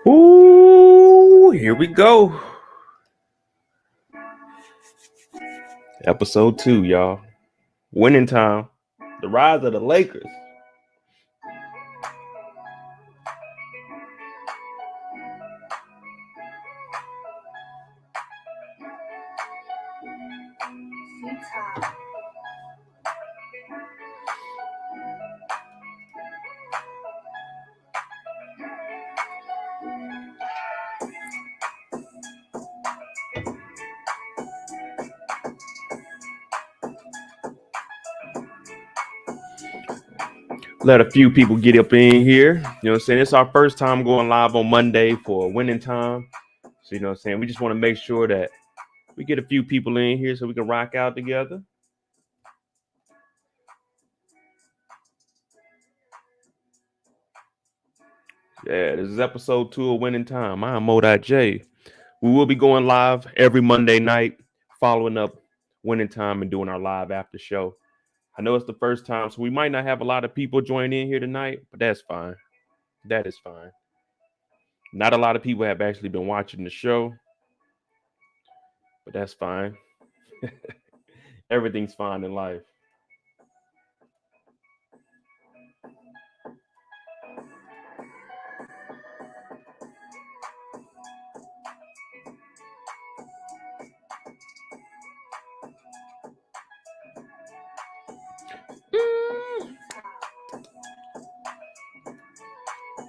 Ooh, here we go. Episode 2, y'all. Winning time. The rise of the Lakers. Let a few people get up in here. You know what I'm saying? It's our first time going live on Monday for winning time. So, you know what I'm saying? We just want to make sure that we get a few people in here so we can rock out together. Yeah, this is episode 2 of Winning Time. I'm MoedotJ. We will be going live every Monday night, following up Winning Time and doing our live after show. I know it's the first time, so we might not have a lot of people joining in here tonight, but that's fine. That is fine. Not a lot of people have actually been watching the show, but that's fine. Everything's fine in life.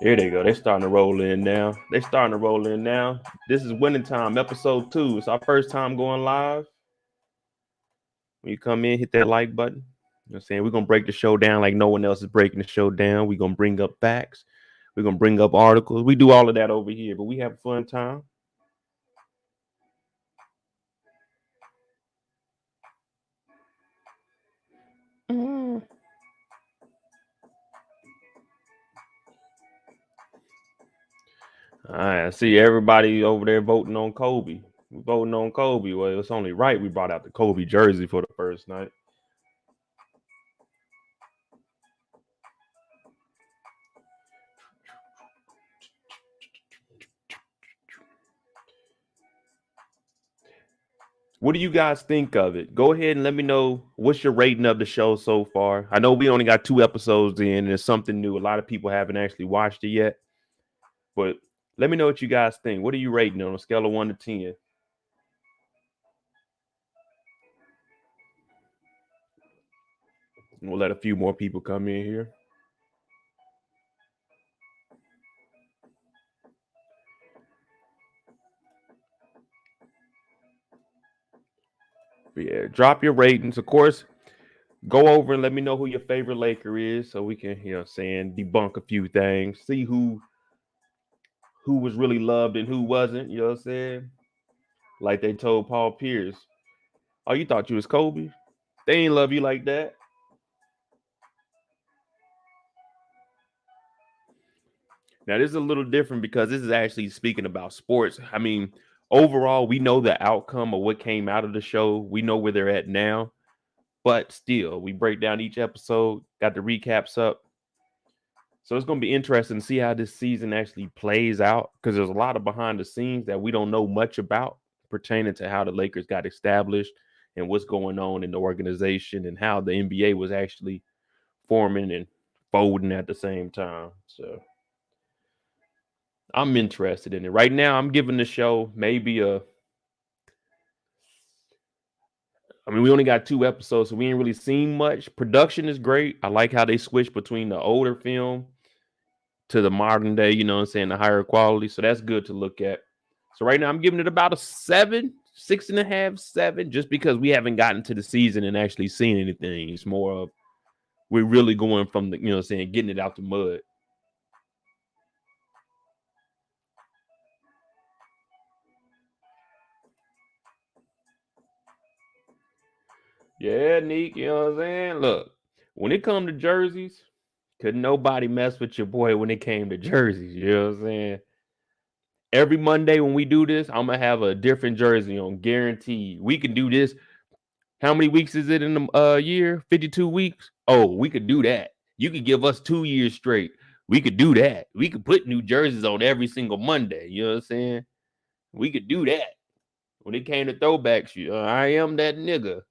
Here they go. They're starting to roll in now. This is Winning Time, episode 2. It's our first time going live. When you come in, hit that like button. You know what I'm saying? We're going to break the show down like no one else is breaking the show down. We're going to bring up facts. We're going to bring up articles. We do all of that over here, but we have a fun time. All right, I see everybody over there voting on Kobe. We're voting on Kobe. Well, it's only right we brought out the Kobe jersey for the first night. What do you guys think of it? Go ahead and let me know what's your rating of the show so far. I know we only got 2 episodes in, and it's something new. A lot of people haven't actually watched it yet. But let me know what you guys think. What are you rating on a scale of 1 to 10? And we'll let a few more people come in here. But yeah, drop your ratings. Of course, go over and let me know who your favorite Laker is so we can, you know, saying debunk a few things, see who was really loved and who wasn't, you know what I'm saying? Like they told Paul Pierce, oh, you thought you was Kobe? They ain't love you like that. Now, this is a little different because this is actually speaking about sports. I mean, overall, we know the outcome of what came out of the show. We know where they're at now. But still, we break down each episode, got the recaps up. So it's going to be interesting to see how this season actually plays out because there's a lot of behind the scenes that we don't know much about pertaining to how the Lakers got established and what's going on in the organization and how the NBA was actually forming and folding at the same time. So I'm interested in it. Right now, I'm giving the show maybe we only got 2 episodes, so we ain't really seen much. Production is great. I like how they switch between the older film to the modern day, you know what I'm saying, the higher quality. So that's good to look at. So right now I'm giving it about a 7, 6.5, 7, just because we haven't gotten to the season and actually seen anything. It's more of we're really going from the, you know what I'm saying, getting it out the mud. Yeah, Neek, you know what I'm saying? Look, when it come to jerseys, couldn't nobody mess with your boy when it came to jerseys. You know what I'm saying? Every Monday when we do this, I'm gonna have a different jersey on, guaranteed. We can do this. How many weeks is it in the year? 52 weeks. Oh, we could do that. You could give us 2 years straight. We could do that. We could put new jerseys on every single Monday. You know what I'm saying? We could do that. When it came to throwbacks, I am that nigga.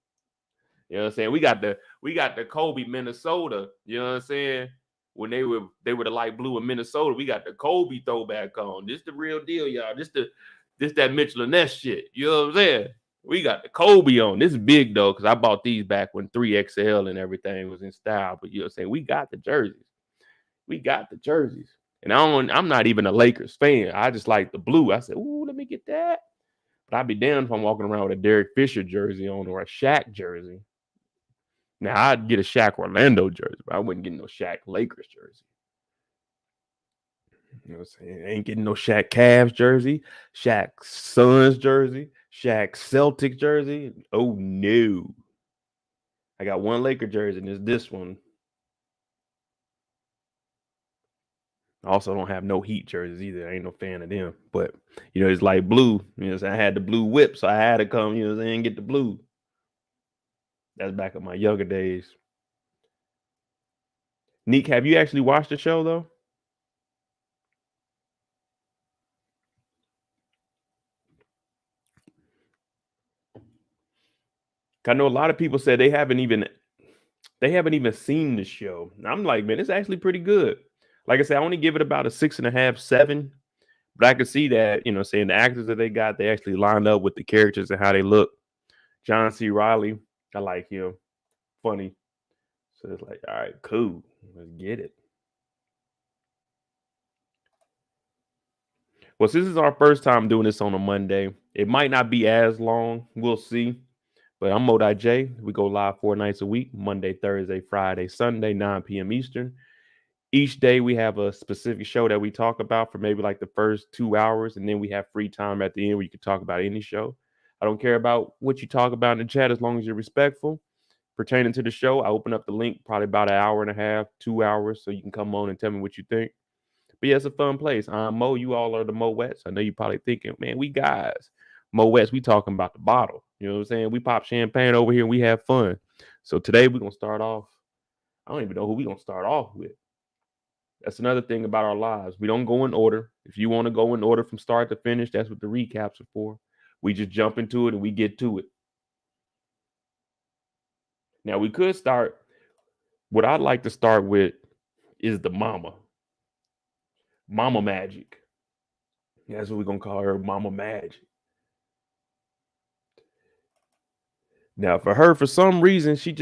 You know what I'm saying? We got the Kobe Minnesota. You know what I'm saying? When they were the light blue in Minnesota, we got the Kobe throwback on. This the real deal, y'all. This that Mitchell and Ness shit. You know what I'm saying? We got the Kobe on. This is big though, because I bought these back when 3XL and everything was in style. But you know what I'm saying? We got the jerseys. We got the jerseys. And I'm not even a Lakers fan. I just like the blue. I said, ooh, let me get that. But I'd be damned if I'm walking around with a Derek Fisher jersey on or a Shaq jersey. Now, I'd get a Shaq Orlando jersey, but I wouldn't get no Shaq Lakers jersey. You know what I'm saying? I ain't getting no Shaq Cavs jersey, Shaq Suns jersey, Shaq Celtics jersey. Oh, no. I got one Laker jersey, and it's this one. I also don't have no Heat jerseys either. I ain't no fan of them. But, you know, it's like blue. You know what I'm saying? I had the blue whip, so I had to come, you know what I'm saying, get the blue. That's back in my younger days. Neek, have you actually watched the show, though? I know a lot of people said they haven't even seen the show. I'm like, man, it's actually pretty good. Like I said, I only give it about a 6.5, 7. But I could see that, you know, saying the actors that they got, they actually lined up with the characters and how they look. John C. Reilly, I like him. Funny. So it's like, all right, cool. Let's get it. Well, since this is our first time doing this on a Monday, it might not be as long. We'll see. But I'm MoedotJ. We go live 4 nights a week, Monday, Thursday, Friday, Sunday, 9 p.m. Eastern. Each day we have a specific show that we talk about for maybe like the first 2 hours, and then we have free time at the end where you can talk about any show. I don't care about what you talk about in the chat as long as you're respectful. Pertaining to the show, I open up the link probably about an hour and a half, 2 hours, so you can come on and tell me what you think. But yeah, it's a fun place. I'm Mo. You all are the Moettes. I know you're probably thinking, man, we guys. Moettes, we talking about the bottle. You know what I'm saying? We pop champagne over here and we have fun. So today we're going to start off. I don't even know who we're going to start off with. That's another thing about our lives. We don't go in order. If you want to go in order from start to finish, that's what the recaps are for. We just jump into it and we get to it. Now, we could start. What I'd like to start with is the mama. Mama Magic. That's what we're going to call her, Mama Magic. Now, for her, for some reason, she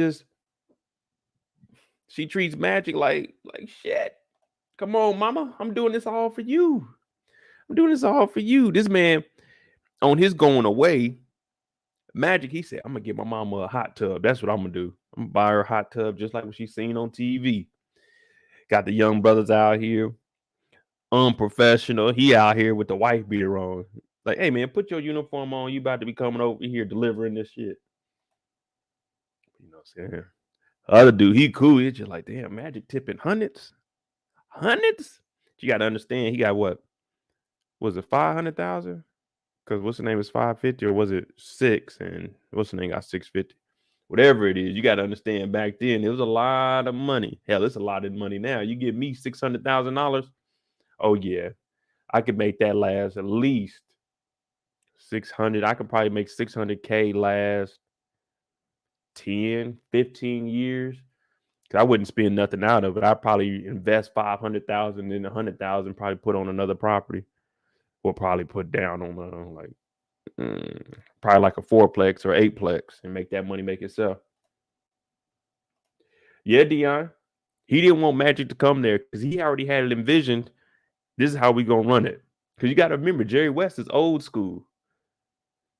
treats Magic like shit. Come on, mama. I'm doing this all for you. I'm doing this all for you. This man, on his going away, Magic, he said, I'm going to get my mama a hot tub. That's what I'm going to do. I'm going to buy her a hot tub just like what she's seen on TV. Got the young brothers out here. Unprofessional. He out here with the wife beater on. Like, hey, man, put your uniform on. You about to be coming over here delivering this shit. You know what I'm saying? Other dude, he cool. He's just like, damn, Magic tipping hundreds. Hundreds? You got to understand, he got what? Was it 500,000? Because what's the name is 550, or was it 6? And what's the name got 650? Whatever it is, you got to understand back then, it was a lot of money. Hell, it's a lot of money now. You give me $600,000. Oh, yeah. I could make that last at least 600. I could probably make 600K last 10, 15 years. I wouldn't spend nothing out of it. I'd probably invest 500,000 and 100,000, probably put on another property, or probably put down on probably like a 4-plex or 8-plex and make that money make itself. Yeah, Dion. He didn't want Magic to come there because he already had it envisioned. This is how we gonna run it. Because you got to remember, Jerry West is old school.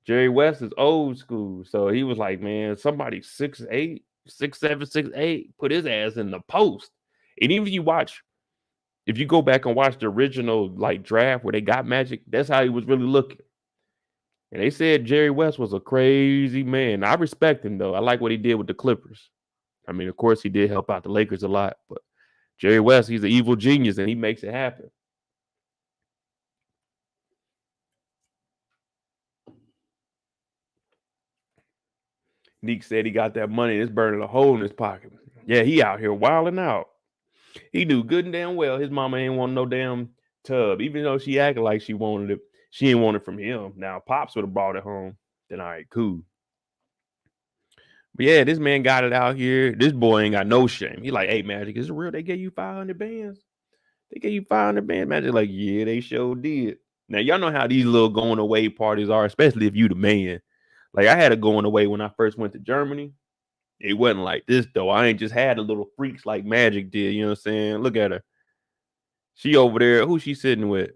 Jerry West is old school. So he was like, man, somebody 6'8", 6'7", 6'8", put his ass in the post. And even if you go back and watch the original like draft where they got Magic, that's how he was really looking. And they said Jerry West was a crazy man. I respect him though. I like what he did with the Clippers. I mean, of course, he did help out the Lakers a lot, but Jerry West, he's an evil genius and he makes it happen. Neek said he got that money and it's burning a hole in his pocket. Yeah, he out here wilding out. He knew good and damn well his mama ain't want no damn tub, even though she acted like she wanted it. She didn't want it from him. Now Pops would have brought it home. Then all right, cool. But yeah, this man got it out here. This boy ain't got no shame. He like, hey, Magic, is it real? They gave you 500 bands. They gave you 500 bands. Magic like, yeah, they sure did. Now y'all know how these little going away parties are, especially if you the man. Like I had a going away when I first went to Germany. It wasn't like this though. I ain't just had the little freaks like Magic did. You know what I'm saying? Look at her. She over there. Who she sitting with?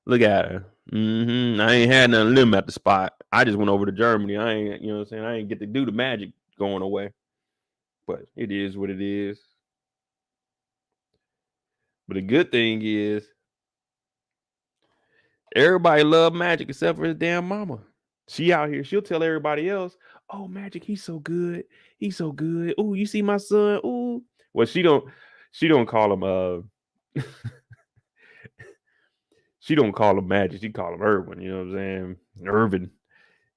Look at her. I ain't had nothing limb at the spot. I just went over to Germany. I ain't, you know what I'm saying? I ain't get to do the Magic going away. But it is what it is. But the good thing is everybody love Magic except for his damn mama. She out here, she'll tell everybody else, oh, Magic, he's so good. He's so good. Ooh, you see my son? Ooh. Well, she don't call him she don't call him Magic, she call him Earvin, you know what I'm saying? Earvin.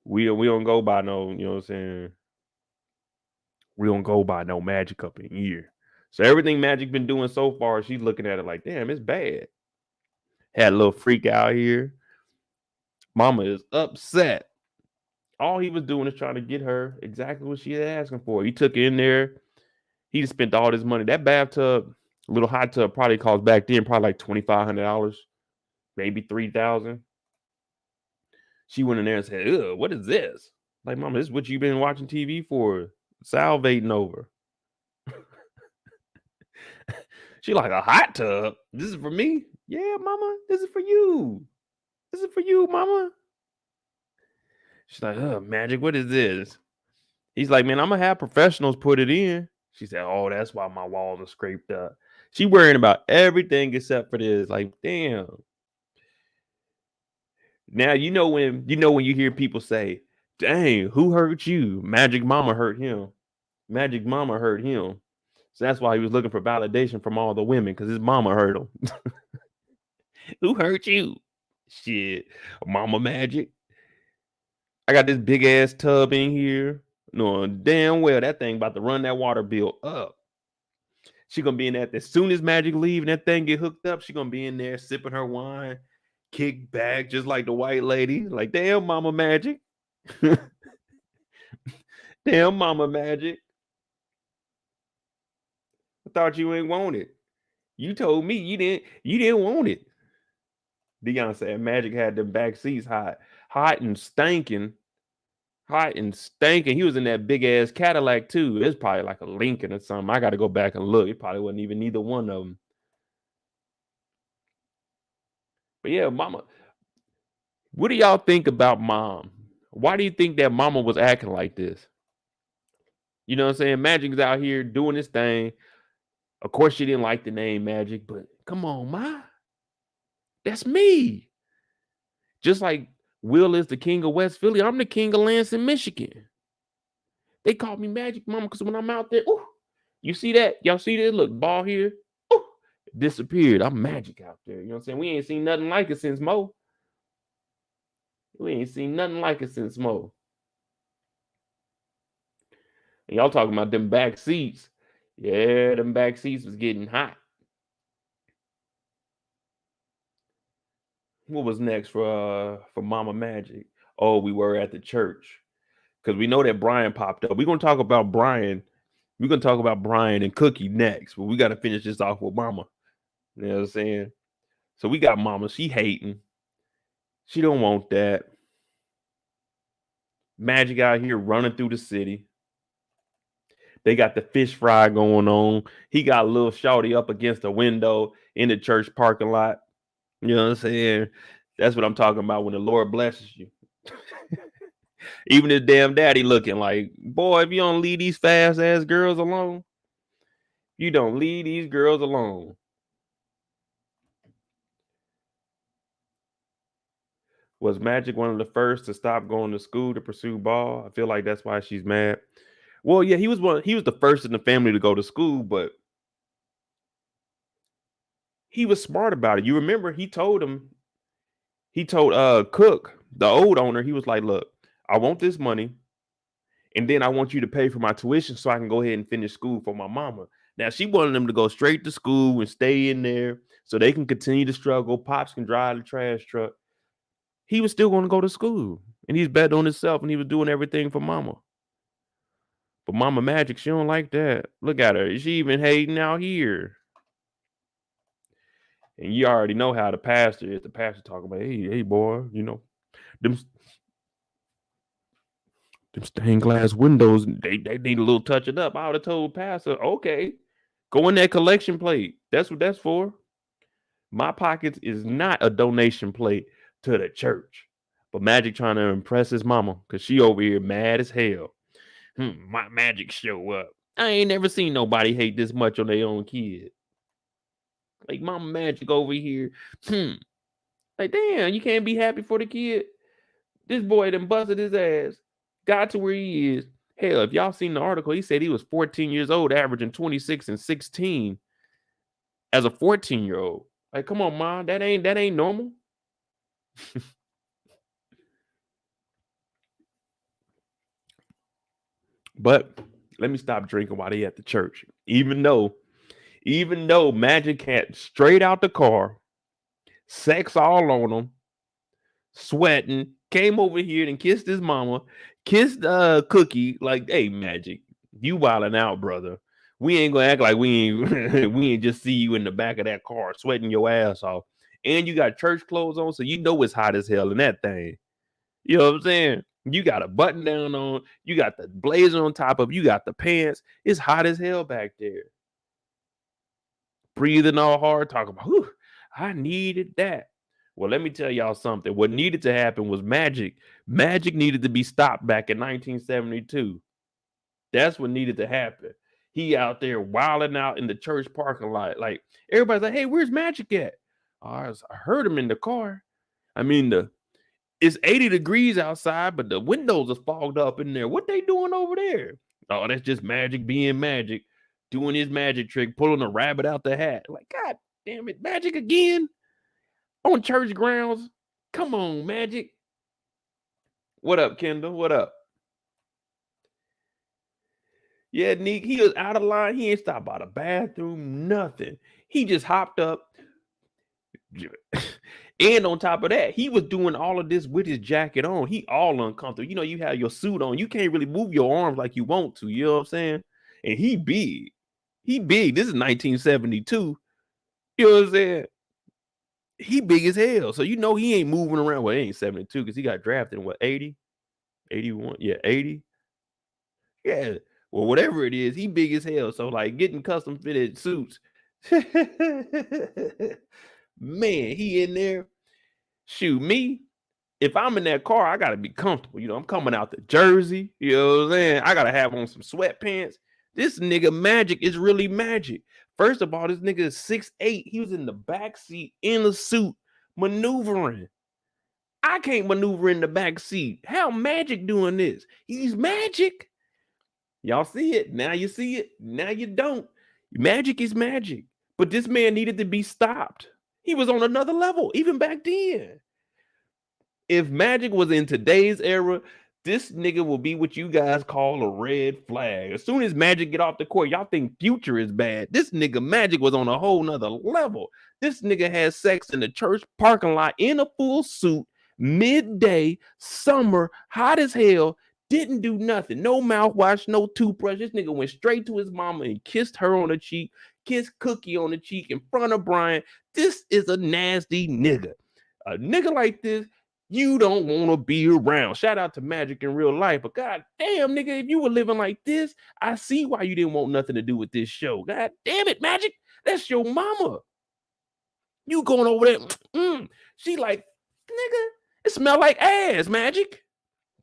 We don't go by no, you know what I'm saying? We don't go by no Magic up in here. So everything Magic been doing so far, she's looking at it like, damn, it's bad. Had a little freak out here. Mama is upset. All he was doing is trying to get her exactly what she had asking for. He took her in there. He just spent all his money. That bathtub, little hot tub, probably cost back then probably like $2,500, maybe $3,000. She went in there and said, ugh, what is this? Like, Mama, this is what you've been watching TV for, salivating over. She like, a hot tub? This is for me? Yeah, Mama, this is for you. This is for you, Mama. She's like, oh, Magic, what is this? He's like, man, I'm going to have professionals put it in. She said, oh, that's why my walls are scraped up. She worrying about everything except for this. Like, damn. Now, you know when you hear people say, dang, who hurt you? Magic Mama hurt him. Magic Mama hurt him. So that's why he was looking for validation from all the women, because his mama hurt him. Who hurt you? Shit, Mama Magic. I got this big ass tub in here. Knowing damn well that thing about to run that water bill up. She gonna be in that as soon as Magic leave and that thing get hooked up. She gonna be in there sipping her wine, kick back just like the white lady. Like, damn, Mama Magic. Damn, Mama Magic. I thought you ain't want it. You told me you didn't want it. DeVaughn said Magic had them back seats hot and stinking. Hot and stinking. He was in that big ass Cadillac too. It's probably like a Lincoln or something. I got to go back and look. It probably wasn't even either one of them. But yeah, Mama. What do y'all think about Mom? Why do you think that Mama was acting like this? You know what I'm saying? Magic's out here doing this thing. Of course, she didn't like the name Magic, but come on, Ma. That's me. Just like Will is the king of West Philly, I'm the king of Lansing, Michigan. They call me Magic Mama because when I'm out there, ooh, you see that? Y'all see that? Look, ball here. Ooh, it disappeared. I'm Magic out there. You know what I'm saying? We ain't seen nothing like it since Mo. We ain't seen nothing like it since Mo. And y'all talking about them back seats. Yeah, them back seats was getting hot. What was next for Mama Magic? Oh, we were at the church. Because we know that Brian popped up. We're going to talk about Brian. We're going to talk about Brian and Cookie next. But we got to finish this off with Mama. You know what I'm saying? So we got Mama. She hating. She don't want that. Magic out here running through the city. They got the fish fry going on. He got a little shorty up against the window in the church parking lot. You know what I'm saying? That's what I'm talking about when the Lord blesses you. Even his damn daddy looking like, boy, if you don't leave these fast ass girls alone, you don't leave these girls alone. Was Magic one of the first to stop going to school to pursue ball? I feel like that's why she's mad. Well, yeah, he was the first in the family to go to school, but he was smart about it. You remember he told Cook, the old owner, he was like, look, I want this money, and then I want you to pay for my tuition so I can go ahead and finish school for my mama. Now she wanted them to go straight to school and stay in there so they can continue to struggle. Pops can drive the trash truck. He was still going to go to school, and he's betting on himself, and he was doing everything for mama. But Mama Magic, she don't like that. Look at her. She even hating out here. And you already know how the pastor is. The pastor talking about, hey, boy, you know, them stained glass windows, they need a little touching up. I would have told pastor, okay, go in that collection plate. That's what that's for. My pockets is not a donation plate to the church. But Magic trying to impress his mama because she over here mad as hell. My Magic show up. I ain't never seen nobody hate this much on their own kid. Like Mama Magic over here. Like, damn, you can't be happy for the kid. This boy done busted his ass. Got to where he is. Hell, if y'all seen the article, he said he was 14 years old, averaging 26 and 16 as a 14-year-old. Like, come on, Ma, that ain't normal. But let me stop drinking while they at the church. Even though Magic had straight out the car, sex all on him, sweating, came over here and kissed his mama, kissed Cookie, like, hey, Magic, you wilding out, brother. We ain't gonna act like we ain't just see you in the back of that car sweating your ass off. And you got church clothes on, so you know it's hot as hell in that thing. You know what I'm saying? You got a button down on, you got the blazer on top of, you got the pants. It's hot as hell back there. Breathing all hard, talking about, whew, I needed that. Well, let me tell y'all something. What needed to happen was Magic. Magic needed to be stopped back in 1972. That's what needed to happen. He out there wilding out in the church parking lot. Like, everybody's like, hey, where's Magic at? I heard him in the car. I mean, it's 80 degrees outside, but the windows are fogged up in there. What they doing over there? Oh, that's just Magic being Magic, doing his magic trick, pulling a rabbit out the hat. Like, God damn it, Magic again? On church grounds? Come on, Magic. What up, Kendall? What up? Yeah, Nick, he was out of line. He ain't stopped by the bathroom, nothing. He just hopped up. And on top of that, he was doing all of this with his jacket on. He all uncomfortable. You know, you have your suit on. You can't really move your arms like you want to. You know what I'm saying? And he big. He big. This is 1972. You know what I'm saying? He big as hell. So you know he ain't moving around. Well, it ain't 72 because he got drafted in what, 80? 81? Yeah, 80. Yeah. Well, whatever it is, he big as hell. So like getting custom fitted suits. Man, he in there. Shoot, me, if I'm in that car, I gotta be comfortable. You know, I'm coming out to Jersey. You know what I'm saying? I gotta have on some sweatpants. This nigga Magic is really Magic. First of all, this nigga is 6'8". He was in the back seat in a suit maneuvering. I can't maneuver in the back seat. How Magic doing this? He's Magic. Y'all see it? Now you see it. Now you don't. Magic is Magic. But this man needed to be stopped. He was on another level, even back then. If Magic was in today's era, this nigga will be what you guys call a red flag. As soon as Magic get off the court, y'all think Future is bad. This nigga Magic was on a whole nother level. This nigga had sex in the church parking lot in a full suit, midday, summer, hot as hell, didn't do nothing. No mouthwash, no toothbrush. This nigga went straight to his mama and kissed her on the cheek, kissed Cookie on the cheek in front of Bryant. This is a nasty nigga. A nigga like this, you don't want to be around. Shout out to Magic in real life. But god damn, nigga, if you were living like this, I see why you didn't want nothing to do with this show. God damn it, Magic. That's your mama. You going over there. She like, nigga, it smell like ass, Magic.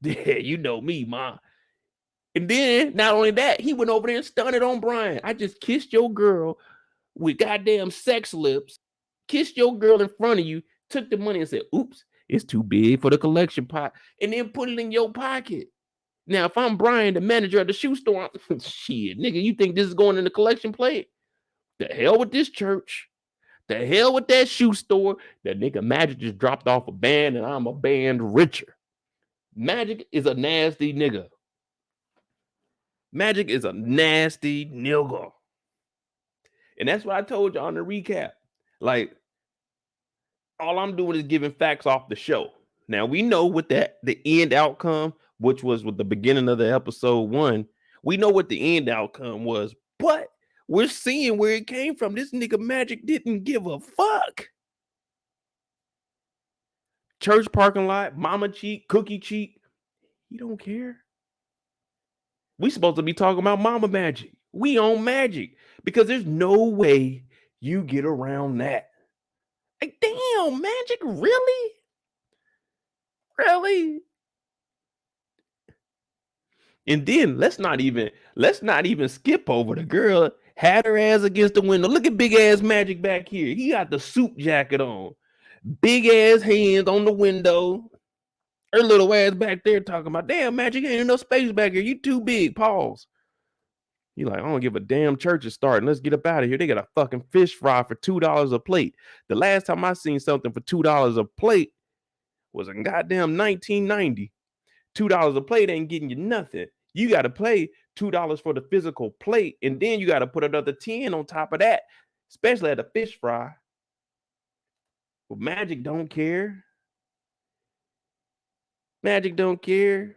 Yeah, you know me, ma. And then, not only that, he went over there and stunted on Brian. I just kissed your girl with goddamn sex lips, kissed your girl in front of you, took the money and said, oops, it's too big for the collection pot, and then put it in your pocket. Now, if I'm Brian, the manager of the shoe store, shit, nigga, you think this is going in the collection plate? The hell with this church. The hell with that shoe store. That nigga Magic just dropped off a band, and I'm a band richer. Magic is a nasty nigga. Magic is a nasty nigga. And that's what I told you on the recap. Like, all I'm doing is giving facts off the show. Now we know what the end outcome, which was with the beginning of the episode 1. We know what the end outcome was, but we're seeing where it came from. This nigga Magic didn't give a fuck. Church parking lot, mama cheat, cookie cheat. He don't care. We supposed to be talking about Mama Magic. We own Magic because there's no way you get around that. Like, damn, Magic, really? Really? And then let's not even skip over the girl had her ass against the window. Look at big ass Magic back here. He got the suit jacket on, big ass hands on the window. Her little ass back there talking about, damn, Magic, ain't enough space back here. You too big. Pause. You like, I don't give a damn, church is starting. Let's get up out of here. They got a fucking fish fry for $2 a plate. The last time I seen something for $2 a plate was in goddamn 1990. $2 a plate ain't getting you nothing. You got to pay $2 for the physical plate, and then you got to put another 10 on top of that, especially at the fish fry. But Magic don't care. Magic don't care.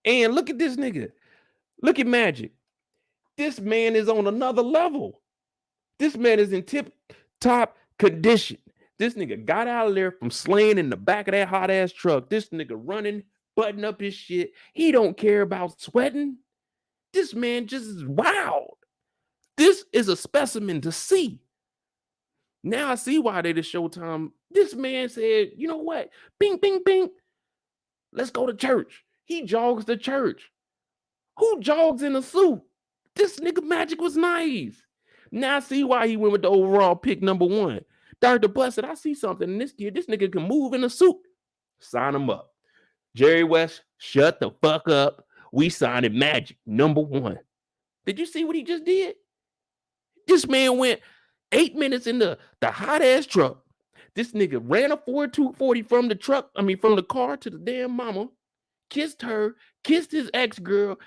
And look at this nigga. Look at Magic. This man is on another level. This man is in tip-top condition. This nigga got out of there from slaying in the back of that hot-ass truck. This nigga running, button up his shit. He don't care about sweating. This man just is wild. This is a specimen to see. Now I see why they did Showtime. This man said, you know what? Bing, bing, bing. Let's go to church. He jogs to church. Who jogs in a suit? This nigga Magic was nice. Now I see why he went with the overall pick number 1. Dr. Blessed, I see something in this kid. This nigga can move in a suit. Sign him up. Jerry West, shut the fuck up. We signed Magic, number 1. Did you see what he just did? This man went 8 minutes in the hot-ass truck. This nigga ran a Ford 240 from the car to the damn mama, kissed her, kissed his ex-girl,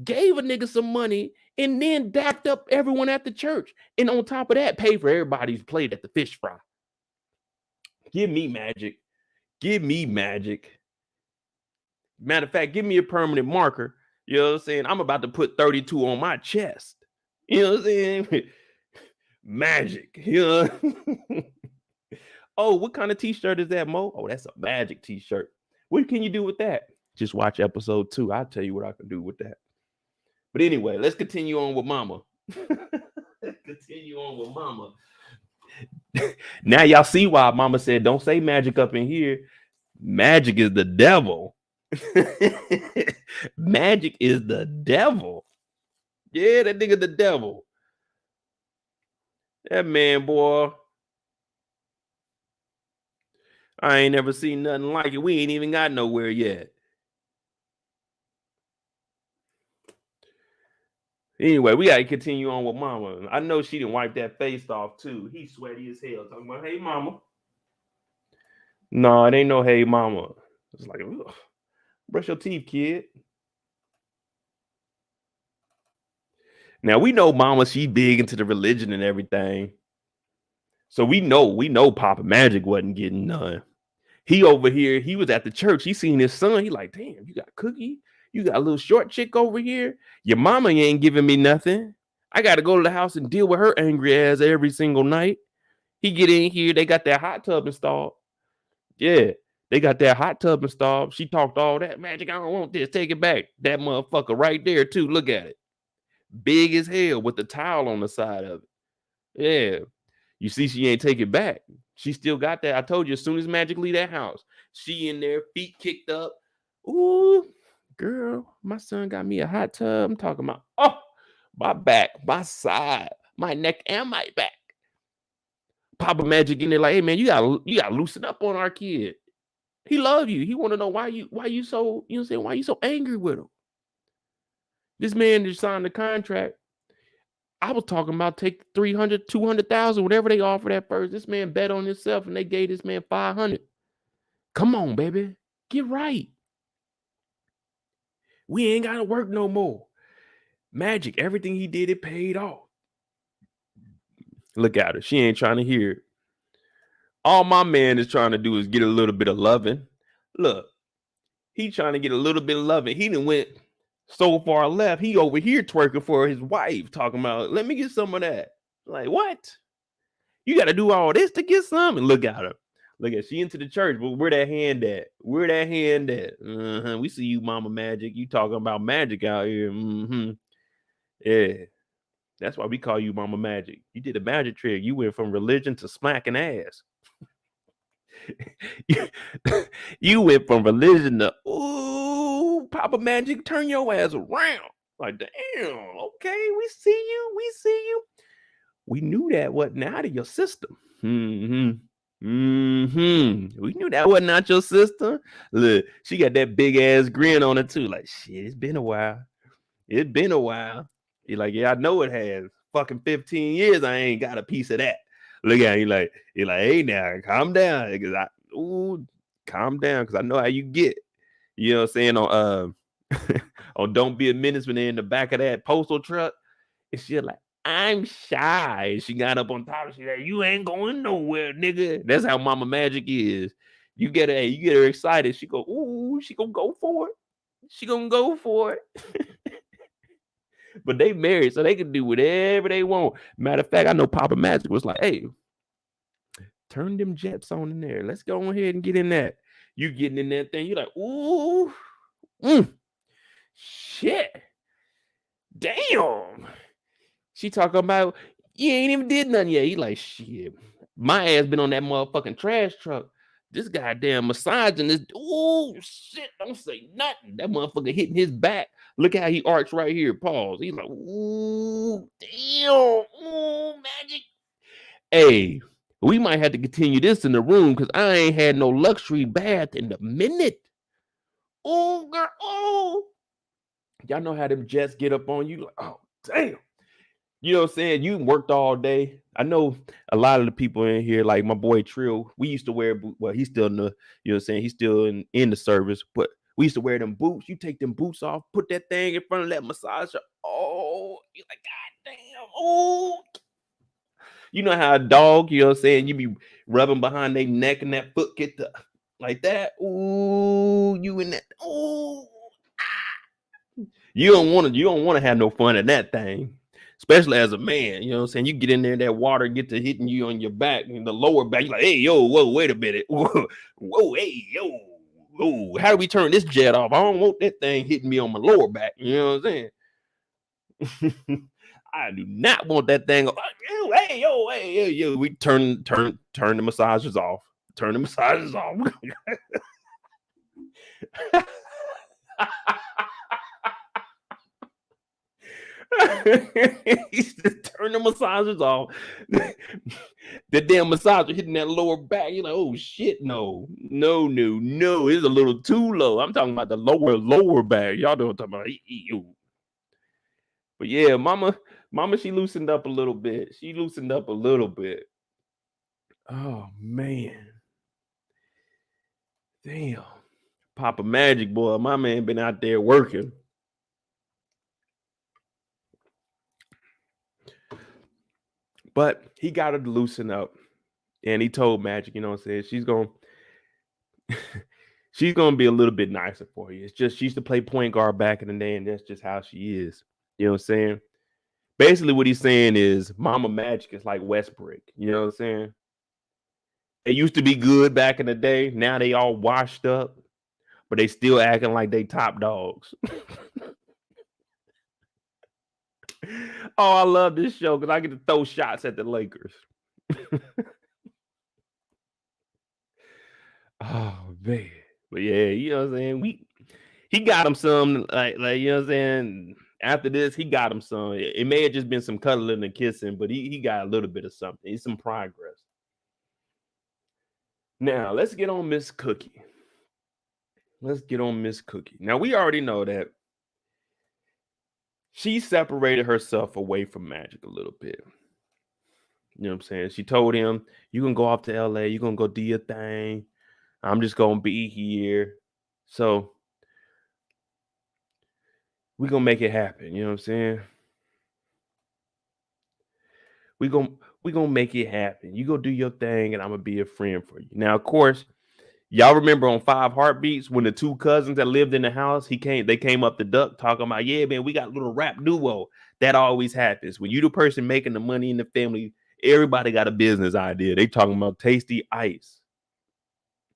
gave a nigga some money, and then dapped up everyone at the church. And on top of that, paid for everybody's plate at the fish fry. Give me Magic. Give me Magic. Matter of fact, give me a permanent marker. You know what I'm saying? I'm about to put 32 on my chest. You know what I'm saying? Magic. You know? Oh, what kind of t-shirt is that, Mo? Oh, that's a Magic t-shirt. What can you do with that? Just watch episode 2. I'll tell you what I can do with that. But anyway, let's continue on with Mama. Now y'all see why Mama said, don't say Magic up in here. Magic is the devil. Magic is the devil. Yeah, that nigga the devil. That man, boy. I ain't never seen nothing like it. We ain't even got nowhere yet. Anyway, we got to continue on with Mama. I know she didn't wipe that face off, too. He's sweaty as hell. Talking about, hey, Mama. No, it ain't no hey, Mama. It's like, ugh. Brush your teeth, kid. Now, we know Mama, she big into the religion and everything. So we know Papa Magic wasn't getting none. He over here, he was at the church. He seen his son. He like, damn, you got Cookie? You got a little short chick over here? Your mama ain't giving me nothing. I got to go to the house and deal with her angry ass every single night. He get in here. They got that hot tub installed. Yeah, they got that hot tub installed. She talked all that. Magic, I don't want this. Take it back. That motherfucker right there, too. Look at it. Big as hell with the towel on the side of it. Yeah. You see, she ain't take it back. She still got that. I told you, as soon as Magic leave that house, she in there, feet kicked up. Ooh, girl, my son got me a hot tub. I'm talking about, oh, my back, my side, my neck, and my back. Papa Magic in there like, hey, man, you gotta loosen up on our kid. He love you. He want to know why you so, you know what I'm saying, why you so angry with him. This man just signed the contract. I was talking about take 300, 200,000, whatever they offered at first. This man bet on himself and they gave this man 500. Come on, baby. Get right. We ain't got to work no more. Magic, everything he did, it paid off. Look at her. She ain't trying to hear it. All my man is trying to do is get a little bit of loving. Look, he trying to get a little bit of loving. He done went so far left. He over here twerking for his wife, talking about, let me get some of that. Like, what? You got to do all this to get some? And look at her. Look at she into the church, but where that hand at? Where that hand at? We see you, Mama Magic. You talking about magic out here. Yeah. That's why we call you Mama Magic. You did a magic trick. You went from religion to smacking ass. You went from religion to, ooh, Papa Magic, turn your ass around. Like, damn, okay, we see you. We see you. We knew that wasn't out of your system. We knew that wasn't out your system. Look, she got that big ass grin on it too. Like, shit, it's been a while. It's been a while. You're like, yeah, I know it has. Fucking 15 years, I ain't got a piece of that. Look at you like, you're like, hey now, calm down. Calm down, because I know how you get. You know what I'm saying? On Don't Be a Menace when they're in the back of that postal truck. And she's like, I'm shy. And she got up on top. She's like, you ain't going nowhere, nigga. That's how Mama Magic is. You get her excited. She go, ooh, she gonna go for it. She gonna go for it. But they married, so they can do whatever they want. Matter of fact, I know Papa Magic was like, hey, turn them jets on in there. Let's go ahead and get in that. You getting in that thing. You're like, ooh, shit. Damn. She talking about, you ain't even did nothing yet. He like, shit. My ass been on that motherfucking trash truck. This goddamn massaging this. Ooh, shit. Don't say nothing. That motherfucker hitting his back. Look how he arched right here. Pause. He's like, ooh, damn. Ooh, Magic. Hey, we might have to continue this in the room because I ain't had no luxury bath in a minute. Oh, girl. Oh. Y'all know how them jets get up on you. Like, oh, damn. You know what I'm saying? You worked all day. I know a lot of the people in here, like my boy Trill, we used to wear, well, he's still in the, you know what I'm saying? He's still in the service, but we used to wear them boots. You take them boots off, put that thing in front of that massager. Oh, you're like, God damn. Oh, you know how a dog, you know what I'm saying? You be rubbing behind their neck and that foot get the, like that. Ooh, you in that. Ooh. You don't want to have no fun in that thing. Especially as a man, you know what I'm saying? You get in there, that water get to hitting you on your back, and the lower back, you're like, hey, yo, whoa, wait a minute. Whoa, hey, yo, whoa, how do we turn this jet off? I don't want that thing hitting me on my lower back. You know what I'm saying? I do not want that thing. Hey, yo. We turn the massages off. Turn the massages off. He's just turn the massages off. The damn massager hitting that lower back. You're like, oh shit, no. It's a little too low. I'm talking about the lower back. Y'all don't talk about you. But yeah, mama, she loosened up a little bit. Oh man. Damn. Papa Magic, boy. My man been out there working. But he got her to loosen up. And he told Magic, you know what I'm saying? She's gonna be a little bit nicer for you. It's just she used to play point guard back in the day, and that's just how she is. You know what I'm saying? Basically, what he's saying is Mama Magic is like Westbrook. You know what I'm saying? They used to be good back in the day. Now they all washed up, but they still acting like they top dogs. Oh, I love this show because I get to throw shots at the Lakers. Oh man. But yeah, you know what I'm saying? He got him some like you know what I'm saying? After this, he got him some. It may have just been some cuddling and kissing, but he got a little bit of something. It's some progress. Now, let's get on Miss Cookie. Now, we already know that she separated herself away from Magic a little bit. You know what I'm saying? She told him, you can go off to LA, you're going to go do your thing. I'm just going to be here. So, we're going to make it happen. You know what I'm saying? We're going to make it happen. You go do your thing, and I'm going to be a friend for you. Now, of course, y'all remember on 5 Heartbeats when the 2 cousins that lived in the house, they came up the duck talking about, yeah, man, we got a little rap duo. That always happens. When you the person making the money in the family, everybody got a business idea. They talking about Tasty Ice,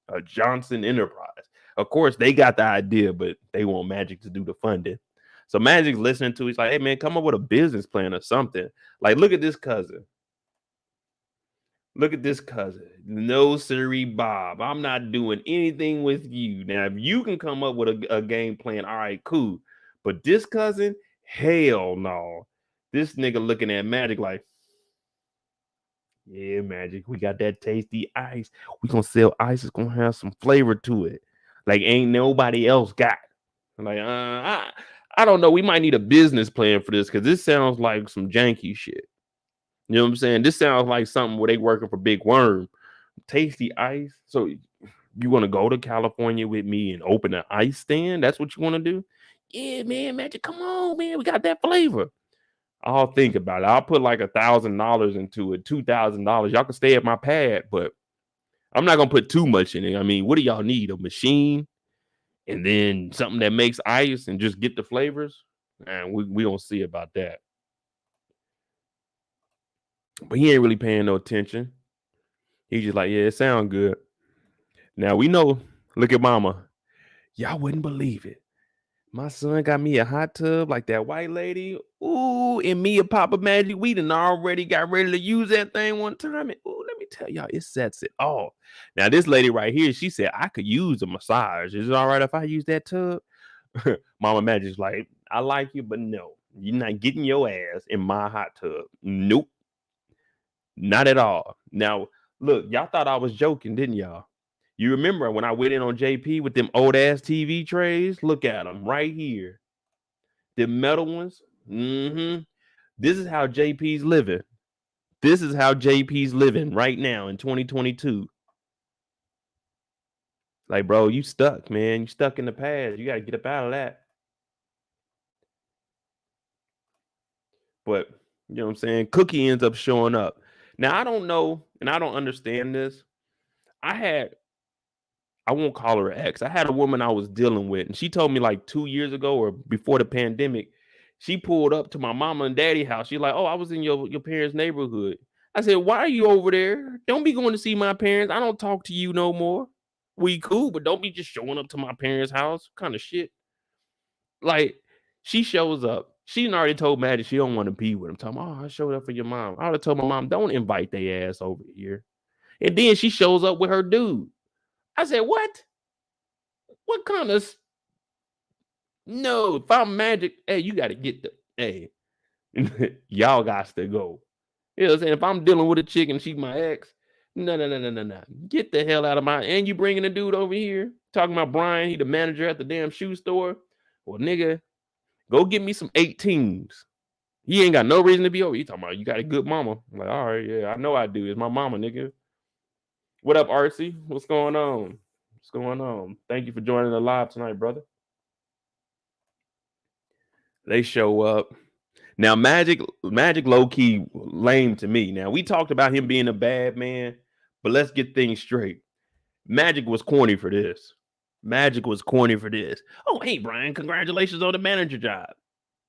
a Johnson Enterprise. Of course, they got the idea, but they want Magic to do the funding. So Magic's listening to it. He's like, hey, man, come up with a business plan or something. Like, look at this cousin. Look at this cousin. No, sirree, Bob. I'm not doing anything with you. Now, if you can come up with a game plan, all right, cool. But this cousin, hell no. This nigga looking at Magic like, yeah, Magic, we got that tasty ice. We gonna sell ice. It's gonna have some flavor to it. Like ain't nobody else got. I'm like, I don't know. We might need a business plan for this because this sounds like some janky shit. You know what I'm saying? This sounds like something where they working for Big Worm. Tasty ice. So you want to go to California with me and open an ice stand? That's what you want to do? Yeah, man, Magic, come on, man. We got that flavor. I'll think about it. I'll put like $1,000 into it, $2,000. Y'all can stay at my pad, but I'm not gonna put too much in it. I mean, what do y'all need? A machine and then something that makes ice and just get the flavors? And we don't see about that. But he ain't really paying no attention. He's just like, yeah, it sounds good. Now we know, look at mama. Y'all wouldn't believe it. My son got me a hot tub like that white lady. Ooh, and me and Papa Magic, we done already got ready to use that thing one time. And ooh, let me tell y'all, it sets it off. Now, this lady right here, she said, I could use a massage. Is it all right if I use that tub? Mama Magic's like, I like you, but no. You're not getting your ass in my hot tub. Nope. Not at all. Now, look, y'all thought I was joking, didn't y'all? You remember when I went in on JP with them old ass TV trays? Look at them right here. The metal ones. This is how JP's living. This is how JP's living right now in 2022. Like, bro, you stuck, man. You stuck in the past. You got to get up out of that. But, you know what I'm saying? Cookie ends up showing up. Now, I don't know, and I don't understand this. I won't call her an ex. I had a woman I was dealing with, and she told me like 2 years ago or before the pandemic, she pulled up to my mama and daddy house. She's like, oh, I was in your parents' neighborhood. I said, why are you over there? Don't be going to see my parents. I don't talk to you no more. We cool, but don't be just showing up to my parents' house. What kind of shit. Like, she shows up. She already told Maddie she don't want to be with him. Talking, oh, I showed up for your mom. I would have told my mom, don't invite their ass over here. And then she shows up with her dude. I said, what? What kind of... No, if I'm Magic, hey, you got to get the... Hey, y'all got to go. You know what I'm saying? If I'm dealing with a chick and she's my ex, no. Get the hell out of my... And you bringing a dude over here talking about Brian, he the manager at the damn shoe store. Well, nigga, go get me some 18s. He ain't got no reason to be over. You talking about you got a good mama. I'm like, all right, yeah, I know I do. It's my mama, nigga. What up, RC? What's going on? What's going on? Thank you for joining the live tonight, brother. They show up. Now, Magic low-key lame to me. Now, we talked about him being a bad man, but let's get things straight. Magic was corny for this. Oh, hey, Brian, congratulations on the manager job.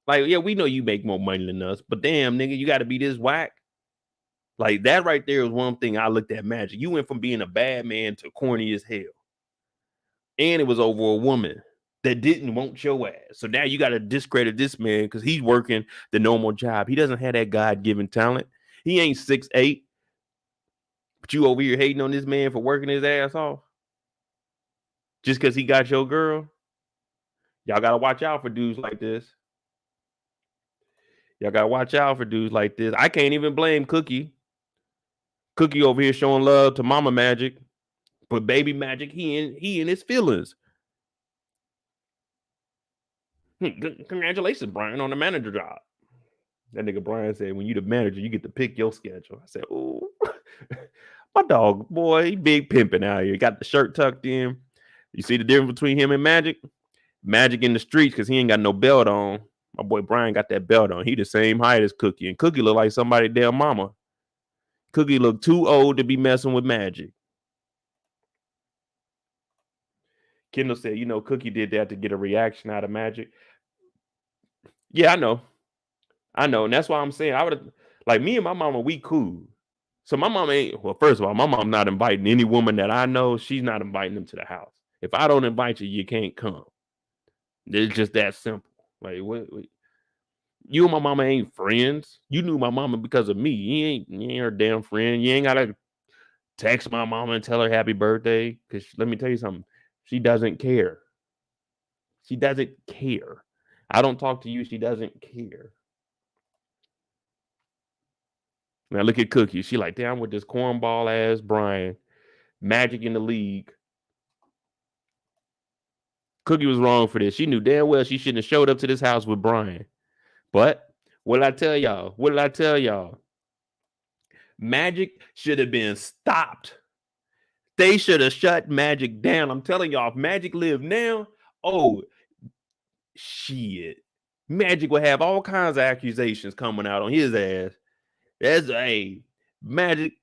Like, yeah, we know you make more money than us, but damn, nigga, you got to be this whack. Like, that right there is one thing I looked at Magic. You went from being a bad man to corny as hell. And it was over a woman that didn't want your ass. So now you got to discredit this man because he's working the normal job. He doesn't have that God-given talent. He ain't 6'8", but you over here hating on this man for working his ass off just because he got your girl. Y'all got to watch out for dudes like this. I can't even blame Cookie. Cookie over here showing love to Mama Magic, but Baby Magic, he in his feelings. Congratulations, Brian, on the manager job. That nigga Brian said, when you the manager, you get to pick your schedule. I said, oh, my dog, boy, he big pimping out here. Got the shirt tucked in. You see the difference between him and Magic? Magic in the streets because he ain't got no belt on. My boy Brian got that belt on. He the same height as Cookie. And Cookie look like somebody damn mama. Cookie looked too old to be messing with Magic. Kendall said, you know, Cookie did that to get a reaction out of Magic. Yeah, I know. And that's why I'm saying I would have, like, me and my mama, we cool. So my mom ain't, well, first of all, my mom not inviting any woman that I know. She's not inviting them to the house. If I don't invite you, you can't come. It's just that simple. Like, what you and my mama ain't friends. You knew my mama because of me. You ain't her damn friend. You ain't gotta text my mama and tell her happy birthday. Cause let me tell you something. She doesn't care. She doesn't care. I don't talk to you. She doesn't care. Now look at Cookie. She like, damn, with this cornball ass Brian. Magic in the league. Cookie was wrong for this. She knew damn well she shouldn't have showed up to this house with Brian. But what did I tell y'all? What did I tell y'all? Magic should have been stopped. They should have shut Magic down. I'm telling y'all, if Magic lived now, oh, shit. Magic would have all kinds of accusations coming out on his ass. That's a Magic.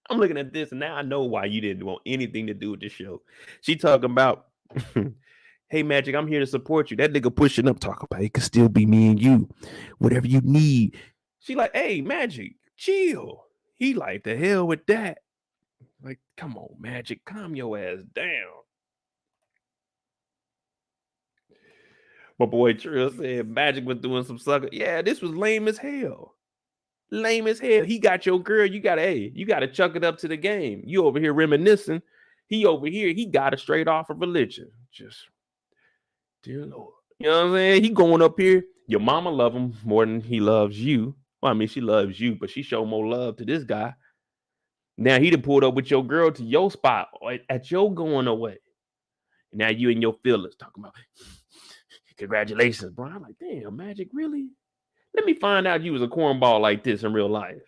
I'm looking at this and now I know why you didn't want anything to do with this show. She talking about, hey, Magic, I'm here to support you. That nigga pushing up, talking about it could still be me and you. Whatever you need. She like, hey, Magic, chill. He like, the hell with that. Like, come on, Magic, calm your ass down. My boy Trill said Magic was doing some sucker. Yeah, this was lame as hell. Lame as hell. He got your girl. You gotta chuck it up to the game. You over here reminiscing. He over here, he got it straight off of religion. Just, dear Lord. You know what I'm saying? He going up here. Your mama love him more than he loves you. Well, I mean, she loves you, but she showed more love to this guy. Now he done pulled up with your girl to your spot at your going away. Now you and your feelings talking about congratulations, bro. I'm like, damn, Magic, really? Let me find out you was a cornball like this in real life.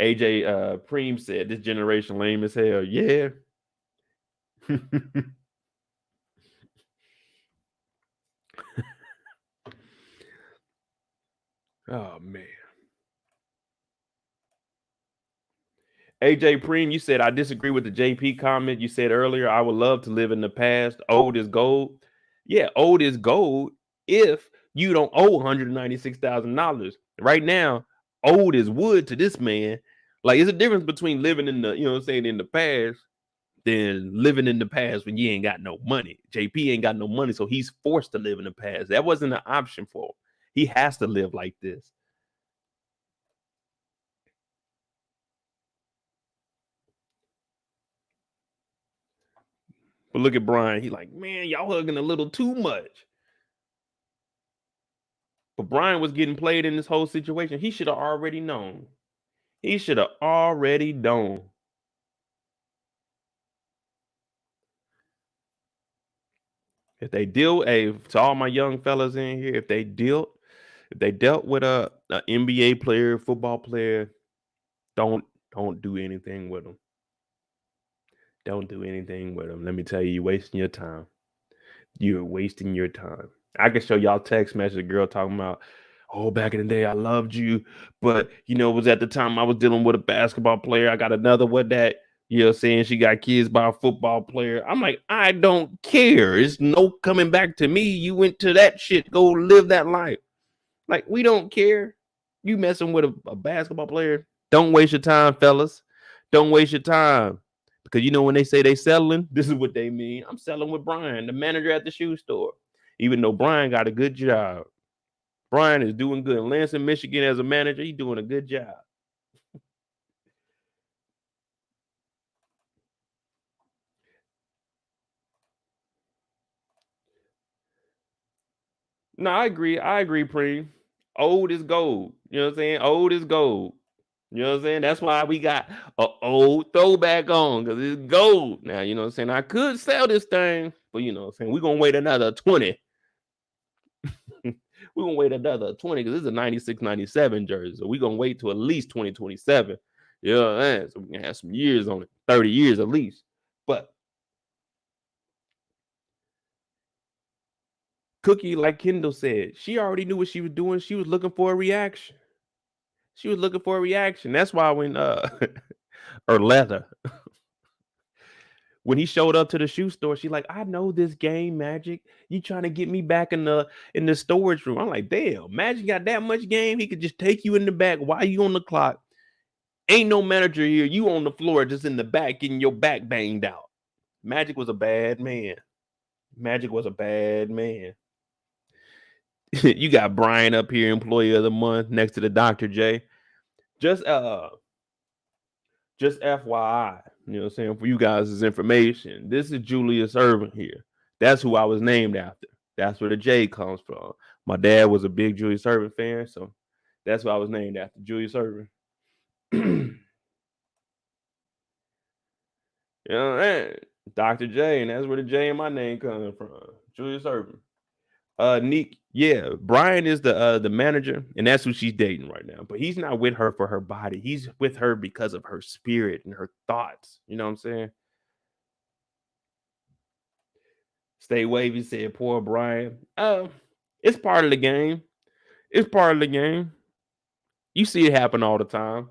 AJ Preem said this generation lame as hell. Yeah. Oh man. AJ Preem, you said I disagree with the JP comment you said earlier. I would love to live in the past. Old is gold. Yeah, old is gold if you don't owe $196,000. Right now, old is wood to this man. Like, it's a difference between living in the, you know what I'm saying, in the past than living in the past when you ain't got no money. JP ain't got no money, so he's forced to live in the past. That wasn't an option for him. He has to live like this. But look at Brian. He like, man, y'all hugging a little too much. But Brian was getting played in this whole situation. He should have already known. He should have already known. If they deal, to all my young fellas in here, if they dealt with a NBA player, football player, don't do anything with them. Don't do anything with them. Let me tell you, you're wasting your time. You're wasting your time. I can show y'all text message a girl talking about, oh, back in the day, I loved you, but you know, it was at the time I was dealing with a basketball player. I got another one that, you know, saying she got kids by a football player. I'm like, I don't care. It's no coming back to me. You went to that shit. Go live that life. Like, we don't care. You messing with a basketball player. Don't waste your time, fellas. Don't waste your time. Because you know when they say they settling, this is what they mean. I'm selling with Brian, the manager at the shoe store. Even though Brian got a good job. Brian is doing good. Lansing, Michigan as a manager, he's doing a good job. No, I agree. Preem. Old is gold. You know what I'm saying? Old is gold. You know what I'm saying? That's why we got an old throwback on, because it's gold. Now, you know what I'm saying? I could sell this thing, but you know what I'm saying? We're going to wait another 20. We're going to wait another 20 because this is a 96, 97 jersey. So we're going to wait to at least 2027. You know what I'm saying? So we can have some years on it, 30 years at least. But Cookie, like Kendall said, she already knew what she was doing. She was looking for a reaction. She was looking for a reaction. That's why when or leather. When he showed up to the shoe store, she like, I know this game, Magic. You trying to get me back in the storage room. I'm like, damn, Magic got that much game. He could just take you in the back while you on the clock. Ain't no manager here. You on the floor just in the back getting your back banged out. Magic was a bad man. Magic was a bad man. You got Bryant up here, employee of the month, next to the Dr. J. Just FYI, you know what I'm saying, for you guys' information, this is Julius Earvin here. That's who I was named after. That's where the J comes from. My dad was a big Julius Earvin fan, so that's what I was named after, Julius Earvin. You know, Dr. J, and that's where the J in my name comes from, Julius Earvin. Neek, yeah, Brian is the manager, and that's who she's dating right now. But he's not with her for her body. He's with her because of her spirit and her thoughts. You know what I'm saying? Stay wavy said, poor Brian. It's part of the game. It's part of the game. You see it happen all the time.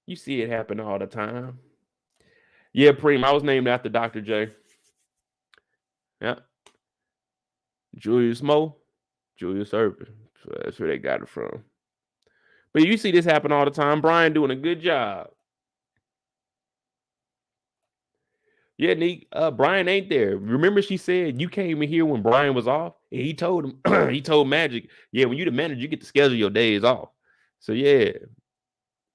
You see it happen all the time. Yeah, Preem, I was named after Dr. J. Yeah. Julius Mo, Julius Earvin. So that's where they got it from. But you see this happen all the time. Brian doing a good job. Yeah, Nick, Brian ain't there. Remember she said you came in here when Brian was off? And he told him, he told Magic, yeah, when you the manager, you get to schedule your days off. So yeah.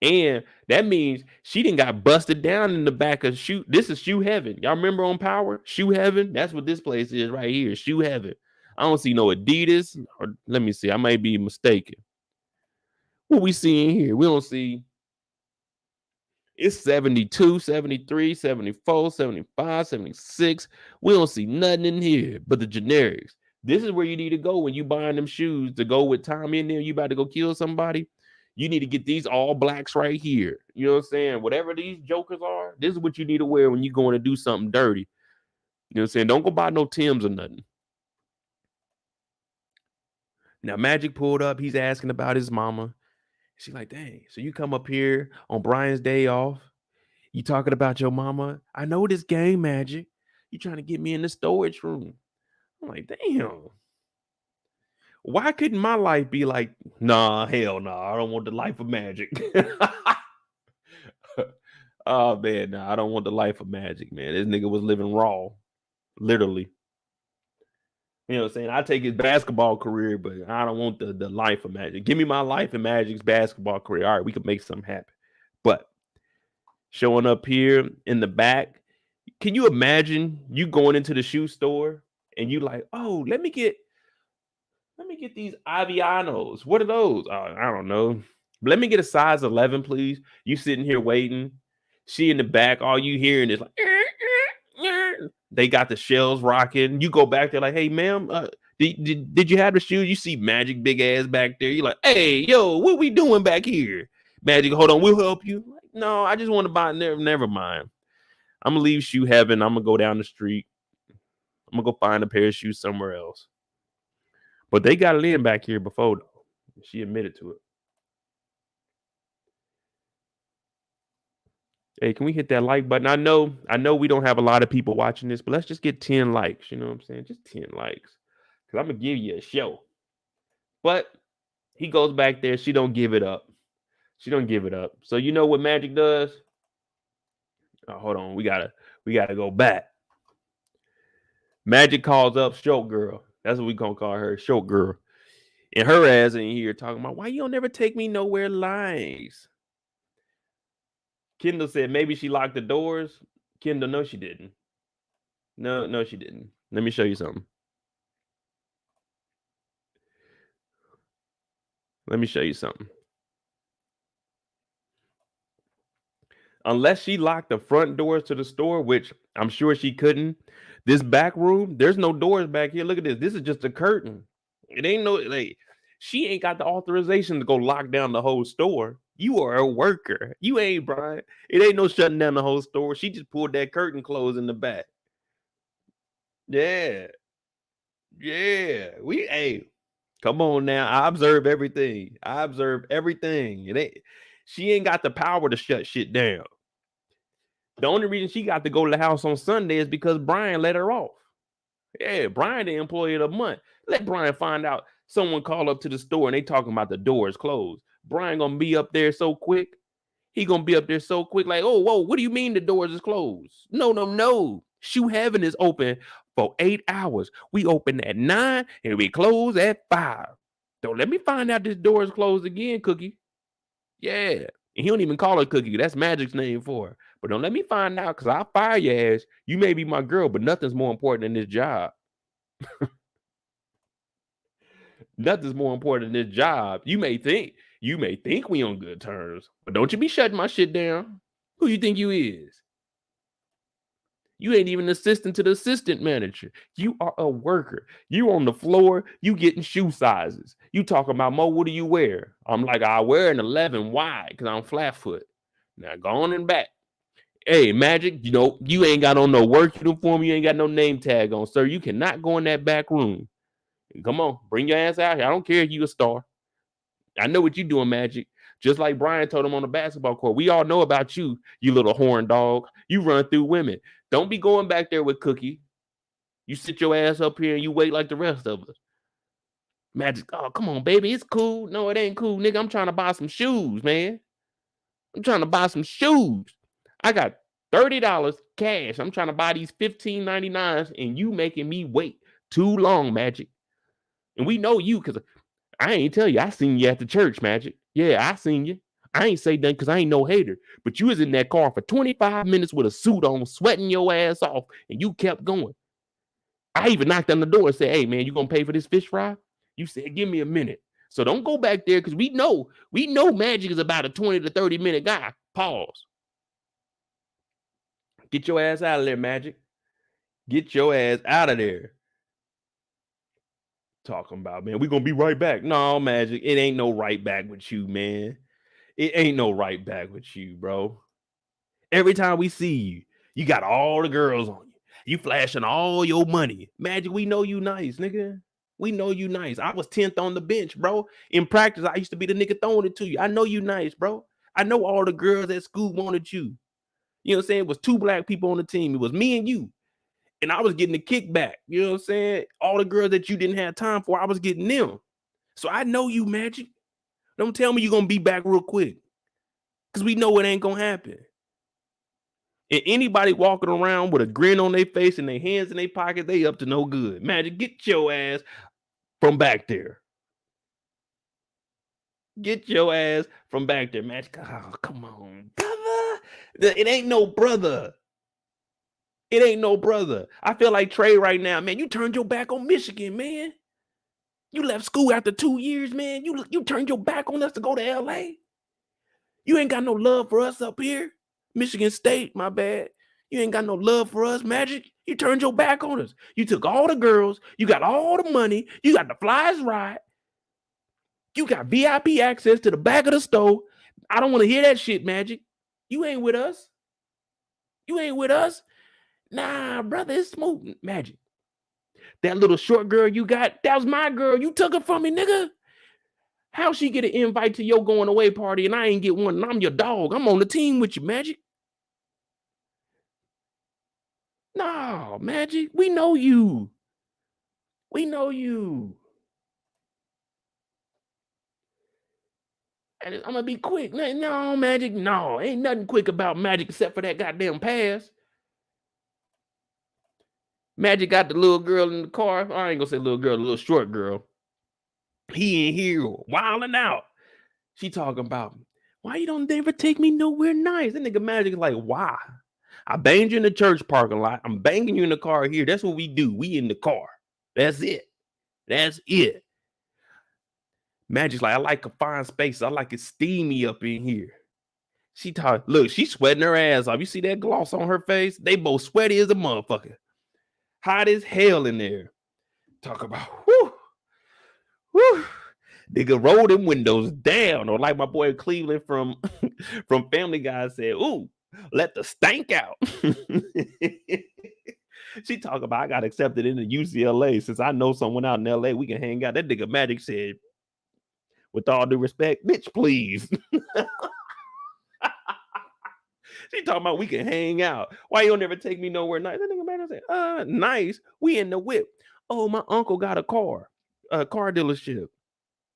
And that means she didn't got busted down in the back of shoe. This is shoe heaven. Y'all remember on Power? Shoe heaven? That's what this place is right here. Shoe heaven. I don't see no Adidas. Or let me see. I might be mistaken. What we seeing here? We don't see. It's 72, 73, 74, 75, 76. We don't see nothing in here but the generics. This is where you need to go when you buying them shoes to go with Tommy in there. You about to go kill somebody. You need to get these all blacks right here. You know what I'm saying? Whatever these jokers are, this is what you need to wear when you're going to do something dirty. You know what I'm saying? Don't go buy no Timbs or nothing. Now, Magic pulled up. He's asking about his mama. She's like, dang, so you come up here on Brian's day off. You talking about your mama? I know this game, Magic. You trying to get me in the storage room. I'm like, damn. Why couldn't my life be like, nah, hell nah, I don't want the life of Magic. Oh, man, nah, I don't want the life of Magic, man. This nigga was living raw, literally. You know what I'm saying? I take his basketball career, but I don't want the life of Magic. Give me my life and Magic's basketball career. All right, we could make something happen. But showing up here in the back, can you imagine you going into the shoe store and you like, oh, let me get these Avianos. What are those? I don't know. But let me get a size 11, please. You sitting here waiting. She in the back. All you hearing is like, they got the shells rocking. You go back there like, hey, ma'am, did you have the shoes? You see Magic big ass back there. You're like, hey, yo, what we doing back here? Magic, hold on, we'll help you. Like, no, I just want to buy. Never mind. I'm gonna leave shoe heaven. I'm gonna go down the street. I'm gonna go find a pair of shoes somewhere else. But they got it in back here before, though. She admitted to it. Hey, can we hit that like button? I know we don't have a lot of people watching this, but let's just get 10 likes. You know what I'm saying? Just 10 likes. Because I'm going to give you a show. But he goes back there. She don't give it up. She don't give it up. So you know what Magic does? Oh, hold on. We gotta go back. Magic calls up Short Girl. That's what we gonna call her, Short Girl. And her ass in here talking about why you don't never take me nowhere lies. Kendall said maybe she locked the doors. Kendall, no, she didn't. No, she didn't. Let me show you something. Let me show you something. Unless she locked the front doors to the store, which I'm sure she couldn't. This back room, there's no doors back here. Look at this. This is just a curtain. It ain't no, like, she ain't got the authorization to go lock down the whole store. You are a worker. You ain't, Brian. It ain't no shutting down the whole store. She just pulled that curtain closed in the back. Yeah. Yeah. Come on now. I observe everything. I observe everything. She ain't got the power to shut shit down. The only reason she got to go to the house on Sunday is because Brian let her off. Yeah, Brian the employee of the month. Let Brian find out someone call up to the store and they talking about the doors closed. Brian gonna be up there so quick. He gonna be up there so quick, like, oh, whoa, what do you mean the doors is closed? No. Shoe Heaven is open for 8 hours. We open at 9 and we close at 5. Don't let me find out this door is closed again, Cookie. Yeah. And he don't even call her Cookie. That's Magic's name for her. But don't let me find out because I'll fire your ass. You may be my girl, but nothing's more important than this job. Nothing's more important than this job. You may think we on good terms, but don't you be shutting my shit down. Who you think you is? You ain't even assistant to the assistant manager. You are a worker. You on the floor. You getting shoe sizes. You talking about, Mo, what do you wear? I'm like, I wear an 11 wide because I'm flat foot. Now go on and back. Hey, Magic, you ain't got on no work uniform. You ain't got no name tag on, sir. You cannot go in that back room. Come on, bring your ass out here. I don't care if you a star. I know what you doing, Magic. Just like Brian told him on the basketball court. We all know about you, you little horn dog. You run through women. Don't be going back there with Cookie. You sit your ass up here and you wait like the rest of us. Magic, oh, come on, baby. It's cool. No, it ain't cool, nigga. I'm trying to buy some shoes, man. I'm trying to buy some shoes. I got $30 cash. I'm trying to buy these $15.99s and you making me wait too long, Magic. And we know you because I ain't tell you. I seen you at the church, Magic. Yeah, I seen you. I ain't say nothing because I ain't no hater. But you was in that car for 25 minutes with a suit on, sweating your ass off, and you kept going. I even knocked on the door and said, hey, man, you going to pay for this fish fry? You said, give me a minute. So don't go back there because we know Magic is about a 20 to 30-minute guy. Pause. Get your ass out of there, Magic. Get your ass out of there. Talking about, man, we gonna be right back. No, Magic, it ain't no right back with you, man. It ain't no right back with you, bro. Every time we see you, you got all the girls on you. You flashing all your money. Magic, we know you nice, nigga. We know you nice. I was 10th on the bench, bro. In practice, I used to be the nigga throwing it to you. I know you nice, bro. I know all the girls at school wanted you. You know what I'm saying? It was 2 black people on the team. It was me and you. And I was getting the kickback. You know what I'm saying? All the girls that you didn't have time for, I was getting them. So I know you, Magic. Don't tell me you're going to be back real quick. Because we know it ain't going to happen. And anybody walking around with a grin on their face and their hands in their pocket, they up to no good. Magic, get your ass from back there. Get your ass from back there, Magic. Oh, come on, brother. It ain't no brother. It ain't no brother. I feel like Trey right now, man. You turned your back on Michigan, man. You left school after 2 years, man. You turned your back on us to go to LA. You ain't got no love for us up here. Michigan State, my bad. You ain't got no love for us, Magic. You turned your back on us. You took all the girls. You got all the money. You got the flyers ride. You got VIP access to the back of the store. I don't want to hear that shit, Magic. You ain't with us. You ain't with us. Nah, brother, it's smooth. Magic. That little short girl you got, that was my girl. You took her from me, nigga. How she get an invite to your going away party and I ain't get one and I'm your dog? I'm on the team with you, Magic. No, Magic, we know you. We know you. And I'm going to be quick. No, Magic, no. Ain't nothing quick about Magic except for that goddamn pass. Magic got the little girl in the car. I ain't gonna say little girl, the little short girl. He in here wilding out. She talking about, why you don't ever take me nowhere nice? That nigga Magic is like, why? I banged you in the church parking lot. I'm banging you in the car here. That's what we do. We in the car. That's it. That's it. Magic's like, I like confined spaces. I like it steamy up in here. She talk, look, she's sweating her ass off. You see that gloss on her face? They both sweaty as a motherfucker. Hot as hell in there. Talk about, whoo. Nigga, roll them windows down. Or like my boy Cleveland from Family Guy said, ooh, let the stank out. She talking about I got accepted into UCLA. Since I know someone out in LA, we can hang out. That nigga Magic said, with all due respect, bitch, please. She talking about we can hang out. Why you don't ever take me nowhere nice? That nigga Magic said, nice. We in the whip. Oh, my uncle got a car dealership,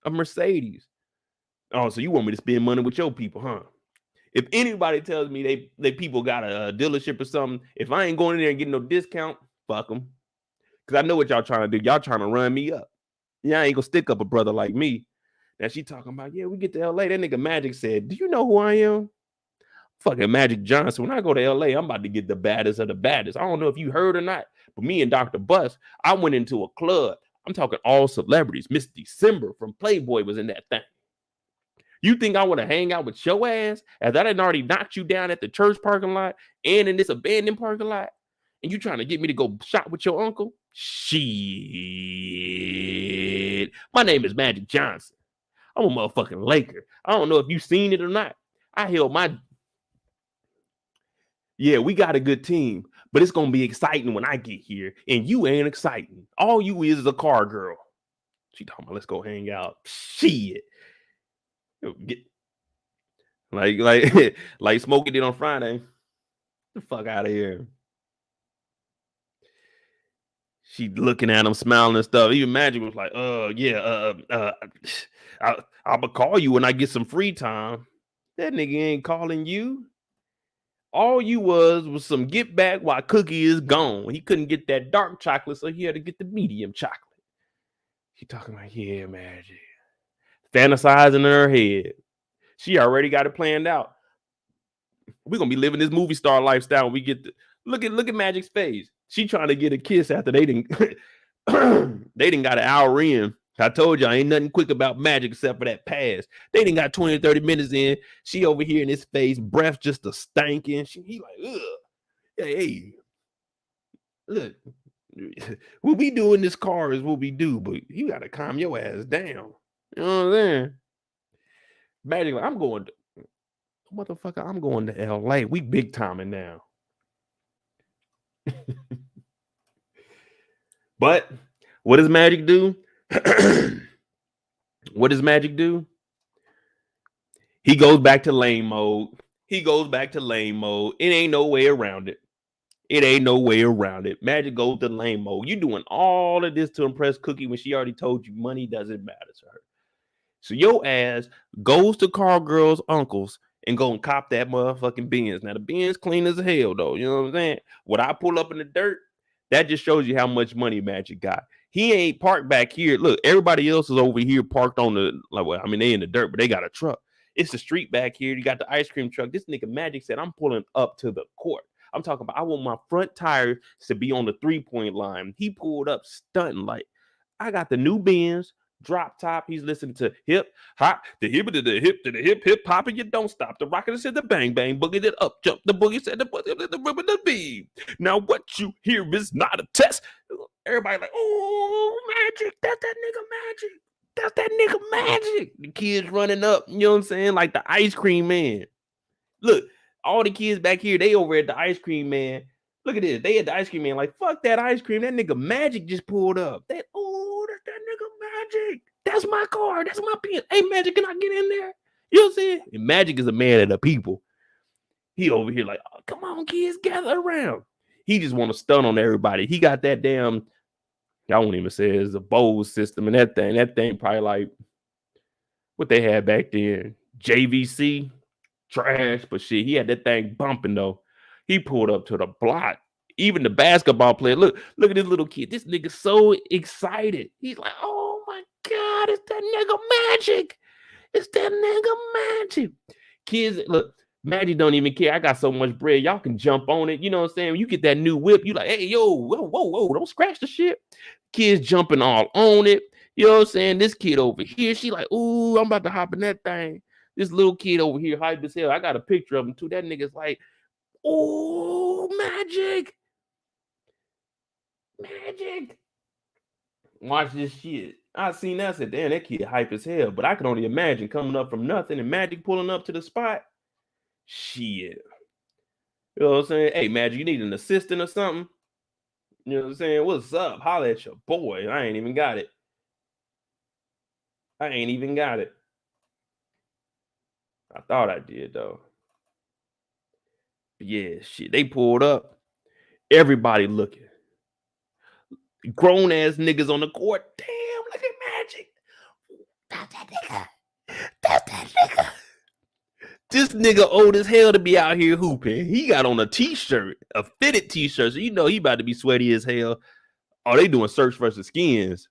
a Mercedes. Oh, so you want me to spend money with your people, huh? If anybody tells me they people got a dealership or something, if I ain't going in there and getting no discount, fuck them. Because I know what y'all trying to do. Y'all trying to run me up. Y'all ain't gonna stick up a brother like me. Now she talking about, yeah, we get to LA. That nigga Magic said, do you know who I am? Fucking Magic Johnson. When I go to LA, I'm about to get the baddest of the baddest. I don't know if you heard or not, but me and Dr. Bus, I went into a club. I'm talking all celebrities. Miss December from Playboy was in that thing. You think I want to hang out with your ass as I didn't already knocked you down at the church parking lot and in this abandoned parking lot? And you trying to get me to go shop with your uncle? Shit. My name is Magic Johnson. I'm a motherfucking Laker. I don't know if you seen it or not. I held my... Yeah, we got a good team, but it's going to be exciting when I get here, and you ain't exciting. All you is a car girl. She talking about, let's go hang out. Shit. Get... Like Smokey did on Friday. Get the fuck out of here. She looking at him, smiling and stuff. Even Magic was like, I'll call you when I get some free time. That nigga ain't calling you. All you was some get back while Cookie is gone. He couldn't get that dark chocolate, so he had to get the medium chocolate. She talking about, yeah, Magic. Fantasizing in her head. She already got it planned out. We're gonna be living this movie star lifestyle when we get to look at Magic's face. She trying to get a kiss after they didn't they didn't got an hour in. I told y'all ain't nothing quick about Magic except for that pass. They didn't got 20 30 minutes in. She over here in his face, breath just a stinking. He like, ugh. Hey, look, what we do in this car is what we do, but you gotta calm your ass down. You know what I'm saying? Magic, like, I'm going to LA. We big timing now. But what does Magic do? What does Magic do? He goes back to lame mode. It ain't no way around it. Magic goes to lame mode. You doing all of this to impress Cookie when she already told you money doesn't matter to her. So your ass goes to Car Girl's uncle's and go and cop that motherfucking Benz. Now the Benz clean as hell though. You know what I'm saying? When I pull up in the dirt, that just shows you how much money Magic got. He ain't parked back here. Look, everybody else is over here parked on the, like, well, I mean, they in the dirt, but they got a truck. It's the street back here. You got the ice cream truck. This nigga Magic said, I'm pulling up to the court. I'm talking about, I want my front tires to be on the 3-point line. He pulled up stunting like, I got the new Benz, drop top. He's listening to hip hop, the hip to the hip to the hip hop, and you don't stop. The rocket said the bang bang, boogie it up, jump. The boogie said the rubber the beat. Now what you hear is not a test. Everybody like, oh, Magic, that's that nigga Magic. The kids running up, you know what I'm saying? Like the ice cream man. Look, all the kids back here, they over at the ice cream man. Look at this. They at the ice cream man, like, fuck that ice cream. That nigga Magic just pulled up. That's that nigga Magic. That's my car. That's my pen. Hey, Magic, can I get in there? You know what I'm saying? And Magic is a man of the people. He over here like, oh, come on, kids, gather around. He just want to stun on everybody. He got that damn, I won't even say it's a Bose system and that thing probably like what they had back then. JVC, trash, but shit, he had that thing bumping though. He pulled up to the block. Even the basketball player, look at this little kid. This nigga so excited. He's like, oh my God, it's that nigga Magic. It's that nigga Magic. Kids, look, Magic don't even care. I got so much bread. Y'all can jump on it. You know what I'm saying? When you get that new whip, you like, hey, yo, whoa, don't scratch the shit. Kids jumping all on it. You know what I'm saying? This kid over here, she like, ooh, I'm about to hop in that thing. This little kid over here, hype as hell. I got a picture of him too. That nigga's like, oh, Magic. Watch this shit. I seen that, said, damn, that kid hype as hell. But I can only imagine coming up from nothing and Magic pulling up to the spot. Shit. You know what I'm saying? Hey, Magic, you need an assistant or something? You know what I'm saying? What's up? Holla at your boy. I ain't even got it. I thought I did, though. But yeah, shit. They pulled up. Everybody looking. Grown ass niggas on the court. Damn, look at Magic. That's that nigga. That's that nigga. This nigga old as hell to be out here hooping. He got on a t-shirt, a fitted t-shirt. So you know he about to be sweaty as hell. Oh, they doing search versus skins.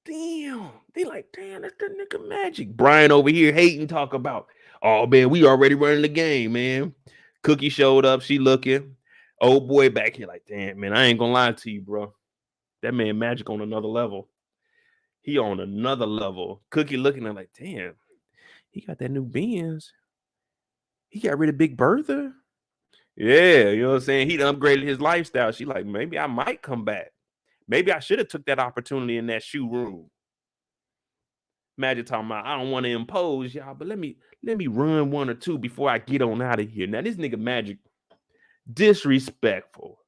Damn. They like, damn, that's the nigga Magic. Brian over here hating, talk about, oh man, we already running the game, man. Cookie showed up. She looking. Old boy back here like, damn, man, I ain't gonna lie to you, bro. That man Magic on another level. He on another level. Cookie looking at like, damn, he got that new Benz. He got rid of Big Bertha. Yeah, you know what I'm saying? He upgraded his lifestyle. She like, maybe I might come back. Maybe I should have took that opportunity in that shoe room. Magic talking about, I don't want to impose y'all, but let me run one or two before I get on out of here. Now this nigga Magic, disrespectful.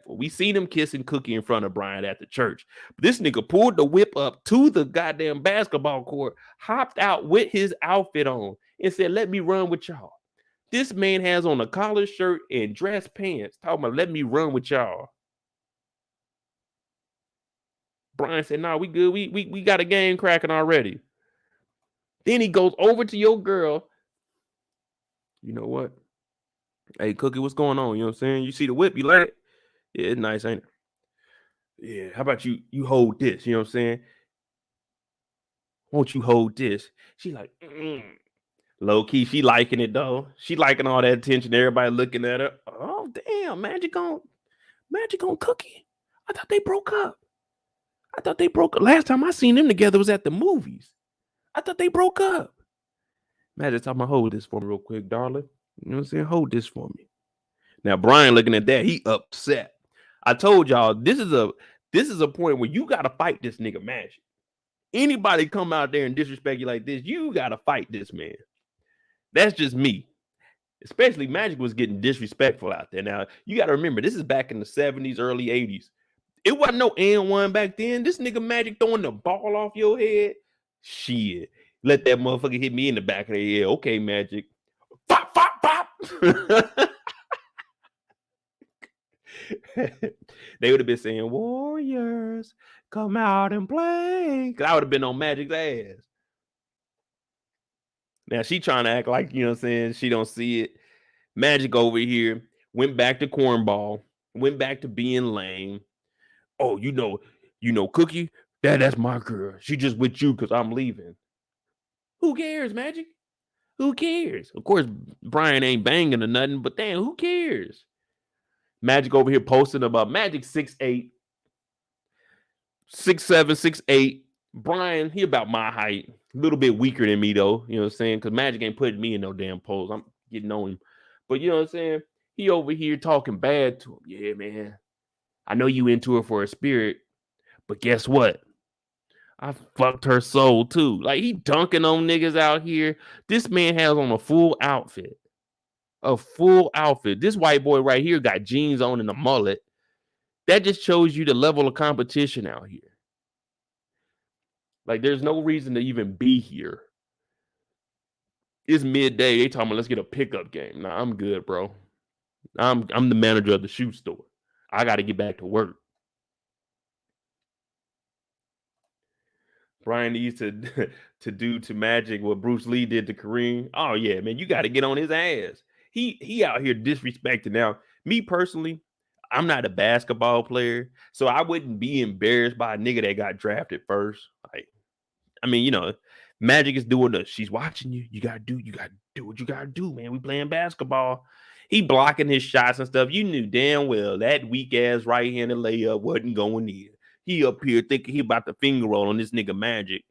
We seen him kissing Cookie in front of Bryant at the church. But this nigga pulled the whip up to the goddamn basketball court, hopped out with his outfit on, and said, let me run with y'all. This man has on a collar shirt and dress pants, talking about, let me run with y'all. Brian said, nah, we good. We got a game cracking already. Then he goes over to your girl. You know what? Hey, Cookie, what's going on? You know what I'm saying? You see the whip? You like it? Yeah, it's nice, ain't it? Yeah, how about you hold this? You know what I'm saying? Won't you hold this? She like, low key, she liking it though. She liking all that attention. Everybody looking at her. Oh, damn, Magic on Cookie. I thought they broke up. Last time I seen them together was at the movies. I thought they broke up. Magic talking about, hold this for me real quick, darling. You know what I'm saying? Hold this for me. Now, Brian looking at that, he upset. I told y'all, this is a point where you got to fight this nigga Magic. Anybody come out there and disrespect you like this, you got to fight this man. That's just me. Especially Magic was getting disrespectful out there. Now, you got to remember, this is back in the 70s, early 80s. It wasn't no N1 back then. This nigga Magic throwing the ball off your head. Shit. Let that motherfucker hit me in the back of the head. Okay, Magic. Pop, pop, pop. They would have been saying, Warriors, come out and play. Because I would have been on Magic's ass. Now, she trying to act like, you know what I'm saying, she don't see it. Magic over here went back to cornball, went back to being lame. Oh, you know, Cookie, that's my girl. She just with you because I'm leaving. Who cares, Magic? Who cares? Of course, Brian ain't banging or nothing, but damn, who cares? Magic over here posting about Magic 6'8", 6'7", 6'8". Brian, he about my height. A little bit weaker than me, though. You know what I'm saying? Because Magic ain't putting me in no damn pose. I'm getting on him. But you know what I'm saying? He over here talking bad to him. Yeah, man. I know you into her for a spirit, but guess what? I fucked her soul, too. Like, he dunking on niggas out here. This man has on a full outfit. A full outfit. This white boy right here got jeans on and a mullet. That just shows you the level of competition out here. Like, there's no reason to even be here. It's midday. They talking about let's get a pickup game. Nah, I'm good, bro. I'm the manager of the shoe store. I got to get back to work. Brian needs to do to Magic what Bruce Lee did to Kareem. Oh yeah, man, you got to get on his ass. He out here disrespecting. Now, me personally, I'm not a basketball player, so I wouldn't be embarrassed by a nigga that got drafted first. Like, I mean, you know, Magic is doing she's watching you. You gotta do what you gotta do, man. We playing basketball. He blocking his shots and stuff. You knew damn well that weak ass right-handed layup wasn't going in. He up here thinking he about to finger roll on this nigga Magic.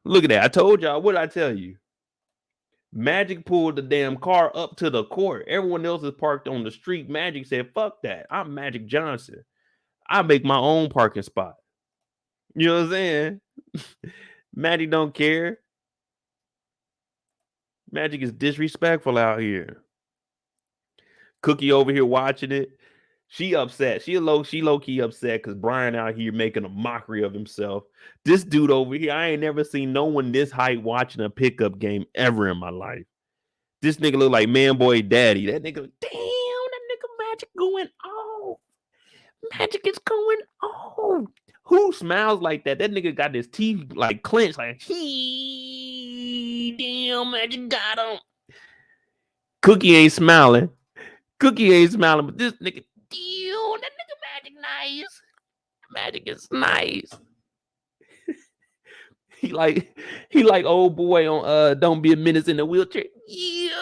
Look at that. I told y'all. What did I tell you? Magic pulled the damn car up to the court. Everyone else is parked on the street. Magic said, fuck that. I'm Magic Johnson. I make my own parking spot. You know what I'm saying? Magic don't care. Magic is disrespectful out here. Cookie over here watching it. She upset. She low key upset because Brian out here making a mockery of himself. This dude over here, I ain't never seen no one this hype watching a pickup game ever in my life. This nigga look like man boy daddy. That nigga, damn, that nigga Magic going off. Magic is going off. Who smiles like that? That nigga got his teeth like clenched, like damn, Magic got him. Cookie ain't smiling. But this nigga, damn, that nigga Magic nice. Magic is nice. he like old boy on Don't Be a Menace in the Wheelchair. Yeah,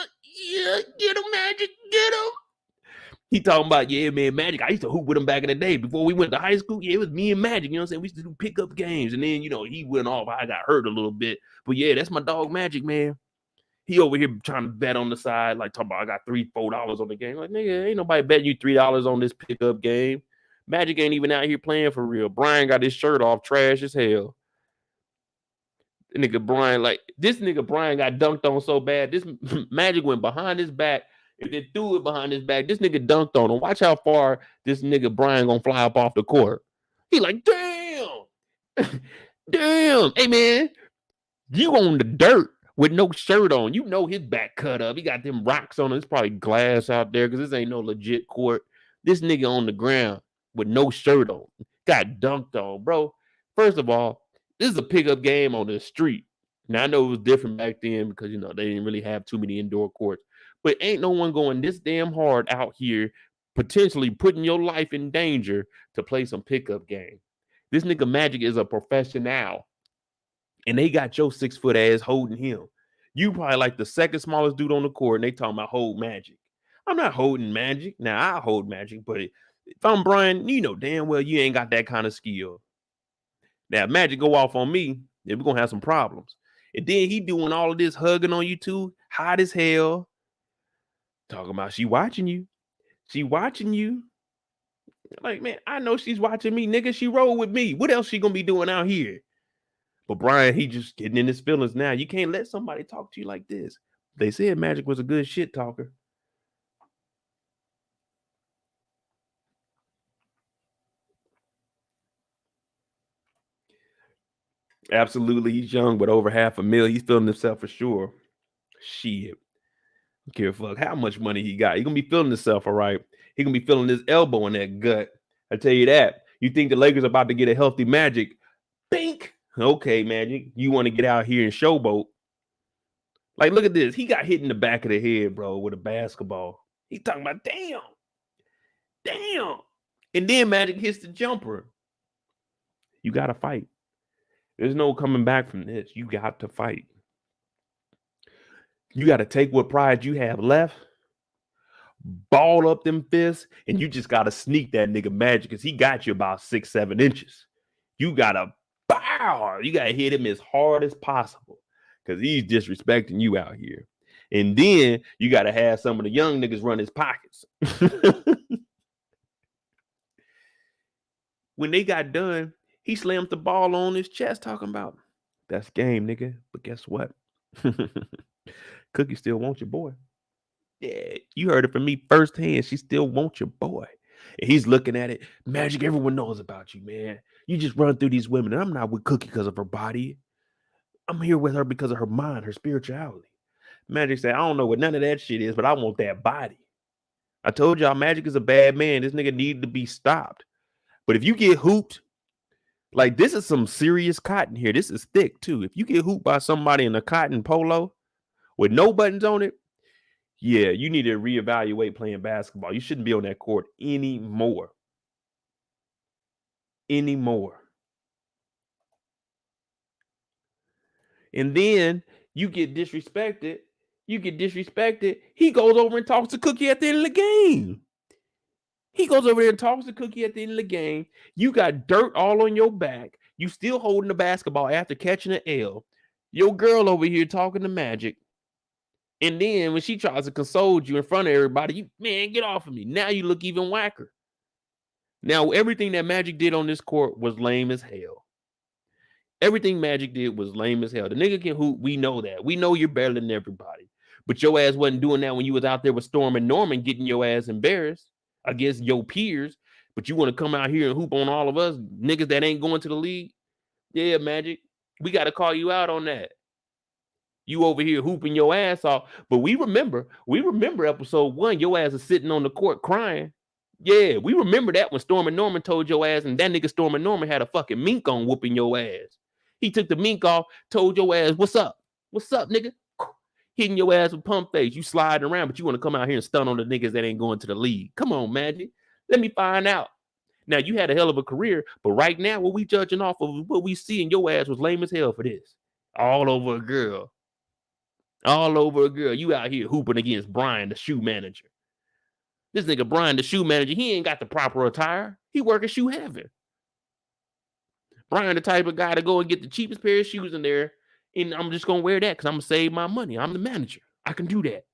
get him, Magic, get him. He talking about, yeah, man, Magic. I used to hoop with him back in the day before we went to high school. Yeah, it was me and Magic. You know what I'm saying? We used to do pickup games. And then, he went off. I got hurt a little bit. But yeah, that's my dog Magic, man. He over here trying to bet on the side, like talking about I got $3-4 on the game. Like, nigga, ain't nobody betting you $3 on this pickup game. Magic ain't even out here playing for real. Brian got his shirt off, trash as hell. This nigga Brian got dunked on so bad. This Magic went behind his back. If they threw it behind his back, this nigga dunked on him. Watch how far this nigga Brian gonna fly up off the court. He like, damn. Damn. Hey, man, you on the dirt with no shirt on. You know his back cut up. He got them rocks on him. It's probably glass out there because this ain't no legit court. This nigga on the ground with no shirt on. Got dunked on, bro. First of all, this is a pickup game on the street. Now, I know it was different back then because, they didn't really have too many indoor courts. But ain't no one going this damn hard out here, potentially putting your life in danger to play some pickup game. This nigga Magic is a professional. And they got your 6-foot ass holding him. You probably like the second smallest dude on the court, and they talking about hold Magic. I'm not holding Magic. Now, I hold Magic, but if I'm Brian, you know damn well you ain't got that kind of skill. Now, Magic go off on me, then we're going to have some problems. And then he doing all of this hugging on you too, hot as hell. Talking about she watching you. She watching you. Like, man, I know she's watching me, nigga. She rolled with me. What else she going to be doing out here? But Brian, he just getting in his feelings now. You can't let somebody talk to you like this. They said Magic was a good shit talker. Absolutely, he's young, but over $500,000. He's feeling himself for sure. Shit. Don't care fuck how much money he got. He gonna be feeling himself, all right. He gonna be feeling his elbow in that gut. I tell you that. You think the Lakers are about to get a healthy Magic? Bink. Okay, Magic. You want to get out here and showboat? Like, look at this. He got hit in the back of the head, bro, with a basketball. He talking about damn. And then Magic hits the jumper. You gotta fight. There's no coming back from this. You got to fight. You got to take what pride you have left, ball up them fists, and you just got to sneak that nigga Magic because he got you about 6-7 inches. You got to bow. You got to hit him as hard as possible because he's disrespecting you out here. And then you got to have some of the young niggas run his pockets. When they got done, he slammed the ball on his chest talking about, that's game, nigga. But guess what? Cookie still wants your boy. Yeah, you heard it from me firsthand. She still wants your boy. And he's looking at it. Magic, everyone knows about you, man. You just run through these women. And I'm not with Cookie because of her body. I'm here with her because of her mind, her spirituality. Magic said, I don't know what none of that shit is, but I want that body. I told y'all Magic is a bad man. This nigga needed to be stopped. But if you get hooped, like this is some serious cotton here. This is thick too. If you get hooped by somebody in a cotton polo with no buttons on it, yeah, you need to reevaluate playing basketball. You shouldn't be on that court anymore. And then you get disrespected. He goes over and talks to Cookie at the end of the game. He goes over there and talks to Cookie at the end of the game. You got dirt all on your back. You still holding the basketball after catching an L. Your girl over here talking to Magic. And then when she tries to console you in front of everybody, you, man, get off of me. Now you look even whacker. Now, everything that Magic did on this court was lame as hell. Everything Magic did was lame as hell. The nigga can hoop. We know that. We know you're better than everybody. But your ass wasn't doing that when you was out there with Storm and Norman getting your ass embarrassed against your peers. But you want to come out here and hoop on all of us niggas that ain't going to the league? Yeah, Magic. We got to call you out on that. You over here hooping your ass off. But we remember episode 1, your ass is sitting on the court crying. Yeah, we remember that when Storm and Norman told your ass, and that nigga Storm and Norman had a fucking mink on whooping your ass. He took the mink off, told your ass, what's up? What's up, nigga? Hitting your ass with pump face. You sliding around, but you want to come out here and stun on the niggas that ain't going to the league. Come on, Magic. Let me find out. Now, you had a hell of a career, but right now, what we judging off of what we see in your ass was lame as hell for this. All over a girl. All over a girl. You out here hooping against Brian, the shoe manager. This nigga Brian, the shoe manager, he ain't got the proper attire. He work at Shoe Heaven. Brian, the type of guy to go and get the cheapest pair of shoes in there, and I'm just going to wear that because I'm going to save my money. I'm the manager. I can do that.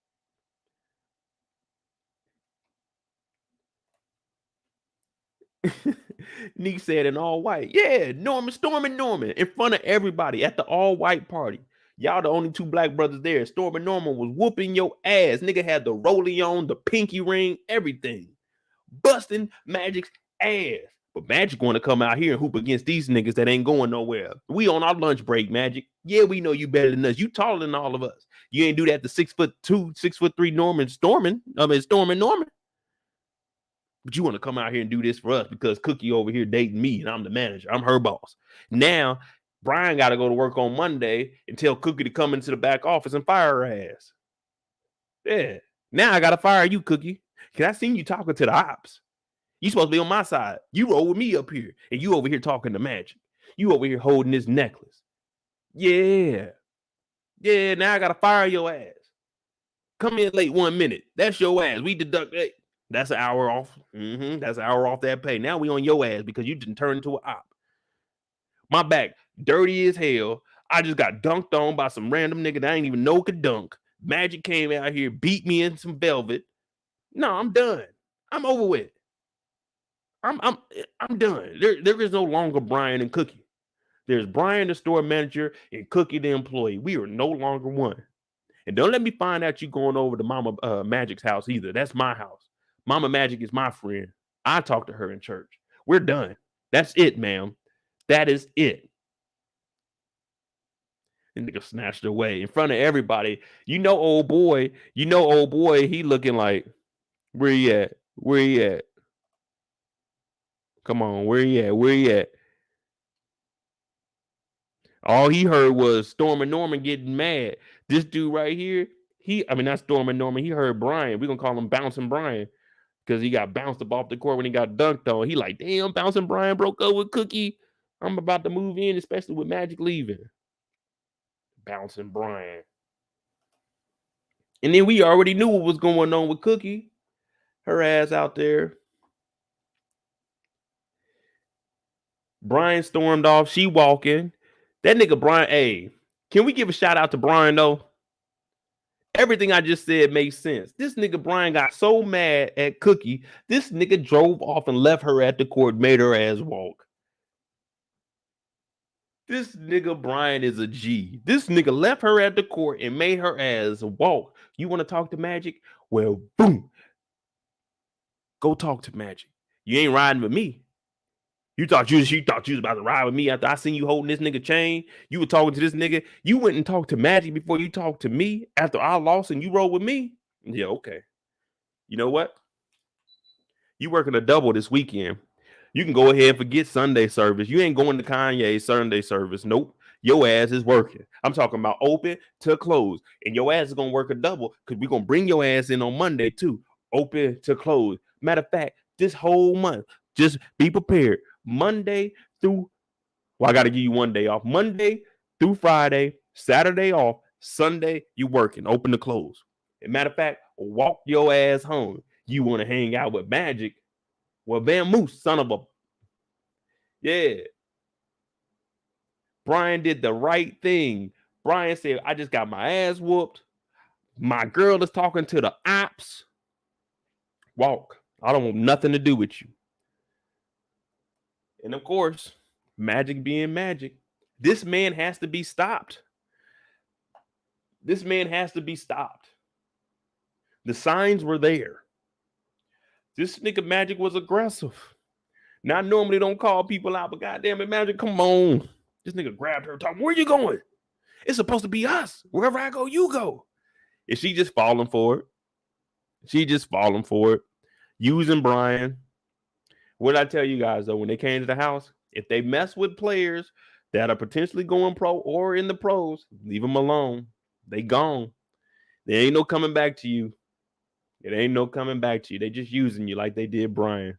Nick said in all white. Yeah, Storm and Norman in front of everybody at the all white party. Y'all the only 2 black brothers there. Storm and Norman was whooping your ass. Nigga had the rollie on, the pinky ring, everything. Busting Magic's ass. But Magic want to come out here and hoop against these niggas that ain't going nowhere. We on our lunch break, Magic. Yeah, we know you better than us. You taller than all of us. You ain't do that to 6'2", 6'3" Storm and Norman. But you want to come out here and do this for us because Cookie over here dating me and I'm the manager. I'm her boss. Now, Brian got to go to work on Monday and tell Cookie to come into the back office and fire her ass. Yeah. Now I got to fire you, Cookie. Because I seen you talking to the ops. You supposed to be on my side. You roll with me up here. And you over here talking to Magic. You over here holding this necklace. Yeah. Yeah, now I got to fire your ass. Come in late 1 minute. That's your ass. We deduct that. That's an hour off. That's an hour off that pay. Now we on your ass because you didn't turn into an op. My back dirty as hell. I just got dunked on by some random nigga that I ain't even know could dunk. Magic came out here, beat me in some velvet. No, I'm done. I'm over with. I'm done. There is no longer Brian and Cookie. There's Brian, the store manager, and Cookie, the employee. We are no longer one. And don't let me find out you going over to Mama Magic's house either. That's my house. Mama Magic is my friend. I talk to her in church. We're done. That's it, ma'am. That is it. And nigga snatched away in front of everybody. Old boy, he looking like, where he at? Where he at? Come on, where he at? Where he at? All he heard was Storm and Norman getting mad. This dude right here, not Storm and Norman, he heard Brian. We're going to call him Bouncing Brian because he got bounced up off the court when he got dunked on. He like, damn, Bouncing Brian broke up with Cookie. I'm about to move in, especially with Magic leaving. Bouncing Brian. And then we already knew what was going on with Cookie. Her ass out there. Brian stormed off. She walking. That nigga Brian, hey, can we give a shout out to Brian though? Everything I just said makes sense. This nigga Brian got so mad at Cookie, this nigga drove off and left her at the court, made her ass walk. This nigga Brian is a G. This nigga left her at the court and made her ass walk. You want to talk to Magic? Well, boom. Go talk to Magic. You ain't riding with me. You thought you was about to ride with me after I seen you holding this nigga chain. You were talking to this nigga. You went and talked to Magic before you talked to me after I lost and you rolled with me. Yeah, okay. You know what? You working a double this weekend. You can go ahead and forget Sunday service. You ain't going to Kanye's Sunday service. Nope. Your ass is working. I'm talking about open to close. And your ass is going to work a double because we're going to bring your ass in on Monday too. Open to close. Matter of fact, this whole month, just be prepared. Monday through, I got to give you 1 day off. Monday through Friday, Saturday off, Sunday, you working, open to close. And matter of fact, walk your ass home. You want to hang out with Magic? Well, Van Moose, son of a... Yeah. Brian did the right thing. Brian said, I just got my ass whooped. My girl is talking to the ops. Walk. I don't want nothing to do with you. And of course, Magic being Magic, this man has to be stopped. This man has to be stopped. The signs were there. This nigga Magic was aggressive. Now, I normally don't call people out, but goddamn it, Magic, come on. This nigga grabbed her, talking, where you going? It's supposed to be us. Wherever I go, you go. Is she just falling for it? She just falling for it. Using Brian. What did I tell you guys, though, when they came to the house? If they mess with players that are potentially going pro or in the pros, leave them alone. They gone. There ain't no coming back to you. It ain't no coming back to you. They just using you like they did Brian.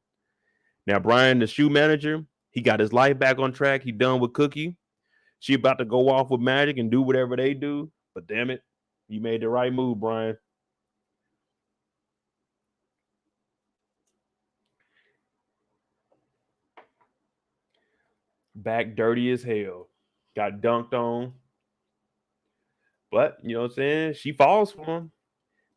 Now, Brian, the shoe manager, he got his life back on track. He done with Cookie. She about to go off with Magic and do whatever they do. But damn it, you made the right move, Brian. Back dirty as hell. Got dunked on. But, you know what I'm saying? She falls for him.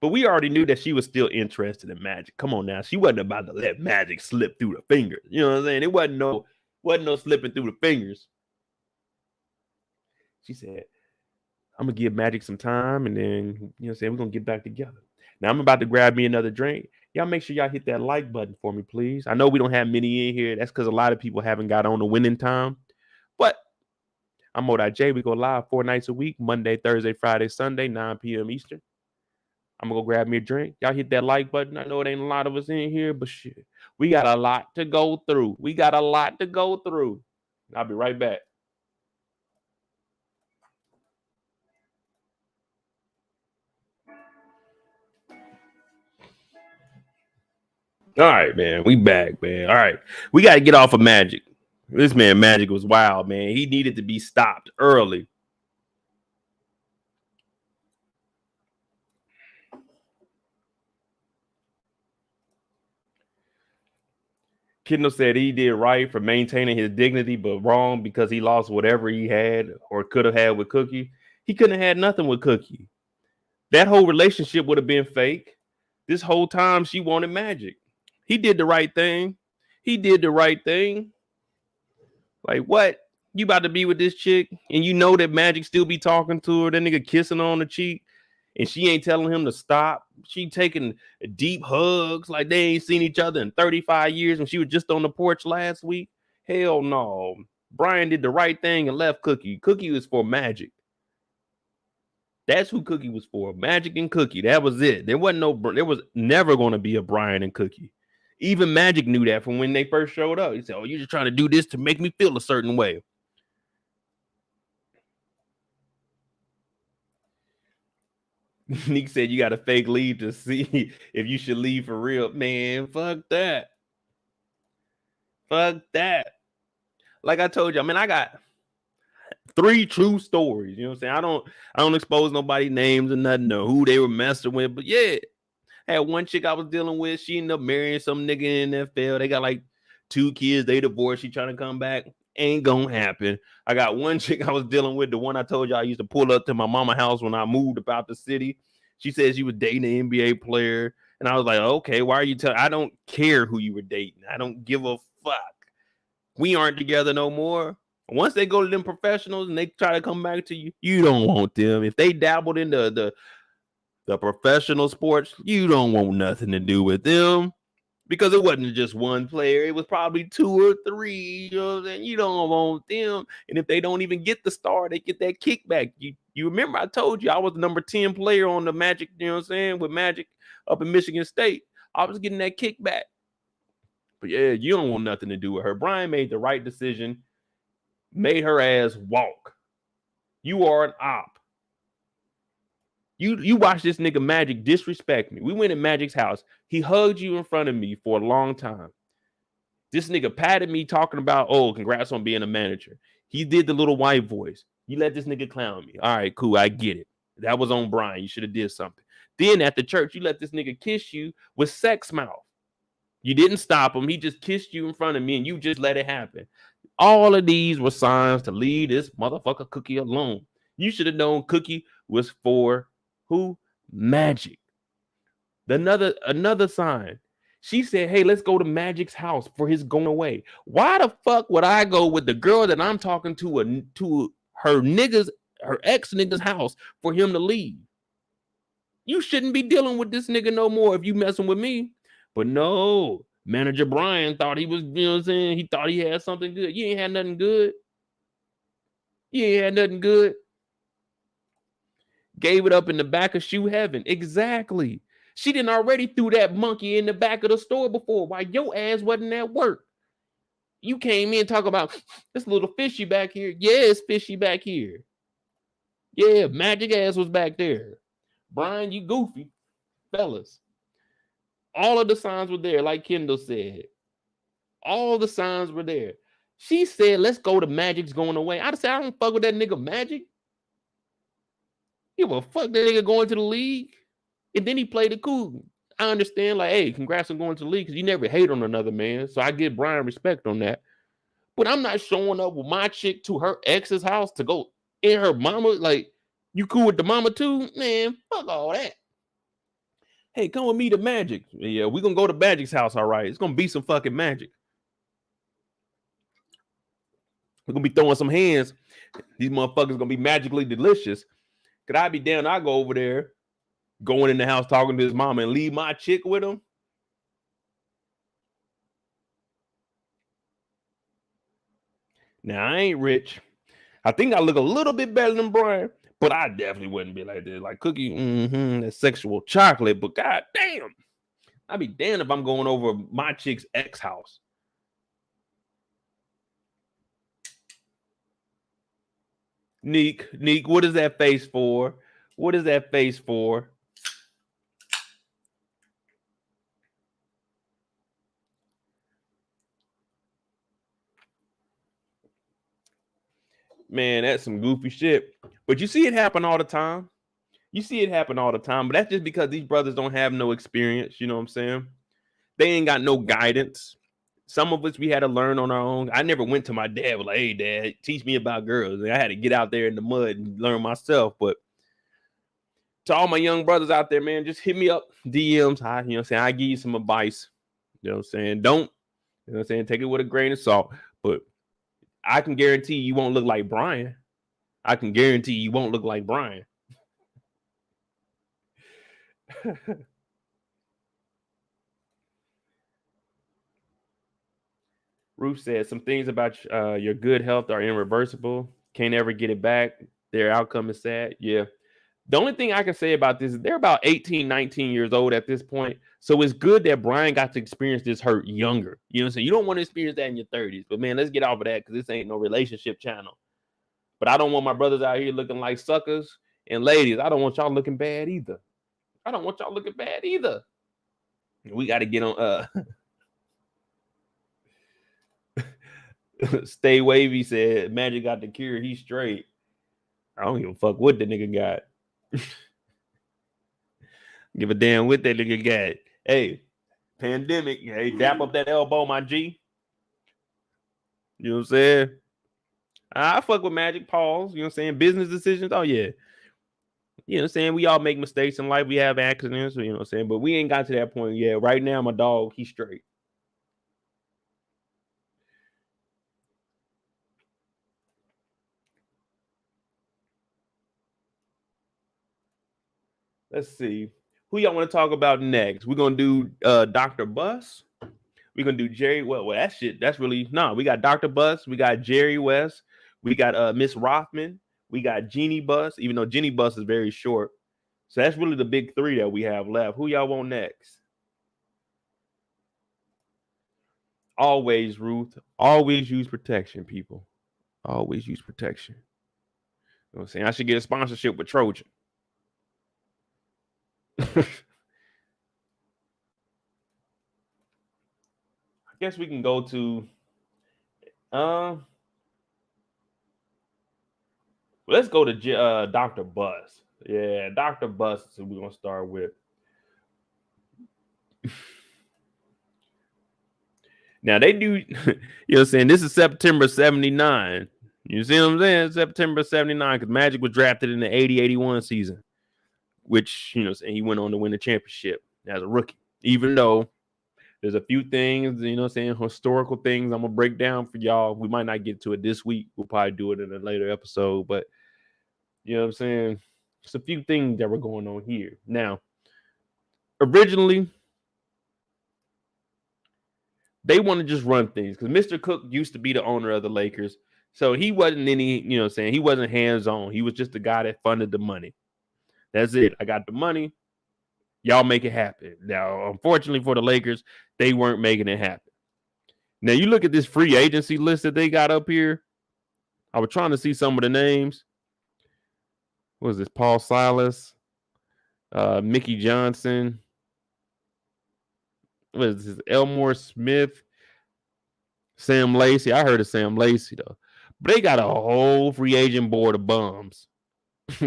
But we already knew that she was still interested in Magic. Come on now. She wasn't about to let Magic slip through the fingers. You know what I'm saying? It wasn't no slipping through the fingers. She said, I'm going to give Magic some time, and then, you know what I'm saying, we're going to get back together. Now, I'm about to grab me another drink. Y'all make sure y'all hit that like button for me, please. I know we don't have many in here. That's because a lot of people haven't got on the winning time. But I'm MoedotJ. We go live 4 nights a week, Monday, Thursday, Friday, Sunday, 9 p.m. Eastern. I'm going to go grab me a drink. Y'all hit that like button. I know it ain't a lot of us in here, but shit, we got a lot to go through. I'll be right back. All right, man. We back, man. All right. We got to get off of Magic. This man, Magic, was wild, man. He needed to be stopped early. Kendall said he did right for maintaining his dignity, but wrong because he lost whatever he had or could have had with Cookie. He couldn't have had nothing with Cookie. That whole relationship would have been fake. This whole time she wanted Magic. He did the right thing. Like, what? You about to be with this chick and you know that Magic still be talking to her, that nigga kissing her on the cheek, and she ain't telling him to stop. She taking deep hugs like they ain't seen each other in 35 years when she was just on the porch last week. Hell no. Brian did the right thing and left Cookie. Cookie was for Magic. That's who Cookie was for. Magic and Cookie. That was it. There was never going to be a Brian and Cookie. Even Magic knew that from when they first showed up. He said, oh, you're just trying to do this to make me feel a certain way. Nick said you got to fake leave to see if you should leave for real. Man, fuck that. Like I told you, I mean, I got 3 true stories. You know what I'm saying? I don't expose nobody's names or nothing or who they were messing with. But yeah, I had one chick I was dealing with. She ended up marrying some nigga in the NFL. They got like 2 kids. They divorced. She trying to come back. Ain't gonna happen. I got one chick I was dealing with, the one I told you I used to pull up to my mama house when I moved about the city. She said she was dating an NBA player. And I was like, okay, why are you telling? I don't care who you were dating. I don't give a fuck. We aren't together no more. Once they go to them professionals and they try to come back to you, you don't want them. If they dabbled in the professional sports, you don't want nothing to do with them. Because it wasn't just one player. It was probably 2 or 3. You know what I'm saying? You don't want them. And if they don't even get the star, they get that kickback. You remember I told you I was the number 10 player on the Magic, you know what I'm saying, with Magic up in Michigan State. I was getting that kickback. But yeah, you don't want nothing to do with her. Brian made the right decision. Made her ass walk. You are an op. You watch this nigga Magic disrespect me. We went in Magic's house. He hugged you in front of me for a long time. This nigga patted me talking about, oh, congrats on being a manager. He did the little white voice. You let this nigga clown me. All right, cool. I get it. That was on Brian. You should have did something. Then at the church, you let this nigga kiss you with sex mouth. You didn't stop him. He just kissed you in front of me and you just let it happen. All of these were signs to leave this motherfucker Cookie alone. You should have known Cookie was for who? Magic. Another sign. She said, hey, let's go to Magic's house for his going away. Why the fuck would I go with the girl that I'm talking to her ex nigga's house for him to leave? You shouldn't be dealing with this nigga no more if you messing with me. But no, manager Brian thought he was, you know what I'm saying? He thought he had something good. You ain't had nothing good. You ain't had nothing good. Gave it up in the back of shoe heaven. Exactly. She didn't already threw that monkey in the back of the store before while your ass wasn't at work. You came in talking about this little fishy back here. Yeah, it's fishy back here. Yeah, magic ass was back there. Brian, you goofy. Fellas. All of the signs were there, like Kendall said. All the signs were there. She said, let's go to Magic's going away. I said, I don't fuck with that nigga Magic. You will fuck that nigga going to the league. And then he played it cool. I understand, like, hey, congrats on going to the league because you never hate on another man. So I give Brian respect on that. But I'm not showing up with my chick to her ex's house to go in her mama. Like, you cool with the mama too? Man, fuck all that. Hey, come with me to Magic. Yeah, we're going to go to Magic's house, all right. It's going to be some fucking magic. We're going to be throwing some hands. These motherfuckers going to be magically delicious. Could I be down? I go over there, going in the house, talking to his mama, and leave my chick with him. Now, I ain't rich. I think I look a little bit better than Brian, but I definitely wouldn't be like this. Like Cookie, that sexual chocolate, but god damn. I'd be damned if I'm going over my chick's ex house. Neek, what is that face for? What is that face for? Man, that's some goofy shit. But you see it happen all the time. You see it happen all the time. But that's just because these brothers don't have no experience. You know what I'm saying? They ain't got no guidance. Some of us, we had to learn on our own. I never went to my dad with like, hey, dad, teach me about girls. I had to get out there in the mud and learn myself. But to all my young brothers out there, man, just hit me up, DMs. You know what I'm saying? I give you some advice. You know what I'm saying? Don't, you know what I'm saying? Take it with a grain of salt. But I can guarantee you won't look like Brian. I can guarantee you won't look like Brian. Ruth said some things about your good health are irreversible. Can't ever get it back. Their outcome is sad. Yeah. The only thing I can say about this is they're about 18, 19 years old at this point. So it's good that Brian got to experience this hurt younger. You know what I'm saying? You don't want to experience that in your 30s. But man, let's get off of that because this ain't no relationship channel. But I don't want my brothers out here looking like suckers. And ladies, I don't want y'all looking bad either. I don't want y'all looking bad either. We got to get on Stay Wavy said Magic got the cure. He's straight. I don't give a fuck what the nigga got. Give a damn what that nigga got. Hey, pandemic. Hey, dap up that elbow, my G. You know what I'm saying? I fuck with Magic. Pause. You know what I'm saying? Business decisions. Oh, yeah. You know what I'm saying? We all make mistakes in life. We have accidents. You know what I'm saying? But we ain't got to that point yet. Right now, my dog, he's straight. Let's see. Who y'all want to talk about next? We're going to do Dr. Bus. We're going to do Jerry. Well, that shit, that's really, no. We got Dr. Bus. We got Jerry West. We got Miss Rothman. We got Jeannie Bus, even though Jeannie Bus is very short. So that's really the big three that we have left. Who y'all want next? Always, Ruth. Always use protection, people. Always use protection. You know what I'm saying? I should get a sponsorship with Trojan. I guess we can go to let's go to Dr. Bus. Yeah, Dr. Bus is who we're gonna start with. Now they do, you know what I'm saying? This is September 79. You see what I'm saying? September 79, because Magic was drafted in the 80-81 season, which, you know, he went on to win the championship as a rookie, even though there's a few things, you know what I'm saying, historical things I'm going to break down for y'all. We might not get to it this week. We'll probably do it in a later episode, but you know what I'm saying? Just a few things that were going on here. Now, originally, they want to just run things because Mr. Cook used to be the owner of the Lakers. So he wasn't any, he wasn't hands-on. He was just the guy that funded the money. That's it. I got the money. Y'all make it happen. Now, unfortunately for the Lakers, they weren't making it happen. Now, you look at this free agency list that they got up here. I was trying to see some of the names. What is this? Paul Silas, Mickey Johnson. What is this? Elmore Smith, Sam Lacey. I heard of Sam Lacey, though. But they got a whole free agent board of bums.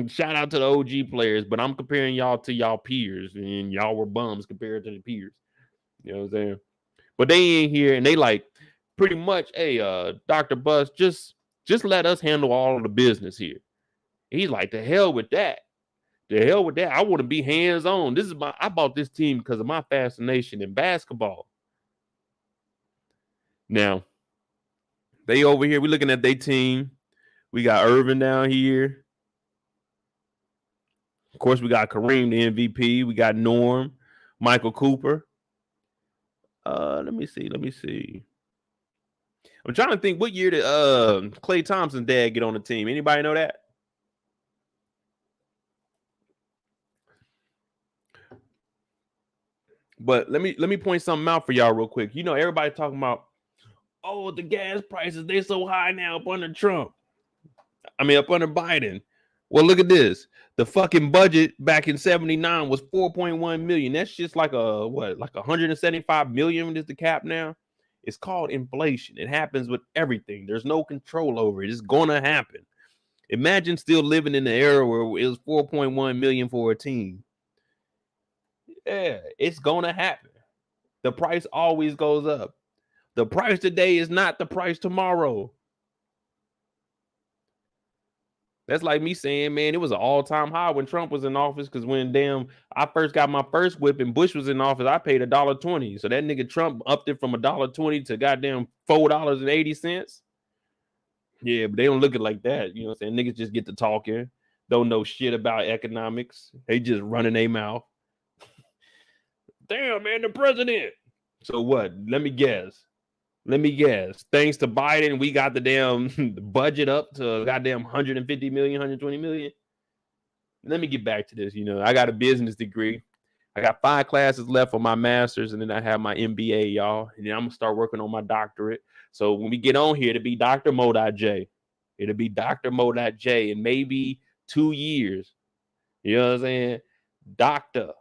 Shout out to the OG players, but I'm comparing y'all to y'all peers, and y'all were bums compared to the peers. You know what I'm saying? But they ain't here, and they like pretty much, hey, Dr. Bus, just let us handle all of the business here. He's like, the hell with that. The hell with that. I want to be hands-on. I bought this team because of my fascination in basketball. Now, they over here, we're looking at their team. We got Earvin down here. Of course, we got Kareem, the MVP. We got Norm, Michael Cooper. Let me see. I'm trying to think what year did Klay Thompson's dad get on the team. Anybody know that? But let me point something out for y'all real quick. You know, everybody talking about, oh, the gas prices, they're so high now up under Trump. Up under Biden. Well, look at this. The fucking budget back in 79 was 4.1 million. That's just like like 175 million is the cap now. It's called inflation. It happens with everything. There's no control over it. It's gonna happen. Imagine still living in the era where it was 4.1 million for a team. Yeah, it's gonna happen. The price always goes up. The price today is not the price tomorrow. That's like me saying, man, it was an all-time high when Trump was in office, because when I first got my first whip and Bush was in office, I paid $1.20. So that nigga Trump upped it from $1.20 to goddamn $4.80. Yeah, but they don't look it like that. You know what I'm saying? Niggas just get to talking, don't know shit about economics. They just running their mouth. Damn, man, the president. So what? Let me guess. Thanks to Biden, we got the damn budget up to goddamn 150 million, 120 million. Let me get back to this. You know, I got a business degree. I got 5 classes left for my master's, and then I have my MBA, y'all. And then I'm going to start working on my doctorate. So when we get on here, it'll be Dr. MoedotJ. It'll be Dr. MoedotJ in maybe 2 years. You know what I'm saying? Doctor.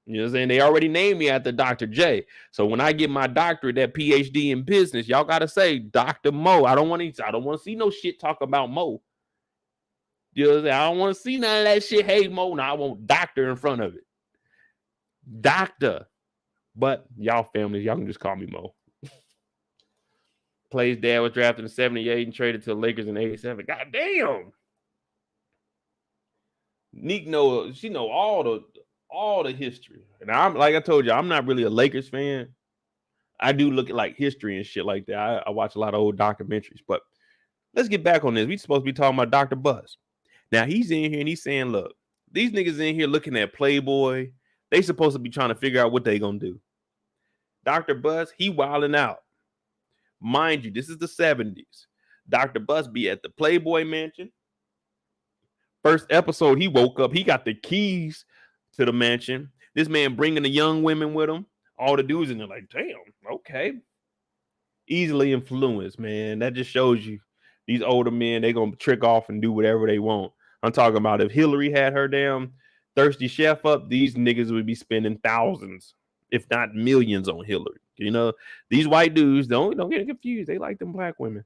You know what I'm saying? They already named me after Dr. J. So when I get my doctorate, that PhD in business, y'all got to say Dr. Mo. I don't want to see no shit talk about Mo. You know what I'm saying? I don't want to see none of that shit. Hey, Mo. No, I want doctor in front of it. Doctor. But y'all families, y'all can just call me Mo. Clay's dad was drafted in 78 and traded to the Lakers in 87. God damn. Neek she know all the history. And I'm like I told you, I'm not really a Lakers fan. I do look at like history and shit like that. I watch a lot of old documentaries. But let's get back on this. We supposed to be talking about Dr. Buzz. Now he's in here and he's saying, look, these niggas in here looking at Playboy. They supposed to be trying to figure out what they gonna do. Dr. Buzz, he wilding out. Mind you, this is the 70s. Dr. Buzz be at the Playboy mansion. First episode, he woke up. He got the keys to the mansion. This man bringing the young women with him. All the dudes in there like, damn, okay. Easily influenced, man. That just shows you these older men, they gonna trick off and do whatever they want. I'm talking about if Hillary had her damn thirsty chef up, these niggas would be spending thousands, if not millions, on Hillary. You know, these white dudes, don't get confused. They like them black women.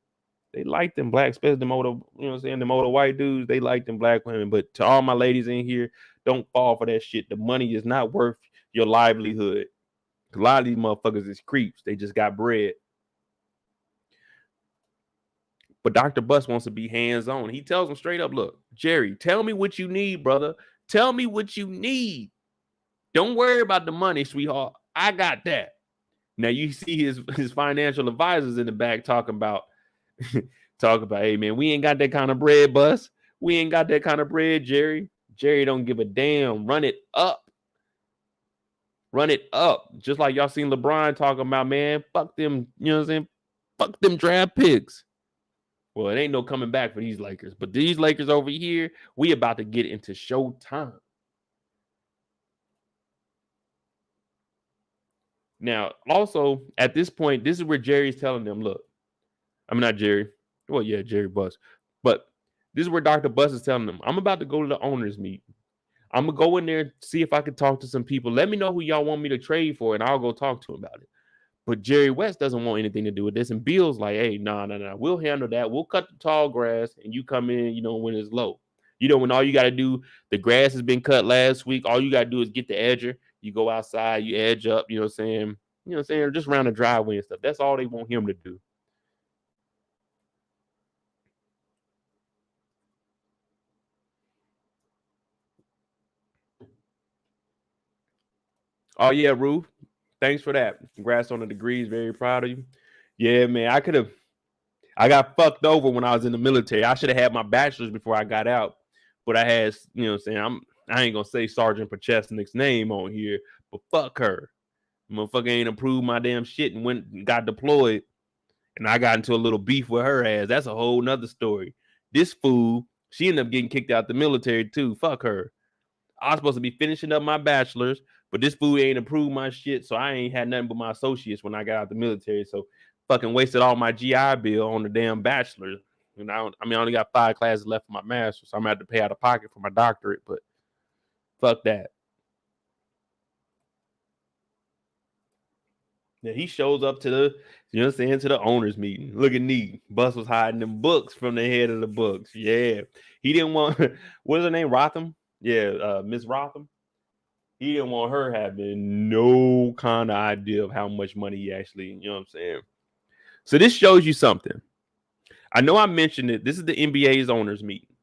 They like them black, especially them older, you know what I'm saying, them older white dudes, they like them black women. But to all my ladies in here, don't fall for that shit. The money is not worth your livelihood. A lot of these motherfuckers is creeps. They just got bread. But Dr. Bus wants to be hands-on. He tells them straight up, look, Jerry, tell me what you need, brother. Tell me what you need. Don't worry about the money, sweetheart. I got that. Now you see his financial advisors in the back talking about, hey man, we ain't got that kind of bread, Bus. We ain't got that kind of bread, Jerry. Jerry don't give a damn. Run it up. Run it up. Just like y'all seen LeBron talking about, man, fuck them, you know what I'm saying? Fuck them draft picks. Well, it ain't no coming back for these Lakers. But these Lakers over here, we about to get into showtime. Now, also, at this point, this is where Jerry's telling them, look, I'm not Jerry. Well, yeah, Jerry Buss. But this is where Dr. Buss is telling them, I'm about to go to the owners' meeting. I'm going to go in there, see if I can talk to some people. Let me know who y'all want me to trade for, and I'll go talk to them about it. But Jerry West doesn't want anything to do with this. And Bill's like, hey, nah. We'll handle that. We'll cut the tall grass, and you come in, when it's low. When all you got to do, the grass has been cut last week, all you got to do is get the edger. You go outside, you edge up, you know what I'm saying? Just around the driveway and stuff. That's all they want him to do. Oh, yeah, Ruth. Thanks for that. Congrats on the degrees. Very proud of you. Yeah, man, I got fucked over when I was in the military. I should have had my bachelor's before I got out. But I had, I ain't going to say Sergeant Pachesnik's name on here, but fuck her. Motherfucker ain't approved my damn shit and went and got deployed. And I got into a little beef with her ass. That's a whole nother story. This fool, she ended up getting kicked out the military too. Fuck her. I was supposed to be finishing up my bachelor's, but this fool ain't approved my shit, so I ain't had nothing but my associates when I got out the military. So fucking wasted all my GI Bill on the damn bachelor's. And I only got 5 classes left for my master's, so I'm gonna have to pay out of pocket for my doctorate, but fuck that. Yeah, he shows up to the, to the owners meeting. Looking neat. Bus was hiding them books from the head of the books. Yeah. He didn't want, what is her name? Rothman? Yeah, Miss Rothman. He didn't want her having no kind of idea of how much money he actually, you know what I'm saying? So this shows you something. I know I mentioned it. This is the NBA's owners meeting.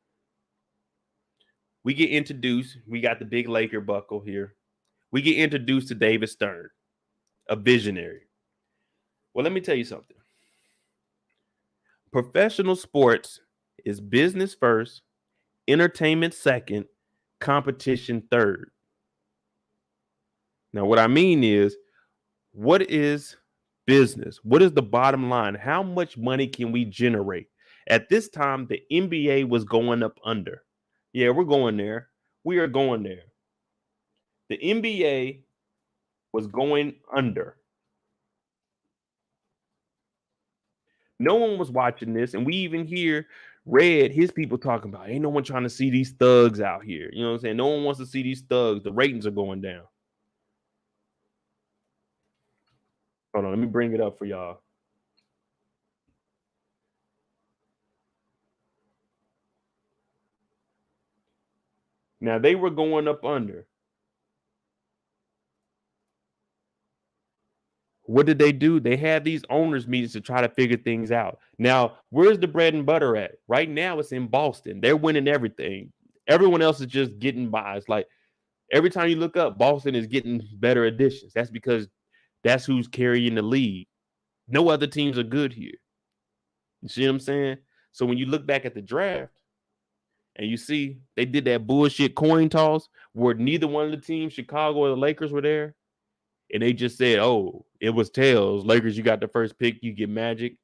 We get introduced. We got the big Laker buckle here. We get introduced to David Stern, a visionary. Well, let me tell you something. Professional sports is business first, entertainment second, competition third. Now, what I mean is, what is business? What is the bottom line? How much money can we generate? At this time, the NBA was going up under. Yeah, we're going there. We are going there. The NBA was going under. No one was watching this, and we even hear Red, his people talking about, ain't no one trying to see these thugs out here. You know what I'm saying? No one wants to see these thugs. The ratings are going down. Hold on, let me bring it up for y'all. Now, they were going up under. What did they do? They had these owners meetings to try to figure things out. Now, where's the bread and butter at? Right now, it's in Boston. They're winning everything. Everyone else is just getting by. It's like every time you look up, Boston is getting better additions. That's because that's who's carrying the league. No other teams are good here. You see what I'm saying? So when you look back at the draft and you see they did that bullshit coin toss where neither one of the teams, Chicago or the Lakers, were there, and they just said, oh, it was tails. Lakers, you got the first pick, you get Magic.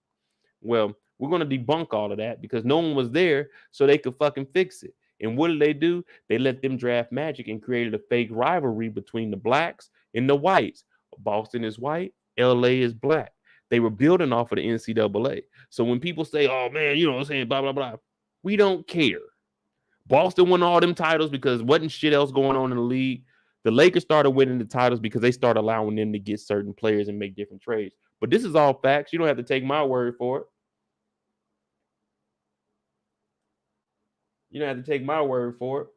Well, we're going to debunk all of that because no one was there so they could fucking fix it. And what did they do? They let them draft Magic and created a fake rivalry between the blacks and the whites. Boston is white, LA is black. They were building off of the NCAA. So when people say, oh man, you know what I'm saying, blah, blah, blah, we don't care. Boston won all them titles because wasn't shit else going on in the league. The Lakers started winning the titles because they started allowing them to get certain players and make different trades. But this is all facts. You don't have to take my word for it. You don't have to take my word for it.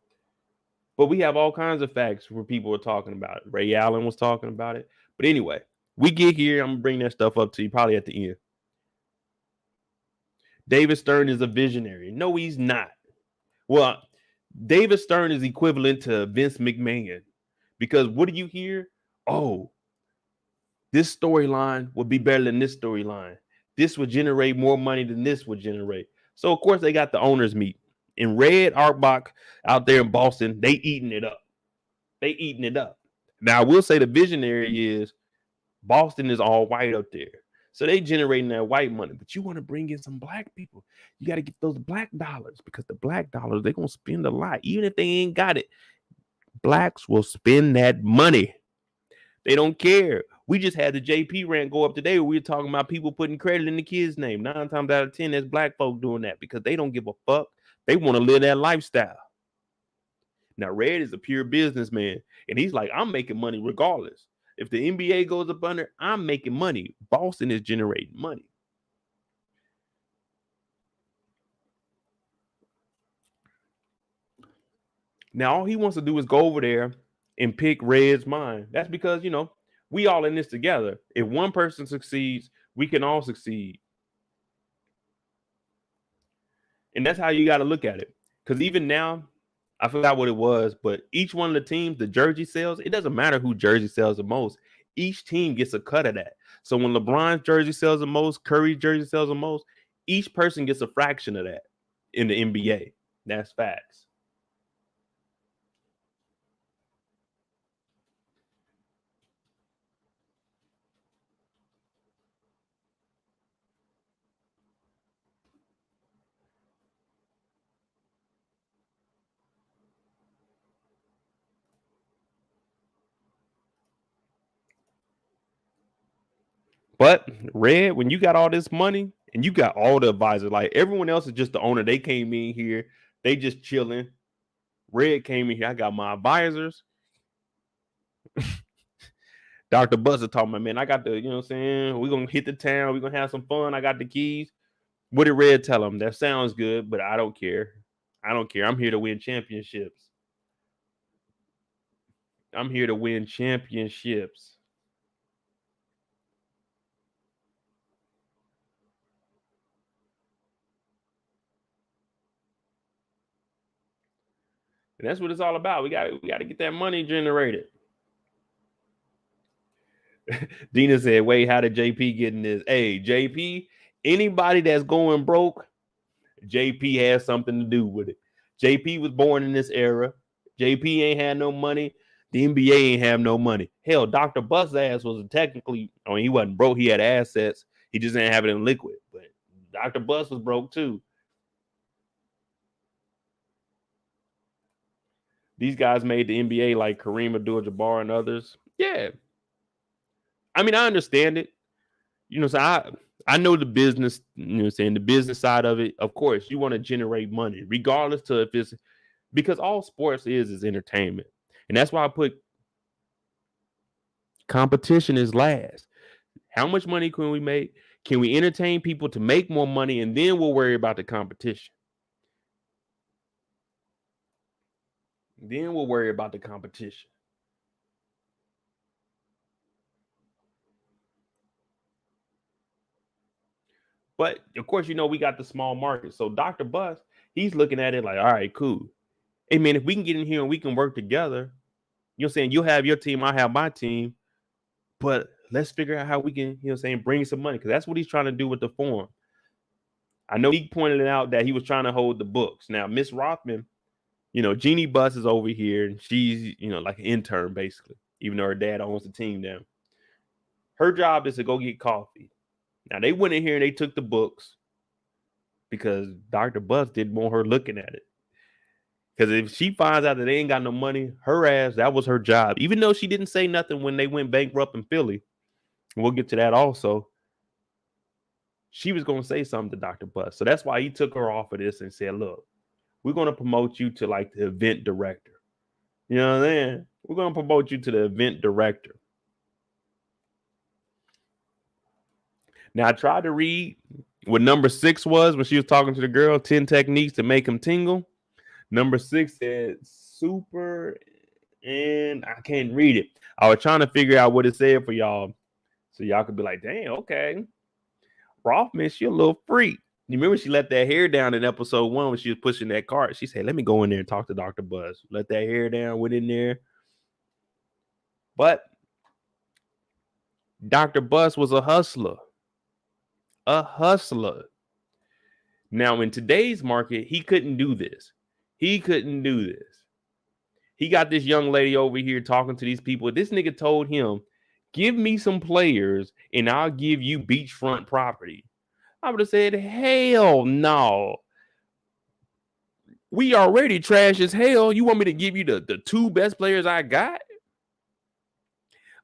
But we have all kinds of facts where people are talking about it. Ray Allen was talking about it. But anyway, we get here. I'm going to bring that stuff up to you probably at the end. David Stern is a visionary. No, he's not. Well, David Stern is equivalent to Vince McMahon. Because what do you hear? Oh, this storyline would be better than this storyline. This would generate more money than this would generate. So, of course, they got the owners meet. And Red Arbach out there in Boston, they eating it up. Now, I will say the visionary is Boston is all white up there. So they generating that white money. But you want to bring in some black people. You got to get those black dollars because the black dollars, they're going to spend a lot. Even if they ain't got it, blacks will spend that money. They don't care. We just had the JP rant go up today where we were talking about people putting credit in the kid's name. 9 times out of 10, there's black folk doing that because they don't give a fuck. They want to live that lifestyle. Now, Red is a pure businessman, and he's like, I'm making money regardless. If the NBA goes up under, I'm making money. Boston is generating money. Now, all he wants to do is go over there and pick Red's mind. That's because, we all in this together. If one person succeeds, we can all succeed. And that's how you got to look at it. Because even now, I forgot what it was, but each one of the teams, the jersey sales, it doesn't matter who jersey sells the most. Each team gets a cut of that. So when LeBron's jersey sells the most, Curry's jersey sells the most, each person gets a fraction of that in the NBA. That's facts. But Red, when you got all this money and you got all the advisors, like everyone else is just the owner. They came in here, they just chilling. Red came in here. I got my advisors. Dr. Buzzer talking about, man, I got the, you know what I'm saying? We're going to hit the town. We're going to have some fun. I got the keys. What did Red tell him? That sounds good, but I don't care. I'm here to win championships. I'm here to win championships. And that's what it's all about. We got to get that money generated. Dina said, wait, how did JP get in this? Hey, JP, anybody that's going broke, JP has something to do with it. JP was born in this era. JP ain't had no money. The NBA ain't have no money. Hell, Dr. Bust's ass was technically, he wasn't broke. He had assets. He just didn't have it in liquid. But Dr. Bust was broke too. These guys made the NBA like Kareem, Abdul-Jabbar, and others. Yeah. I mean, I understand it. So I know the business, the business side of it. Of course, you want to generate money, regardless to if it's because all sports is entertainment. And that's why I put competition is last. How much money can we make? Can we entertain people to make more money? And then we'll worry about the competition. But of course, we got the small market. So Dr. Bust, he's looking at it like, all right, cool. Hey man, if we can get in here and we can work together, saying, you'll have your team, I have my team, but let's figure out how we can, bring some money. Because that's what he's trying to do with the forum. I know he pointed it out that he was trying to hold the books. Now, Miss Rothman, Jeannie Bus is over here and she's, like an intern basically, even though her dad owns the team now. Her job is to go get coffee. Now, they went in here and they took the books because Dr. Bus didn't want her looking at it. Because if she finds out that they ain't got no money, her ass, that was her job. Even though she didn't say nothing when they went bankrupt in Philly. And we'll get to that also. She was going to say something to Dr. Bus. So that's why he took her off of this and said, look, we're going to promote you to like the event director. You know what I'm saying? We're going to promote you to the event director. Now, I tried to read what number 6 was when she was talking to the girl, 10 techniques to make him tingle. Number 6 said super, and I can't read it. I was trying to figure out what it said for y'all, so y'all could be like, "Damn, okay." Rothman, she a little freak. You remember she let that hair down in episode 1 when she was pushing that cart. She said, "Let me go in there and talk to Dr. Buzz." Let that hair down, went in there, but Dr. Buzz was a hustler. Now, in today's market, he couldn't do this. He couldn't do this. He got this young lady over here talking to these people. This nigga told him, give me some players and I'll give you beachfront property. I would have said, hell no. We already trash as hell. You want me to give you the two best players I got?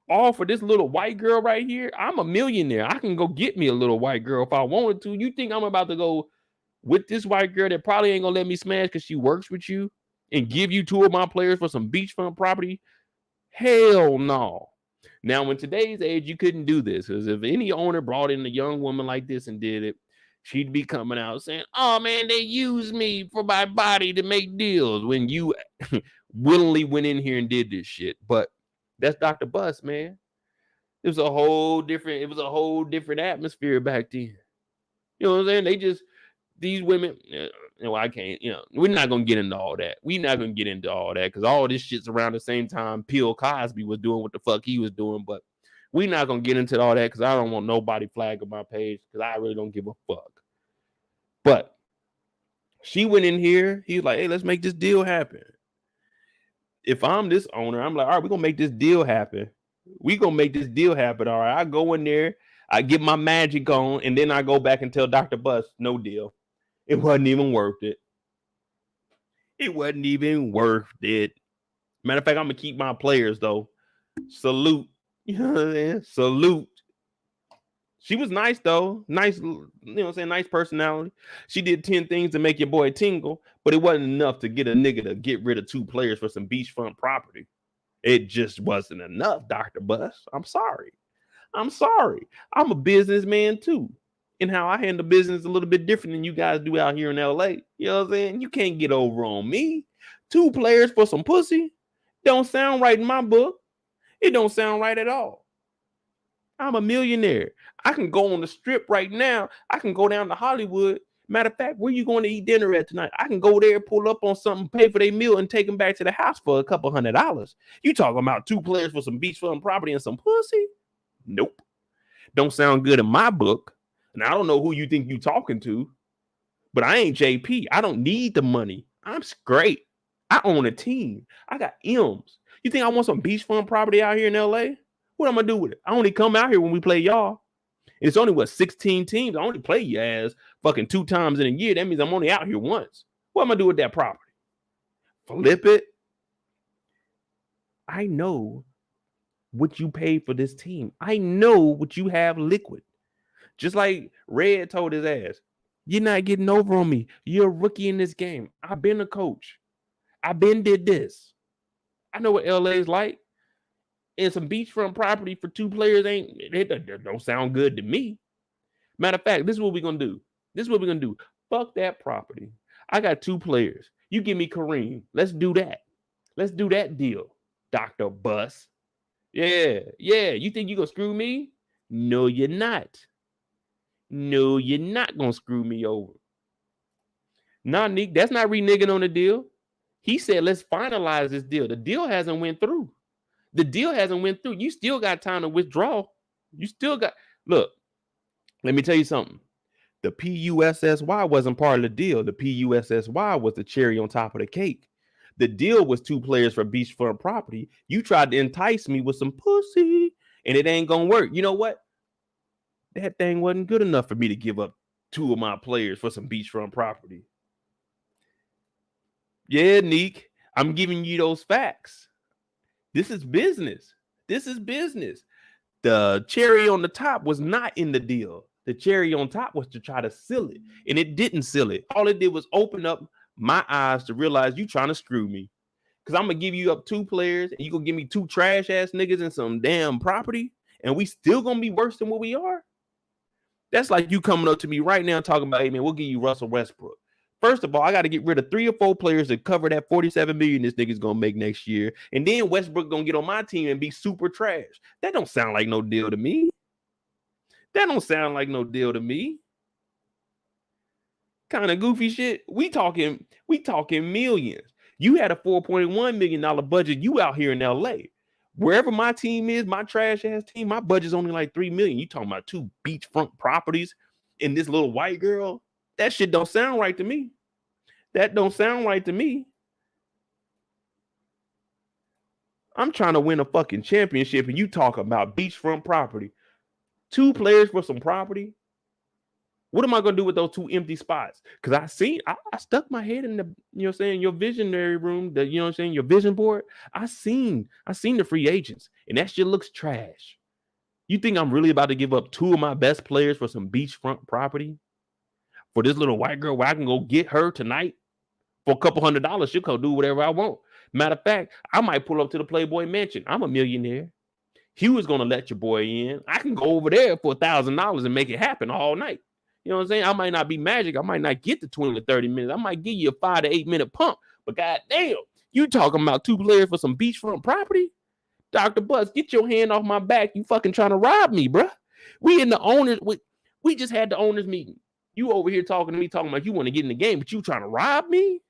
All for this little white girl right here? I'm a millionaire. I can go get me a little white girl if I wanted to. You think I'm about to go with this white girl that probably ain't gonna let me smash because she works with you and give you two of my players for some beachfront property? Hell no. Now, in today's age, you couldn't do this, because if any owner brought in a young woman like this and did it, she'd be coming out saying, oh man, they use me for my body to make deals, when you willingly went in here and did this shit. But that's Dr. Bus, man. It was a whole different atmosphere back then. You know what I'm saying? These women, I can't, we're not going to get into all that. We're not going to get into all that, because all this shit's around the same time Bill Cosby was doing what the fuck he was doing. But we're not going to get into all that, because I don't want nobody flagging my page, because I really don't give a fuck. But she went in here. He was like, hey, let's make this deal happen. If I'm this owner, I'm like, all right, we're going to make this deal happen. We're going to make this deal happen. All right, I go in there, I get my magic on, and then I go back and tell Dr. Bus, no deal. It wasn't even worth it. It wasn't even worth it. Matter of fact, I'm going to keep my players, though. Salute. You know what I'm saying? Salute. She was nice, though. Nice, nice personality. She did 10 things to make your boy tingle, but it wasn't enough to get a nigga to get rid of two players for some beachfront property. It just wasn't enough, Dr. Bus. I'm sorry. I'm a businessman, too. And how I handle business a little bit different than you guys do out here in LA. You know what I'm saying? You can't get over on me. Two players for some pussy don't sound right in my book. It don't sound right at all. I'm a millionaire. I can go on the strip right now. I can go down to Hollywood. Matter of fact, where you going to eat dinner at tonight? I can go there, pull up on something, pay for their meal, and take them back to the house for a couple $100. You talking about two players for some beachfront property and some pussy? Nope. Don't sound good in my book. And I don't know who you think you talking to, but I ain't JP. I don't need the money. I'm straight. I own a team. I got M's. You think I want some beachfront property out here in LA? What am I gonna do with it? I only come out here when we play y'all. And it's only 16 teams. I only play your ass fucking 2 times in a year. That means I'm only out here once. What am I gonna do with that property? Flip it? I know what you paid for this team. I know what you have liquid. Just like Red told his ass, you're not getting over on me. You're a rookie in this game. I've been a coach. I've been did this. I know what LA is like. And some beachfront property for 2 players don't sound good to me. Matter of fact, this is what we're going to do. Fuck that property. I got 2 players. You give me Kareem. Let's do that. Let's do that deal, Dr. Bus. Yeah. You think you're going to screw me? No, you're not. No, you're not going to screw me over. Nah, Nick, that's not reneging on the deal. He said, let's finalize this deal. The deal hasn't went through. You still got time to withdraw. Look, let me tell you something. The PUSSY wasn't part of the deal. The PUSSY was the cherry on top of the cake. The deal was 2 players for beachfront property. You tried to entice me with some pussy, and it ain't going to work. You know what? That thing wasn't good enough for me to give up 2 of my players for some beachfront property. Yeah, Neek, I'm giving you those facts. This is business. The cherry on the top was not in the deal. The cherry on top was to try to seal it, and it didn't seal it. All it did was open up my eyes to realize you trying to screw me. Because I'm going to give you up 2 players, and you going to give me 2 trash-ass niggas and some damn property, and we still going to be worse than what we are? That's like you coming up to me right now talking about, hey, man, we'll give you Russell Westbrook. First of all, I got to get rid of 3 or 4 players to cover that $47 million this nigga's going to make next year. And then Westbrook going to get on my team and be super trash. That don't sound like no deal to me. Kind of goofy shit. We talking millions. You had a $4.1 million budget. You out here in LA. Wherever my team is, my trash ass team, my budget's only like $3 million. You talking about 2 beachfront properties and this little white girl? That shit don't sound right to me. That don't sound right to me. I'm trying to win a fucking championship and you talk about beachfront property. 2 players for some property. What am I going to do with those 2 empty spots? Because I stuck my head in the, you know what I'm saying, your visionary room, the, you know what I'm saying, your vision board. I seen the free agents and that shit looks trash. You think I'm really about to give up 2 of my best players for some beachfront property? For this little white girl where I can go get her tonight for a couple $100, she'll go do whatever I want. Matter of fact, I might pull up to the Playboy Mansion. I'm a millionaire. Hughes is going to let your boy in. I can go over there for $1,000 and make it happen all night. You know what I'm saying? I might not be magic. I might not get to 20 to 30 minutes. I might give you a 5 to 8 minute pump. But goddamn, you talking about 2 players for some beachfront property? Dr. Butts, get your hand off my back. You fucking trying to rob me, bruh. We in the owners. We just had the owners meeting. You over here talking to me, talking about you want to get in the game, but you trying to rob me?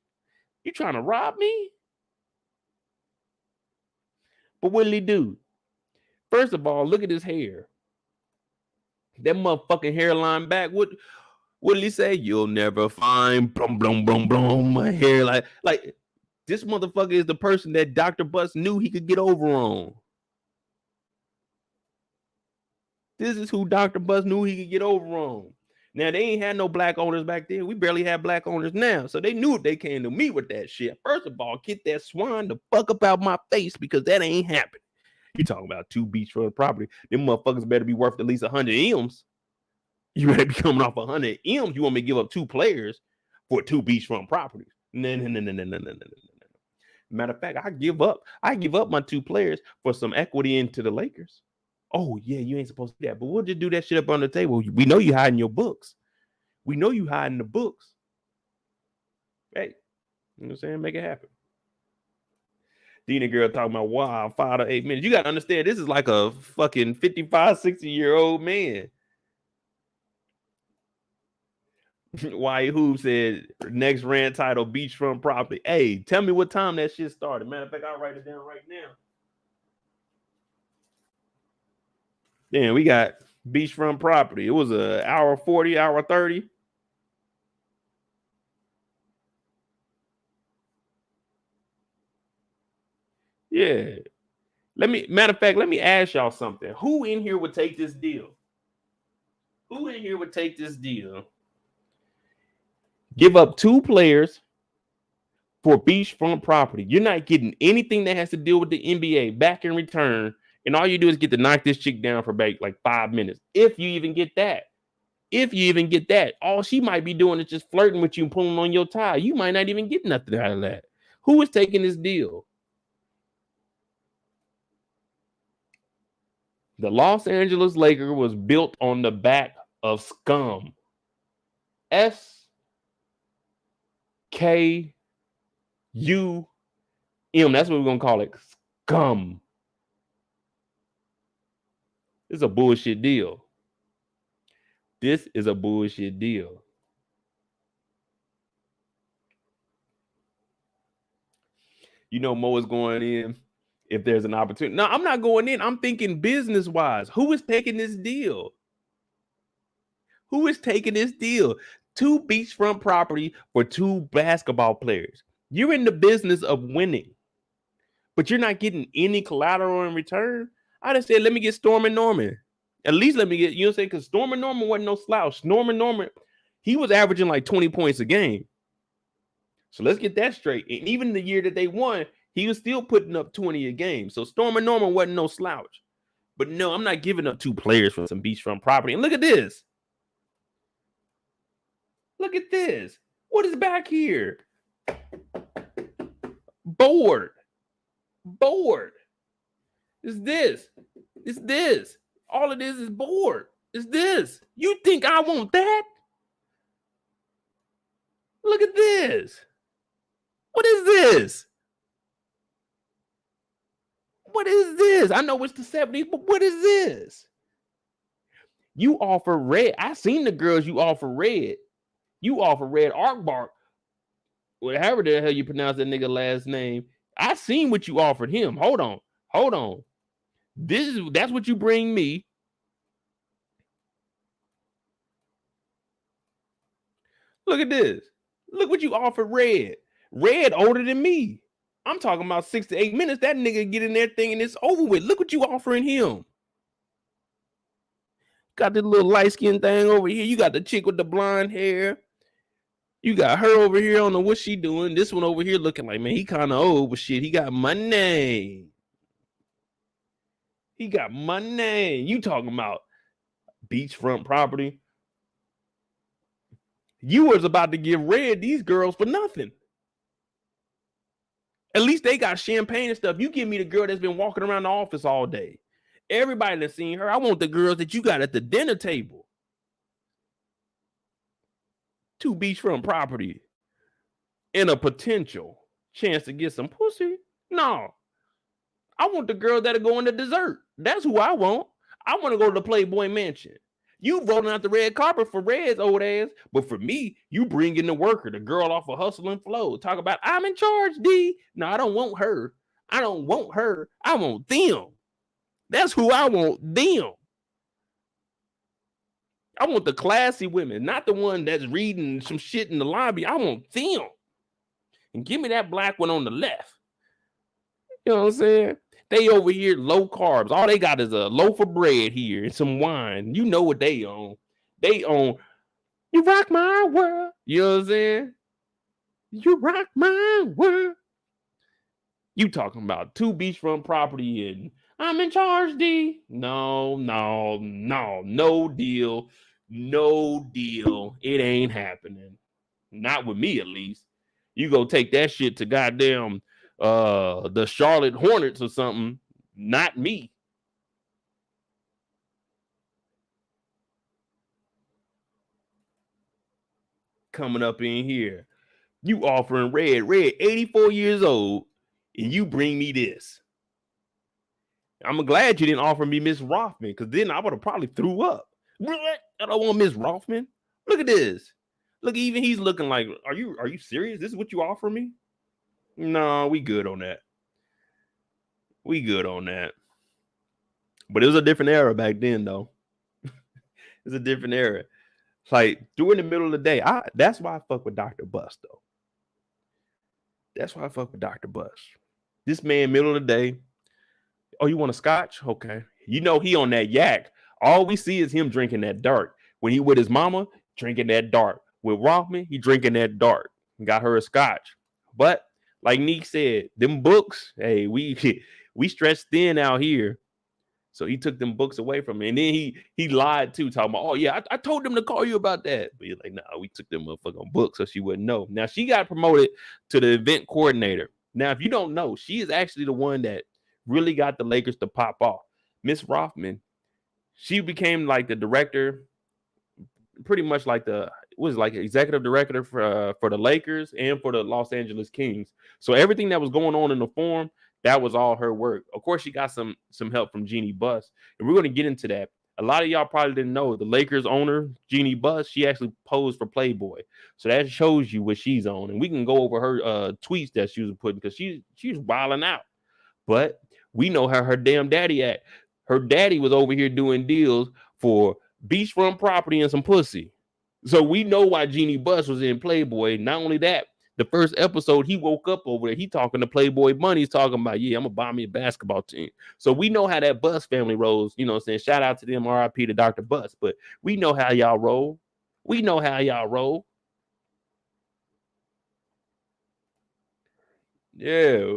You trying to rob me? But what did he do? First of all, look at his hair. That motherfucking hairline back. What did he say? You'll never find blum blum blum blum my hair like this motherfucker is the person that Dr. Butts knew he could get over on. This is who Dr. Butts knew he could get over on. Now, they ain't had no black owners back then. We barely have black owners now. So they knew if they came to me with that shit. First of all, get that swine the fuck up out my face because that ain't happening. You talking about 2 beachfront property. Them motherfuckers better be worth at least 100 M's. You better be coming off 100 M's. You want me to give up 2 players for 2 beachfront properties? No. Matter of fact, I give up my 2 players for some equity into the Lakers. Oh, yeah, you ain't supposed to do that. But we'll just do that shit up on the table. We know you hiding your books. We know you hiding the books. Hey, you know what I'm saying? Make it happen. Jeanie girl talking about, wow, 5 to 8 minutes. You got to understand, this is like a fucking 55, 60-year-old man. Why who said next rant title beachfront property. Hey, tell me what time that shit started. Matter of fact, I'll write it down right now. Damn, we got beachfront property. It was an hour 40, hour 30. Yeah. Matter of fact, let me ask y'all something. Who in here would take this deal? Who in here would take this deal? Give up 2 players for beachfront property. You're not getting anything that has to deal with the NBA back in return. And all you do is get to knock this chick down for like 5 minutes. If you even get that. All she might be doing is just flirting with you and pulling on your tie. You might not even get nothing out of that. Who is taking this deal? The Los Angeles Lakers was built on the back of scum. SKUM. That's what we're going to call it. Scum. This is a bullshit deal. This is a bullshit deal. You know Mo is going in if there's an opportunity. No, I'm not going in. I'm thinking business-wise. Who is taking this deal? Who is taking this deal? 2 beachfront property for 2 basketball players. You're in the business of winning, but you're not getting any collateral in return. I just said, let me get Storm and Norman. At least let me get, you know what I'm saying? Because Storm and Norman wasn't no slouch. Norman, he was averaging like 20 points a game. So let's get that straight. And even the year that they won, he was still putting up 20 a game. So Storm and Norman wasn't no slouch. But no, I'm not giving up 2 players for some beachfront property. And look at this. Look at this. What is back here? Board. It's this. All it is board. It's this. You think I want that? Look at this. What is this? I know it's the 70s, but what is this? You offer red. I seen the girls you offer red. You offer red Arkbark. Whatever the hell you pronounce that nigga last name. I seen what you offered him. Hold on. That's what you bring me. Look at this. Look what you offered Red. Red older than me. I'm talking about 6 to 8 minutes. That nigga get in there thinking it's over with. Look what you offering him. Got this little light skin thing over here. You got the chick with the blonde hair. You got her over here. I don't know what she doing. This one over here looking like, man, he kind of old, but shit, he got money. He got money. You talking about beachfront property? You was about to give Red these girls for nothing. At least they got champagne and stuff. You give me the girl that's been walking around the office all day. Everybody that's seen her. I want the girls that you got at the dinner table. 2 beachfront property and a potential chance to get some pussy. No. I want the girl that'll go in the dessert. That's who I want. I want to go to the Playboy Mansion. You rolling out the red carpet for Red's old ass, but for me, you bring in the worker, the girl off of Hustle and Flow. Talk about, I'm in charge, D. No, I don't want her. I don't want her. I want them. That's who I want, them. I want the classy women, not the one that's reading some shit in the lobby. I want them. And give me that black one on the left. You know what I'm saying? They over here low carbs. All they got is a loaf of bread here and some wine. You know what they own. They own, you rock my world. You know what I'm saying? You rock my world. You talking about 2 beachfront property and I'm in charge, D. No deal. No deal. It ain't happening. Not with me, at least. You go take that shit to goddamn the Charlotte Hornets or something. Not me. Coming up in here. You offering Red 84 years old, and you bring me this. I'm glad you didn't offer me Miss Rothman, because then I would have probably threw up. I don't want Miss Rothman. Look at this. Look, even he's looking like, are you serious? This is what you offer me? No, we good on that. We good on that. But it was a different era back then, though. It's a different era. It's like during the middle of the day. That's why I fuck with Dr. Bus, though. That's why I fuck with Dr. Bus. This man, middle of the day. Oh, you want a scotch? Okay. You know he on that yak. All we see is him drinking that dark. When he with his mama, drinking that dark. With Rothman, he drinking that dark. Got her a scotch. But like Neek said, them books, hey, we stretched thin out here. So he took them books away from me. And then he lied too, talking about, oh yeah, I told them to call you about that. But you're like, nah, we took them motherfucking books so she wouldn't know. Now she got promoted to the event coordinator. Now, if you don't know, she is actually the one that really got the Lakers to pop off. Miss Rothman, she became like the director, pretty much like executive director for the Lakers and for the Los Angeles Kings. So everything that was going on in the forum, that was all her work. Of course, she got some help from Jeanie Buss, and we're going to get into that. A lot of y'all probably didn't know the Lakers owner, Jeanie Buss, she actually posed for Playboy. So that shows you what she's on. And we can go over her tweets that she was putting because she's wilding out. But we know how her damn daddy at. Her daddy was over here doing deals for beachfront property and some pussy. So we know why Jeanie Buss was in Playboy. Not only that, the first episode, he woke up over there. He talking to Playboy Bunny. He's talking about, yeah, I'm going to buy me a basketball team. So we know how that Buss family rolls. You know what I'm saying? Shout out to them, RIP to Dr. Buss. But we know how y'all roll. We know how y'all roll. Yeah.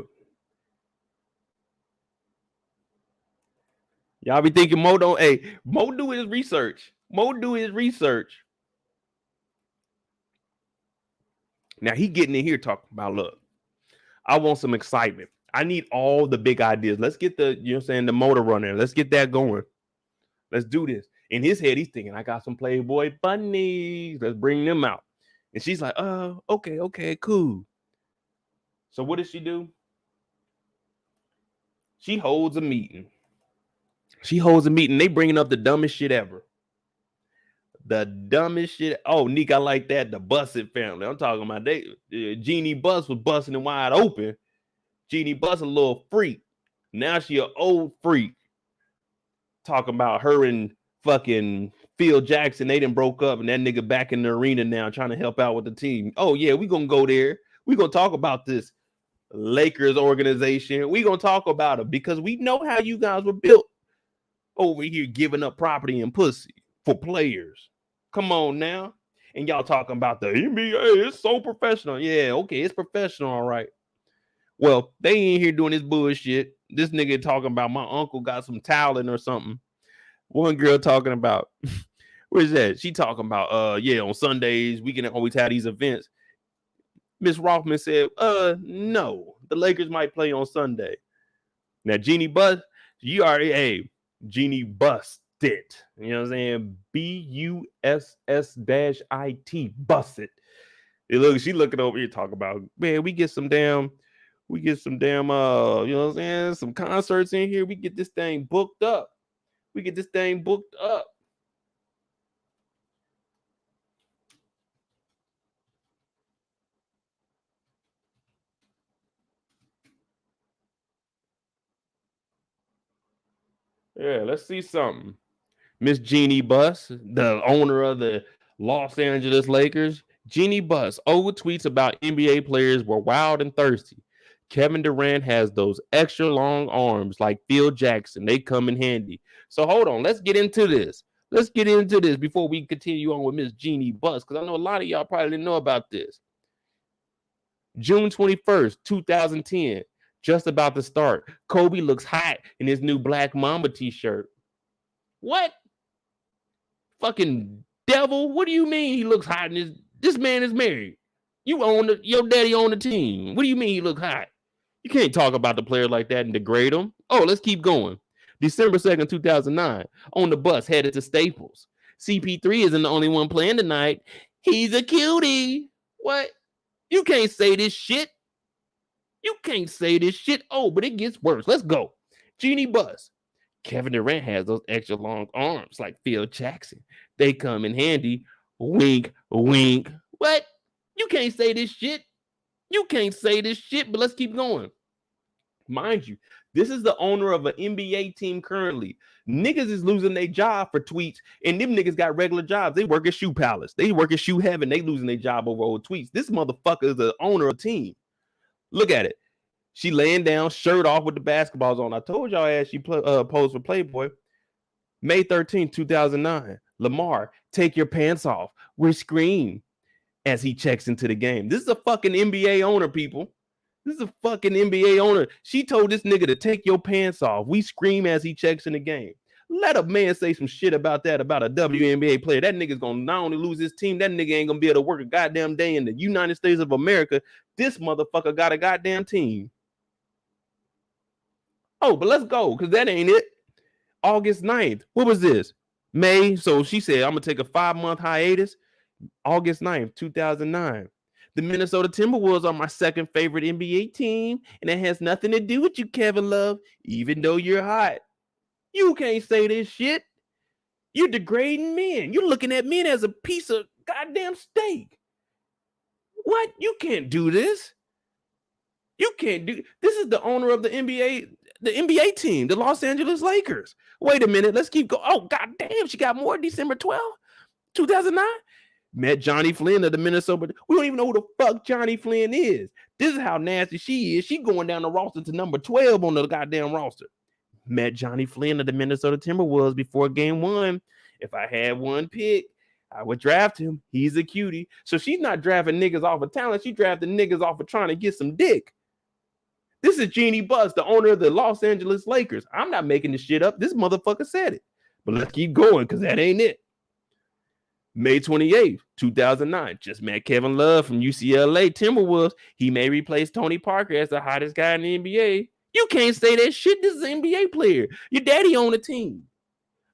Y'all be thinking Mo don't. Hey, Mo do his research. Mo do his research. Now he getting in here talking about, look, I want some excitement. I need all the big ideas. Let's get the, you know what I'm saying, the motor running. Let's get that going. Let's do this. In his head, he's thinking, I got some Playboy bunnies. Let's bring them out. And she's like, okay, cool. So what does she do? She holds a meeting. They bringing up the dumbest shit ever. The dumbest shit. Oh, Nick, I like that. The Bussett family. I'm talking about Jeanie Buss was busting it wide open. Jeanie Buss a little freak. Now she an old freak. Talking about her and fucking Phil Jackson, they done broke up, and that nigga back in the arena now trying to help out with the team. Oh, yeah, we gonna go there. We gonna talk about this Lakers organization. We gonna talk about it because we know how you guys were built over here giving up property and pussy for players. Come on now. And y'all talking about the NBA, it's so professional. Yeah, okay, it's professional, all right. Well, they ain't here doing this bullshit. This nigga talking about my uncle got some talent or something. One girl talking about, where's that? She talking about, on Sundays, we can always have these events. Miss Rothman said, no, the Lakers might play on Sunday. Now, Jeanie bust, you already, hey, Jeanie busted. You know what I'm saying? BUSS-IT, busted. She looking over here talking about, man, we get some damn, you know what I'm saying? Some concerts in here. We get this thing booked up. Yeah, let's see something. Miss Jeanie Buss, the owner of the Los Angeles Lakers. Jeanie Buss, old tweets about NBA players were wild and thirsty. Kevin Durant has those extra long arms like Phil Jackson. They come in handy. So hold on, let's get into this. Before we continue on with Miss Jeanie Buss, because I know a lot of y'all probably didn't know about this. June 21st, 2010, just about to start. Kobe looks hot in his new Black Mamba t-shirt. What? Fucking devil? What do you mean he looks hot in his... This man is married. Your daddy owned the team. What do you mean he look hot? You can't talk about the player like that and degrade him. Oh, let's keep going. December 2nd, 2009, on the bus headed to Staples. CP3 isn't the only one playing tonight. He's a cutie. What? You can't say this shit. Oh, but it gets worse. Let's go. Jeanie Buss. Kevin Durant has those extra long arms like Phil Jackson. They come in handy. Wink, wink. What? You can't say this shit. But let's keep going. Mind you, this is the owner of an NBA team currently. Niggas is losing their job for tweets, and them niggas got regular jobs. They work at Shoe Palace. They work at Shoe Heaven. They losing their job over old tweets. This motherfucker is the owner of a team. Look at it. She laying down, shirt off with the basketballs on. I told y'all as she posed for Playboy. May 13th, 2009. Lamar, take your pants off. We're scream as he checks into the game. This is a fucking NBA owner, people. She told this nigga to take your pants off. We scream as he checks in the game. Let a man say some shit about that, about a WNBA player. That nigga's gonna not only lose his team, that nigga ain't gonna be able to work a goddamn day in the United States of America. This motherfucker got a goddamn team. Oh, but let's go, because that ain't it. August 9th. What was this? May. So she said, I'm going to take a 5-month hiatus. August 9th, 2009. The Minnesota Timberwolves are my second favorite NBA team, and it has nothing to do with you, Kevin Love, even though you're hot. You can't say this shit. You're degrading men. You're looking at men as a piece of goddamn steak. What? You can't do this. This is the owner of the NBA team, the Los Angeles Lakers. Wait a minute, let's keep going. Oh, goddamn, she got more. December 12th, 2009. Met Johnny Flynn of the Minnesota. We don't even know who the fuck Johnny Flynn is. This is how nasty she is. She going down the roster to number 12 on the goddamn roster. Met Johnny Flynn of the Minnesota Timberwolves before game 1. If I had one pick, I would draft him. He's a cutie. So she's not drafting niggas off of talent. She drafting niggas off of trying to get some dick. This is Jeanie Buss, the owner of the Los Angeles Lakers. I'm not making this shit up. This motherfucker said it. But let's keep going, because that ain't it. May 28th, 2009. Just met Kevin Love from UCLA Timberwolves. He may replace Tony Parker as the hottest guy in the NBA. You can't say that shit. This is an NBA player. Your daddy owned a team.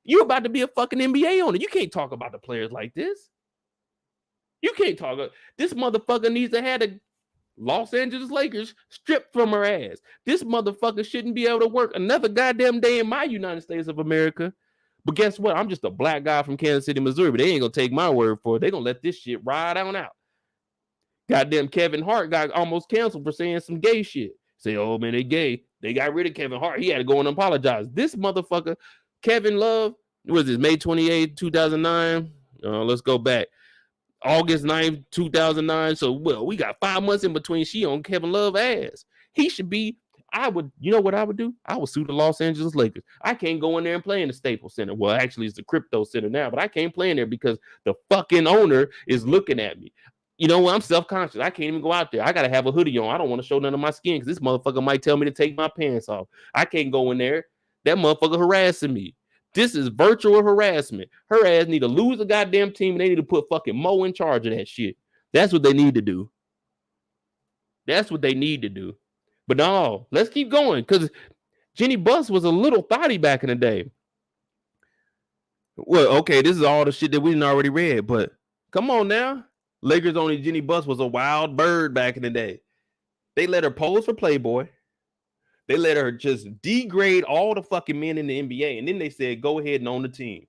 You're about to be a fucking NBA owner. You can't talk about the players like this. You can't talk. This motherfucker needs to have the Los Angeles Lakers stripped from her ass. This motherfucker shouldn't be able to work another goddamn day in my United States of America. But guess what? I'm just a black guy from Kansas City, Missouri, but they ain't gonna take my word for it. They're gonna let this shit ride on out. Goddamn Kevin Hart got almost canceled for saying some gay shit. Say, oh man, they gay. They got rid of Kevin Hart. He had to go and apologize. This motherfucker, Kevin Love, Was this May 28th, 2009? Let's go back. August 9th, 2009. So, well, we got 5 months in between. She on Kevin Love ass. He should be. I would, you know what I would do? I would sue the Los Angeles Lakers. I can't go in there and play in the Staples Center. Well, actually, it's the Crypto Center now, but I can't play in there because the fucking owner is looking at me. You know what? I'm self-conscious. I can't even go out there. I got to have a hoodie on. I don't want to show none of my skin because this motherfucker might tell me to take my pants off. I can't go in there. That motherfucker harassing me. This is virtual harassment. Her ass need to lose a goddamn team and they need to put fucking Mo in charge of that shit. That's what they need to do. That's what they need to do. But no, let's keep going because Jeanie Buss was a little thotty back in the day. Well, okay, this is all the shit that we didn't already read, but come on now. Lakers only Jeanie Buss was a wild bird back in the day. They let her pose for Playboy. They let her just degrade all the fucking men in the NBA. And then they said, go ahead and own the team.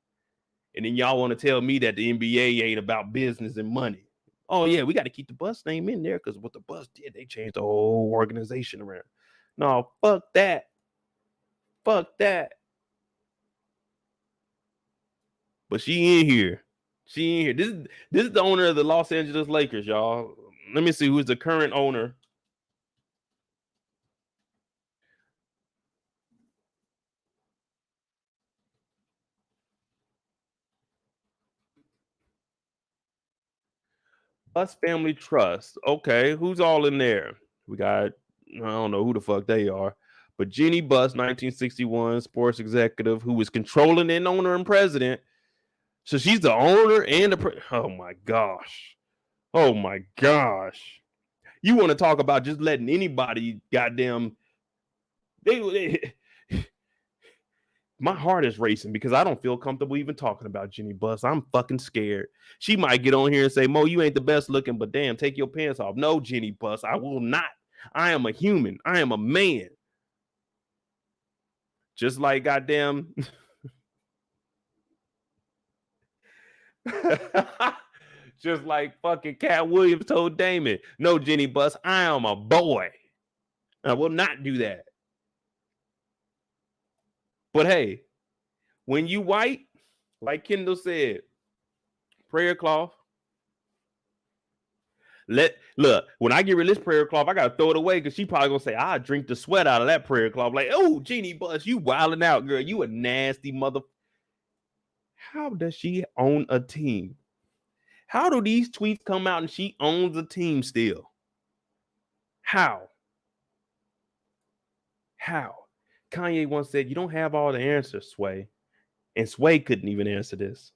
And then y'all want to tell me that the NBA ain't about business and money. Oh, yeah, we got to keep the Buss name in there because what the Buss did, they changed the whole organization around. No, fuck that. Fuck that. But she in here. She in here. This is the owner of the Los Angeles Lakers, y'all. Let me see who's the current owner. Buss Family Trust. Okay, who's all in there? We got, I don't know who the fuck they are, but Jeanie Buss, 1961, sports executive who was controlling and owner and president. So she's the owner and the oh my gosh. Oh my gosh. You want to talk about just letting anybody goddamn they my heart is racing because I don't feel comfortable even talking about Jeanie Buss. I'm fucking scared. She might get on here and say, Mo, you ain't the best looking, but damn, take your pants off. No, Jeanie Buss, I will not. I am a human. I am a man. Just like goddamn. Just like fucking Cat Williams told Damon, no, Jeanie Buss, I am a boy. I will not do that. But hey, when you white, like Kendall said, prayer cloth. Look, when I get rid of this prayer cloth, I gotta throw it away because she probably gonna say, I drink the sweat out of that prayer cloth. Like, oh, Jeanie Buss, you wilding out, girl. You a nasty mother. How does she own a team? How do these tweets come out and she owns a team still? How? Kanye once said, you don't have all the answers, Sway. And Sway couldn't even answer this.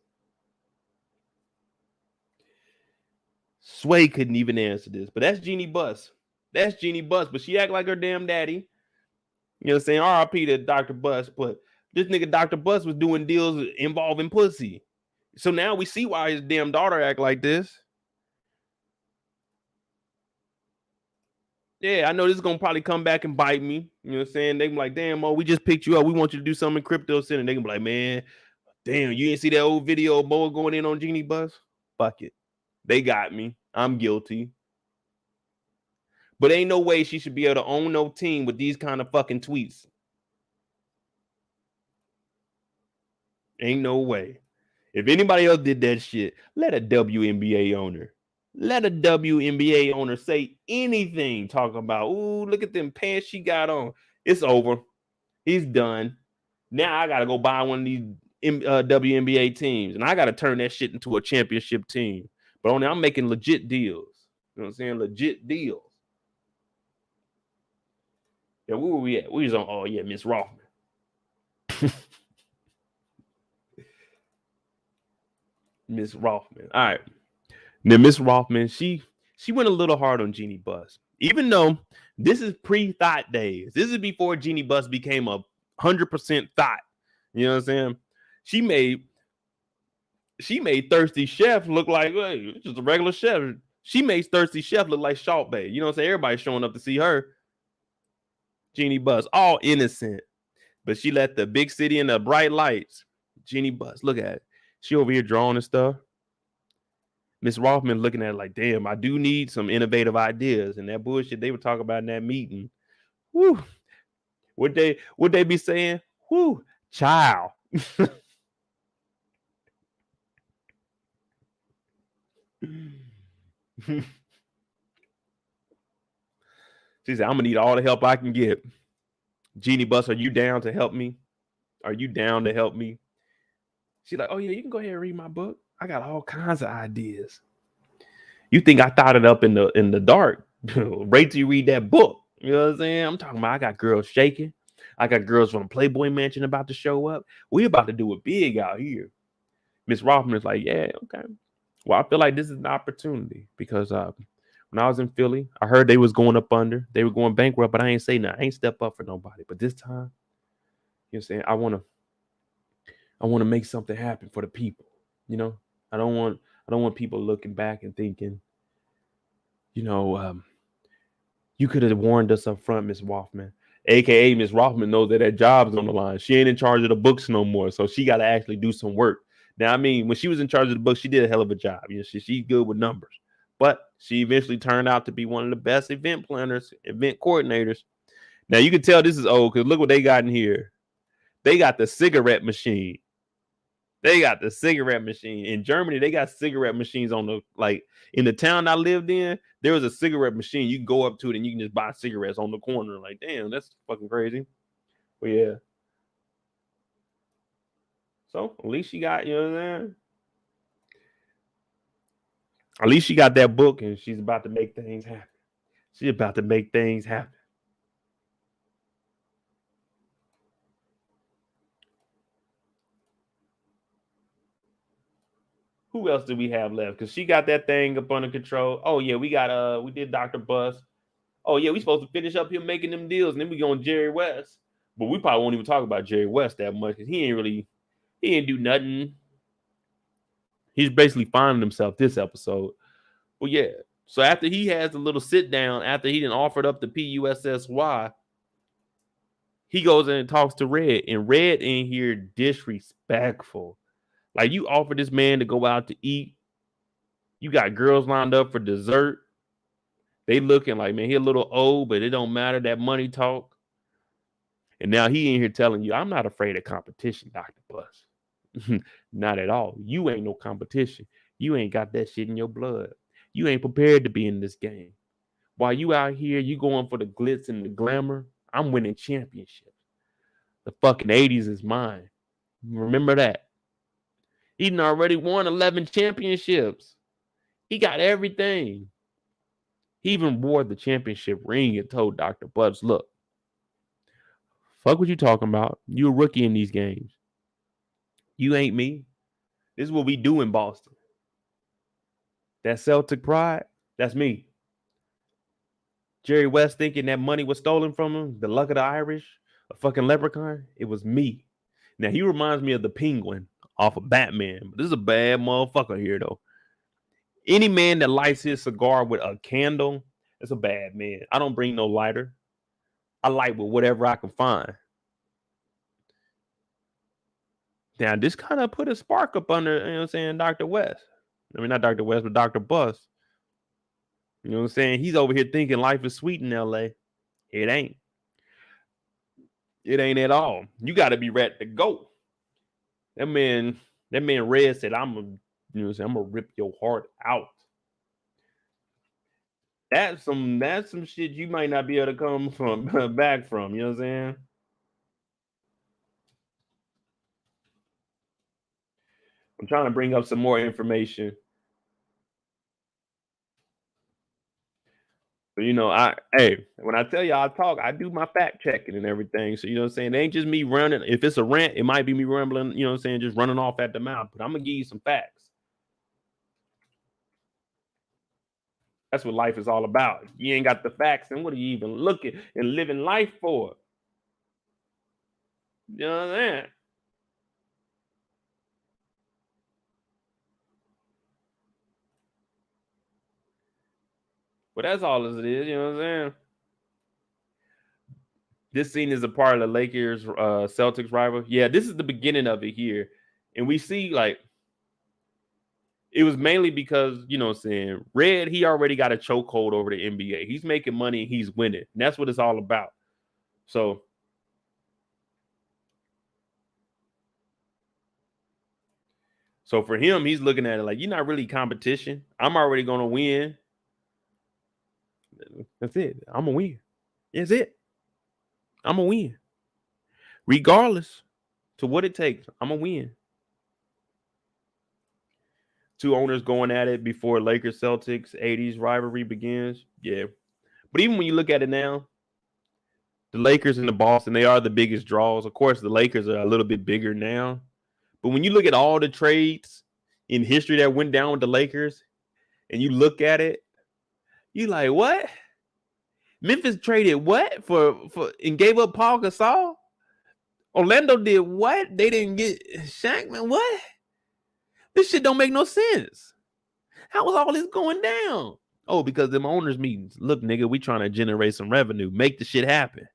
Sway couldn't even answer this. But that's Jeanie Buss. That's Jeanie Buss. But she act like her damn daddy. You know what I'm saying? R.I.P. to Dr. Buss. But this nigga Dr. Buss was doing deals involving pussy. So now we see why his damn daughter act like this. Yeah, I know this is gonna probably come back and bite me. You know what I'm saying? They be like, damn, Mo, we just picked you up. We want you to do something in Crypto Center. They can be like, man, damn, you didn't see that old video of Mo going in on Jeanie Buss? Fuck it. They got me. I'm guilty. But ain't no way she should be able to own no team with these kind of fucking tweets. Ain't no way. If anybody else did that shit, let a WNBA owner say anything talking about, ooh, look at them pants she got on. It's over. He's done. Now I got to go buy one of these WNBA teams, and I got to turn that shit into a championship team. But only I'm making legit deals. You know what I'm saying? Legit deals. Yeah, where were we at? We was on, oh yeah, Miss Rothman. Miss Rothman. All right. Now, Miss Rothman, she went a little hard on Jeanie Buss. Even though this is pre-thought days. This is before Jeanie Buss became 100% thought. You know what I'm saying? She made Thirsty Chef look like, hey, just a regular chef. She made Thirsty Chef look like Salt Bae. You know what I'm saying? Everybody's showing up to see her. Jeanie Buss, all innocent. But she let the big city and the bright lights. Jeanie Buss, look at it. She over here drawing and stuff. Miss Rothman looking at it like, damn, I do need some innovative ideas. And that bullshit they were talking about in that meeting. Whoo. What they be saying? Whoo, child. She said, I'm gonna need all the help I can get. Jeanie Bus, are you down to help me? Are you down to help me? She's like, oh yeah, you can go ahead and read my book. I got all kinds of ideas. You think I thought it up in the dark? Wait till you read that book. You know what I'm saying? I'm talking about I got girls shaking. I got girls from Playboy Mansion about to show up. We about to do it big out here. Miss Rothman is like, yeah, okay. Well, I feel like this is an opportunity because when I was in Philly, I heard they was going up under. They were going bankrupt, but I ain't say nothing. I ain't step up for nobody. But this time, you know what I'm saying? I want to make something happen for the people. You know, I don't want people looking back and thinking, you know, you could have warned us up front, Miss Rothman. AKA Miss Rothman knows that job's on the line. She ain't in charge of the books no more. So she got to actually do some work. Now, I mean, when she was in charge of the books, she did a hell of a job. You know, she's good with numbers. But she eventually turned out to be one of the best event planners, event coordinators. Now you can tell this is old because look what they got in here. They got the cigarette machine. They got the cigarette machine. In Germany, they got cigarette machines on the, like, in the town I lived in, there was a cigarette machine. You can go up to it and you can just buy cigarettes on the corner. Like, damn, that's fucking crazy. But yeah. So at least she got, you know what I'm saying? At least she got that book and she's about to make things happen. She's about to make things happen. Who else do we have left? Because she got that thing up under control. Oh yeah, we did Dr. Bus. Oh yeah, we supposed to finish up here making them deals, and then we go on Jerry West. But we probably won't even talk about Jerry West that much because he ain't do nothing. He's basically finding himself this episode. Well, yeah. So after he has a little sit down, after he done offered up the PUSSY, he goes in and talks to Red, and Red in here disrespectful. Like, you offer this man to go out to eat. You got girls lined up for dessert. They looking like, man, he a little old, but it don't matter. That money talk. And now he in here telling you, I'm not afraid of competition, Dr. Bus. Not at all. You ain't no competition. You ain't got that shit in your blood. You ain't prepared to be in this game. While you out here, you going for the glitz and the glamour. I'm winning championships. The fucking 80s is mine. Remember that. He already won 11 championships. He got everything. He even wore the championship ring and told Dr. Butts, look, fuck what you talking about. You a rookie in these games. You ain't me. This is what we do in Boston. That Celtic pride, that's me. Jerry West thinking that money was stolen from him, the luck of the Irish, a fucking leprechaun, it was me. Now, he reminds me of the Penguin off of Batman, but this is a bad motherfucker here, though. Any man that lights his cigar with a candle, that's a bad man. I don't bring no lighter. I light with whatever I can find. Now, this kind of put a spark up under, you know what I'm saying, Dr. West. I mean, not Dr. West, but Dr. Bus. You know what I'm saying? He's over here thinking life is sweet in LA. It ain't. It ain't at all. You got to be ready to go. That man Red said, I'm gonna, you know what I'm saying, I'm gonna rip your heart out. That's some shit you might not be able to come from back from, you know what I'm saying? I'm trying to bring up some more information. But you know, when I tell y'all I talk, I do my fact checking and everything. So you know what I'm saying? It ain't just me running. If it's a rant, it might be me rambling, you know what I'm saying, just running off at the mouth. But I'm gonna give you some facts. That's what life is all about. You ain't got the facts, then what are you even looking and living life for? You know what I'm saying? But that's all as it is, you know what I'm saying? This scene is a part of the Lakers Celtics rival. Yeah, this is the beginning of it here. And we see, like, it was mainly because, you know what I'm saying, Red, he already got a chokehold over the NBA. He's making money and he's winning. And that's what it's all about. So for him, he's looking at it like, you're not really competition. I'm already going to win. That's it. I'm going to win. That's it. I'm going to win. Regardless to what it takes, I'm going to win. Two owners going at it before Lakers Celtics 80s rivalry begins. Yeah. But even when you look at it now, the Lakers and the Boston, they are the biggest draws. Of course, the Lakers are a little bit bigger now. But when you look at all the trades in history that went down with the Lakers and you look at it, you like, what? Memphis traded what for and gave up Paul Gasol? Orlando did what? They didn't get Shankman. What? This shit don't make no sense. How was all this going down? Oh, because them owners meetings. Look, nigga, we trying to generate some revenue. Make the shit happen.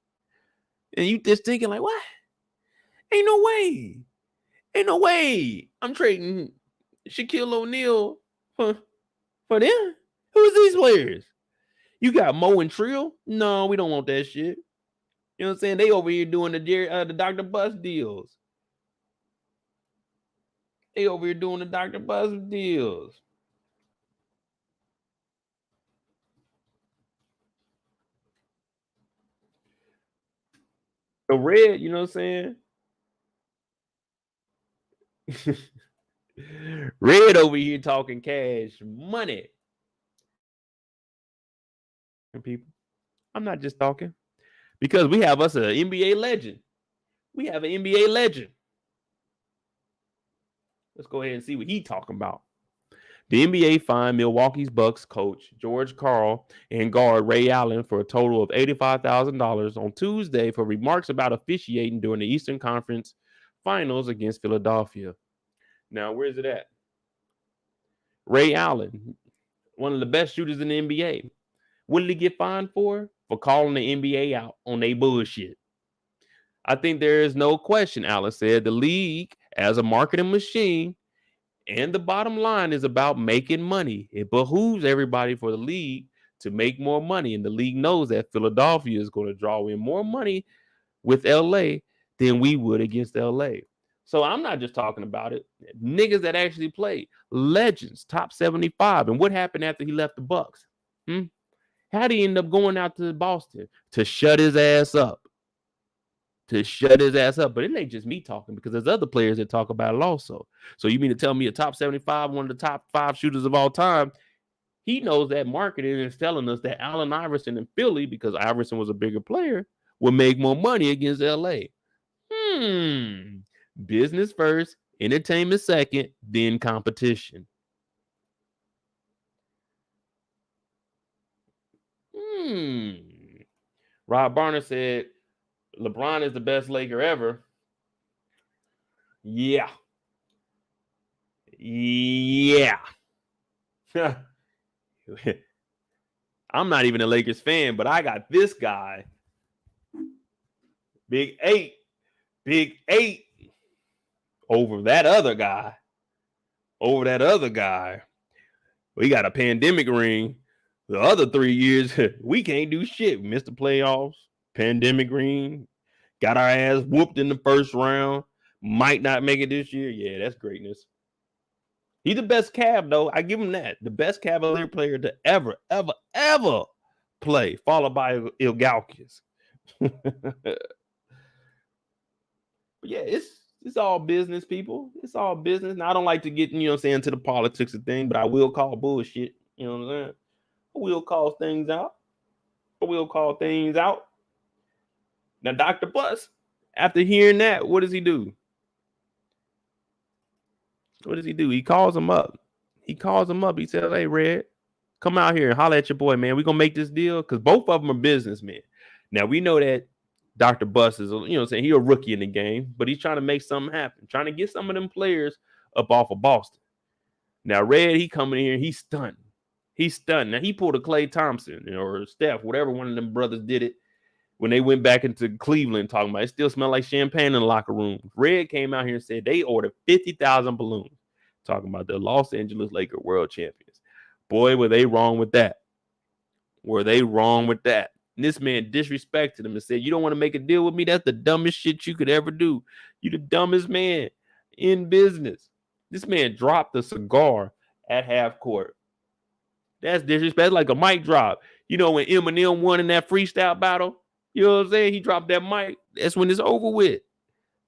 And you just thinking like, what? Ain't no way. Ain't no way. I'm trading Shaquille O'Neal for them. Who's these players? You got Mo and Trill? No, we don't want that shit. You know what I'm saying? They over here doing the Dr. Bus deals. They over here doing the Dr. Bus deals. So Red, you know what I'm saying? Red over here talking cash money. People, I'm not just talking because we have us an NBA legend. We have an NBA legend. Let's go ahead and see what he's talking about. The NBA fined Milwaukee's Bucks coach George Karl and guard Ray Allen for a total of $85,000 on Tuesday for remarks about officiating during the Eastern Conference Finals against Philadelphia. Now, where's it at? Ray Allen, one of the best shooters in the NBA. What did he get fined for? For calling the NBA out on their bullshit. I think there is no question, Allen said. The league, as a marketing machine, and the bottom line is about making money. It behooves everybody for the league to make more money. And the league knows that Philadelphia is going to draw in more money with LA than we would against LA. So I'm not just talking about it. Niggas that actually played. Legends, top 75. And what happened after he left the Bucks? How'd he end up going out to Boston? To shut his ass up. But it ain't just me talking because there's other players that talk about it also. So you mean to tell me a top 75, one of the top 5 shooters of all time, he knows that marketing is telling us that Allen Iverson in Philly, because Iverson was a bigger player, will make more money against LA. Business first, entertainment second, then competition. Rob Barner said, LeBron is the best Laker ever. Yeah. I'm not even a Lakers fan, but I got this guy. Big 8. Over that other guy. We got a pandemic ring. The other 3 years, we can't do shit. We missed the playoffs. Pandemic ring. Got our ass whooped in the first round. Might not make it this year. Yeah, that's greatness. He's the best Cav, though. I give him that. The best Cavalier player to ever play, followed by Ilgauskas. But yeah, it's all business, people. It's all business. Now, I don't like to get, to the politics of things, but I will call bullshit. You know what I'm saying? I will call things out. Now, Dr. Bus, after hearing that, what does he do? He calls him up. He says, hey, Red, come out here and holler at your boy, man. We're going to make this deal because both of them are businessmen. Now, we know that Dr. Bus is, he's a rookie in the game, but he's trying to make something happen, trying to get some of them players up off of Boston. Now, Red, he coming in here, he's stunned. Now, he pulled a Klay Thompson or Steph, whatever one of them brothers did it when they went back into Cleveland talking about it. Still smelled like champagne in the locker room. Red came out here and said they ordered 50,000 balloons talking about the Los Angeles Lakers world champions. Boy, were they wrong with that. And this man disrespected him and said, you don't want to make a deal with me? That's the dumbest shit you could ever do. You the dumbest man in business. This man dropped a cigar at half court. That's disrespect, like a mic drop. You know, when Eminem won in that freestyle battle, you know what I'm saying? He dropped that mic. That's when it's over with.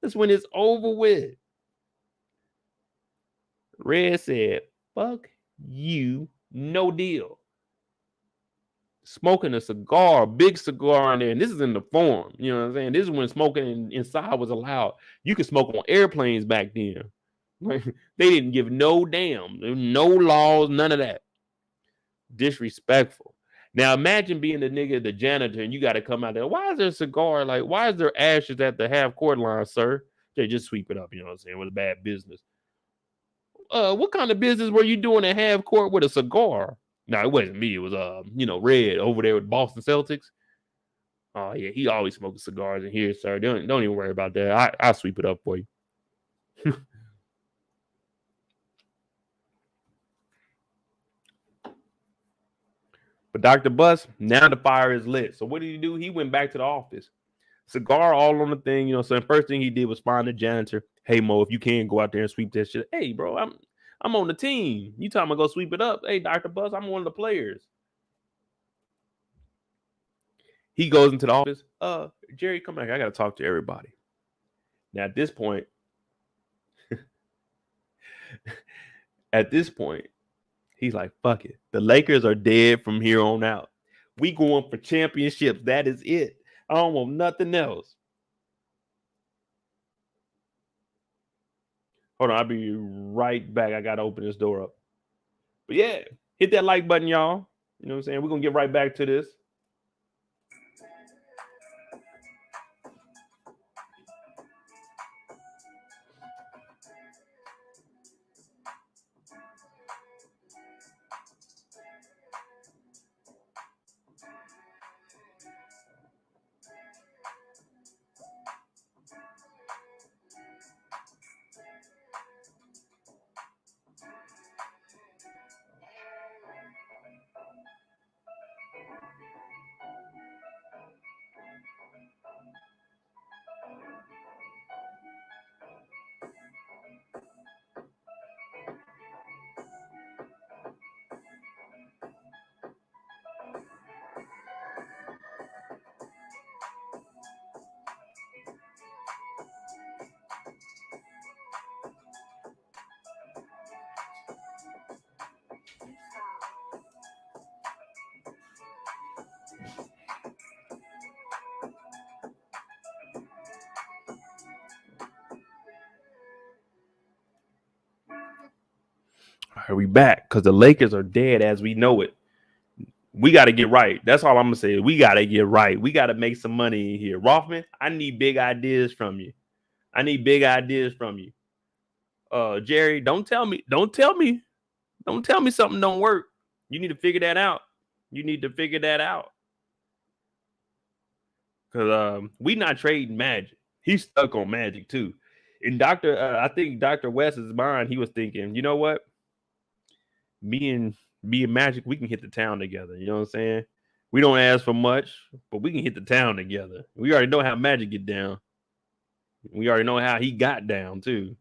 That's when it's over with. Red said, fuck you, no deal. Smoking a cigar, big cigar in there. And this is in the forum. You know what I'm saying? This is when smoking inside was allowed. You could smoke on airplanes back then. They didn't give no damn. No laws, none of that. Disrespectful. Now imagine being the nigga, the janitor, and you got to come out there. Why is there a cigar? Like, why is there ashes at the half court line, sir? They just sweep it up, you know what I'm saying? With a bad business. What kind of business were you doing at half court with a cigar? No, it wasn't me. It was Red over there with Boston Celtics. Oh yeah, he always smoking cigars in here, sir. Don't even worry about that. I'll sweep it up for you. But Dr. Bus, now the fire is lit. So what did he do? He went back to the office. Cigar all on the thing, you know. So the first thing he did was find the janitor. Hey Mo, if you can go out there and sweep that shit. Hey, bro, I'm on the team. You tell me to go sweep it up. Hey, Dr. Bus, I'm one of the players. He goes into the office. Jerry, come back. I gotta talk to everybody. Now at this point, he's like, fuck it. The Lakers are dead from here on out. We going for championships. That is it. I don't want nothing else. Hold on, I'll be right back. I gotta open this door up. But yeah, hit that like button, y'all. You know what I'm saying? We're gonna get right back to this. All right, we back because the Lakers are dead as we know it. We got to get right. That's all I'm gonna say. We got to get right. We got to make some money in here. Rothman, I need big ideas from you. Jerry, don't tell me something don't work. You need to figure that out. Because we not trading Magic. He's stuck on Magic too. And I think Dr. West's mind, he was thinking, you know what? Me and Magic, we can hit the town together. You know what I'm saying? We don't ask for much, but we can hit the town together. We already know how Magic get down. We already know how he got down too.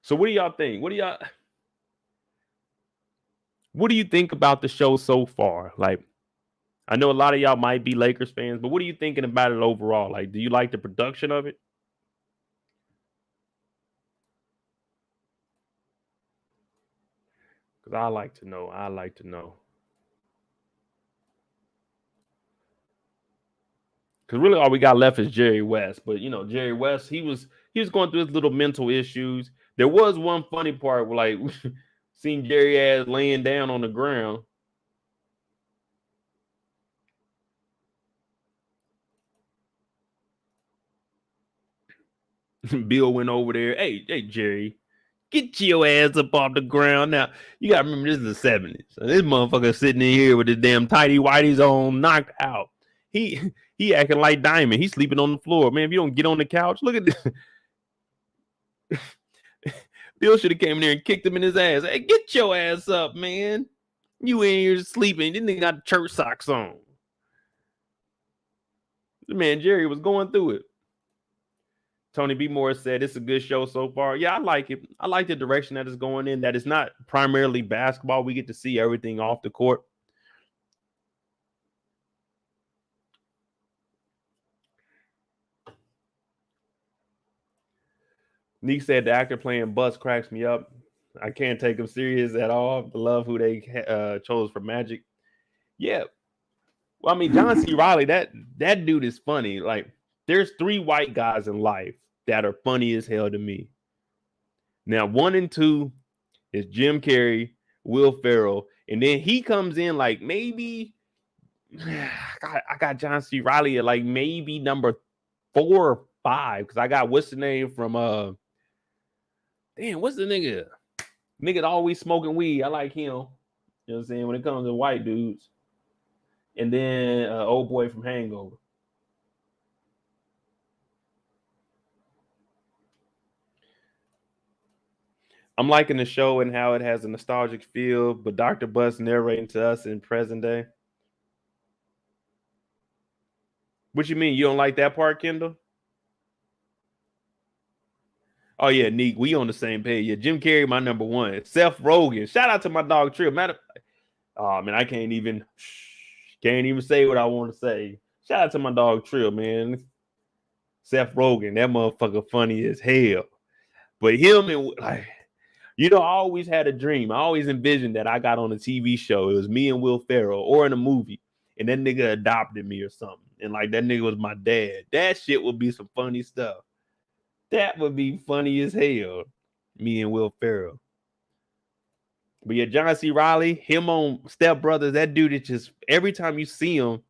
So what do y'all think? What do you think about the show so far? Like, I know a lot of y'all might be Lakers fans, but what are you thinking about it overall? Like, do you like the production of it? Because I like to know. Because really all we got left is Jerry West. But you know, Jerry West, he was going through his little mental issues. There was one funny part where like seeing Jerry ass laying down on the ground. Bill went over there. Hey, Jerry, get your ass up off the ground. Now, you gotta remember this is the 70s. So this motherfucker sitting in here with his damn tighty whities on, knocked out. He acting like Diamond. He's sleeping on the floor. Man, if you don't get on the couch, look at this. Bill should have came in there and kicked him in his ass. Hey, get your ass up, man. You in here sleeping. This nigga got church socks on. Man, Jerry was going through it. Tony B. Moore said it's a good show so far. Yeah, I like it. I like the direction that it's going in. That it's not primarily basketball. We get to see everything off the court. Neek said the actor playing Bus cracks me up. I can't take him serious at all. I love who they chose for Magic. Yeah. Well, I mean, John C. Reilly, that dude is funny. Like, there's 3 white guys in life that are funny as hell to me. Now, 1 and 2 is Jim Carrey, Will Ferrell, and then he comes in like maybe I got John C. Reilly at like maybe number 4 or 5 because I got what's the name from what's the nigga? Nigga always smoking weed. I like him. You know what I'm saying? When it comes to white dudes. And then old boy from Hangover. I'm liking the show and how it has a nostalgic feel, but Dr. Bus narrating to us in present day. What you mean? You don't like that part, Kendall? Oh yeah, Neek, we on the same page. Yeah, Jim Carrey, my number 1. Seth Rogen. Shout out to my dog Trill. Oh man, I can't even say what I want to say. Shout out to my dog Trill, man. Seth Rogen, that motherfucker funny as hell. But him and like, I always had a dream. I always envisioned that I got on a TV show. It was me and Will Ferrell, or in a movie, and that nigga adopted me or something. And like that nigga was my dad. That shit would be some funny stuff. That would be funny as hell. Me and Will Ferrell. But yeah, John C. Reilly, him on Step Brothers, that dude is just every time you see him,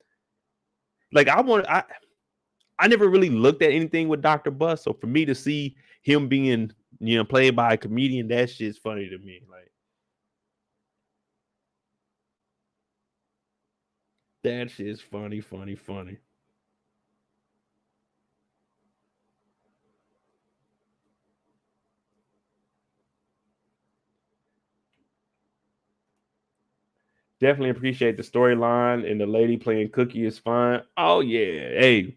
like I never really looked at anything with Dr. Bus. So for me to see him being, played by a comedian, that shit's funny to me. Like that shit's funny. Definitely appreciate the storyline, and the lady playing Cookie is fine. Oh yeah, hey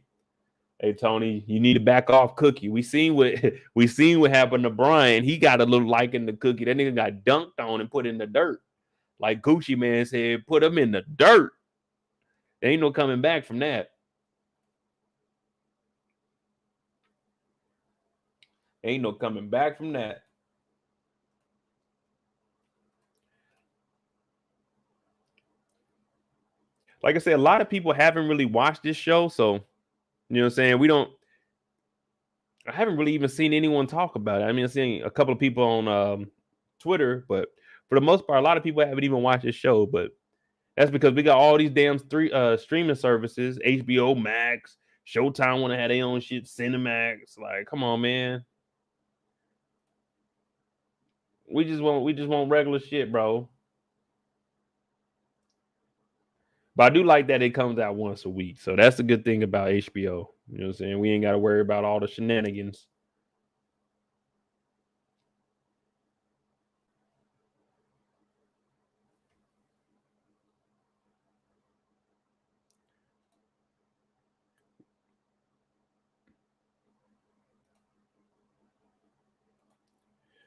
Tony, you need to back off Cookie. We seen what happened to Bryant. He got a little liking the Cookie. That nigga got dunked on and put in the dirt, like Gucci Man said, put him in the dirt. There ain't no coming back from that. Ain't no coming back from that. Like I said, a lot of people haven't really watched this show, so you know what I'm saying. I haven't really even seen anyone talk about it. I mean, I've seen a couple of people on Twitter, but for the most part, a lot of people haven't even watched this show. But that's because we got all these damn streaming services, HBO Max, Showtime want to have their own shit, Cinemax. Like, come on, man. We just want regular shit, bro. But I do like that it comes out once a week. So that's the good thing about HBO. You know what I'm saying? We ain't got to worry about all the shenanigans.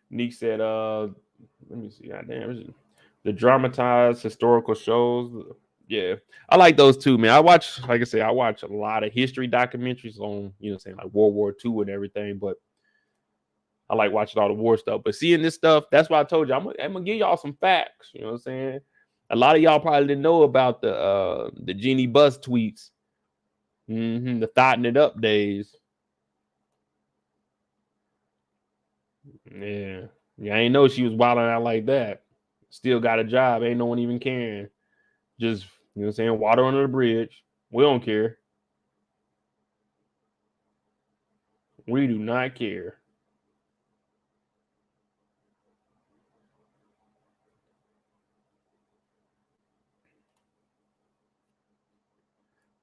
Neek said, let me see. Goddamn, the dramatized historical shows. Yeah, I like those too, man. Like I said, I watch a lot of history documentaries on, saying like World War II and everything, but I like watching all the war stuff. But seeing this stuff, that's why I told you I'm gonna give y'all some facts. You know what I'm saying? A lot of y'all probably didn't know about the Jeanie Bus tweets, the thotting it up days. Yeah, I ain't know she was wilding out like that. Still got a job. Ain't no one even caring. Just, you know what I'm saying? Water under the bridge. We don't care. We do not care.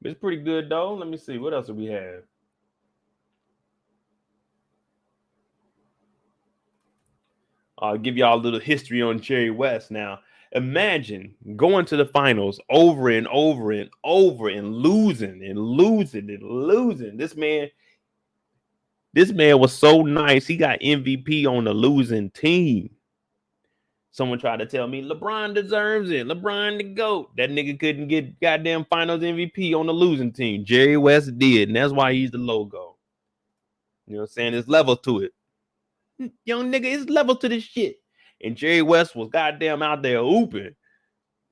It's pretty good though. Let me see. What else do we have? I'll give y'all a little history on Jerry West now. Imagine going to the finals over and over and over and losing and losing and losing. This man, This man was so nice. He got MVP on the losing team. Someone tried to tell me LeBron deserves it. LeBron the GOAT. That nigga couldn't get goddamn finals MVP on the losing team. Jerry West did, and that's why he's the logo. You know what I'm saying? There's level to it. Young nigga, it's level to this shit. And Jerry West was goddamn out there hooping.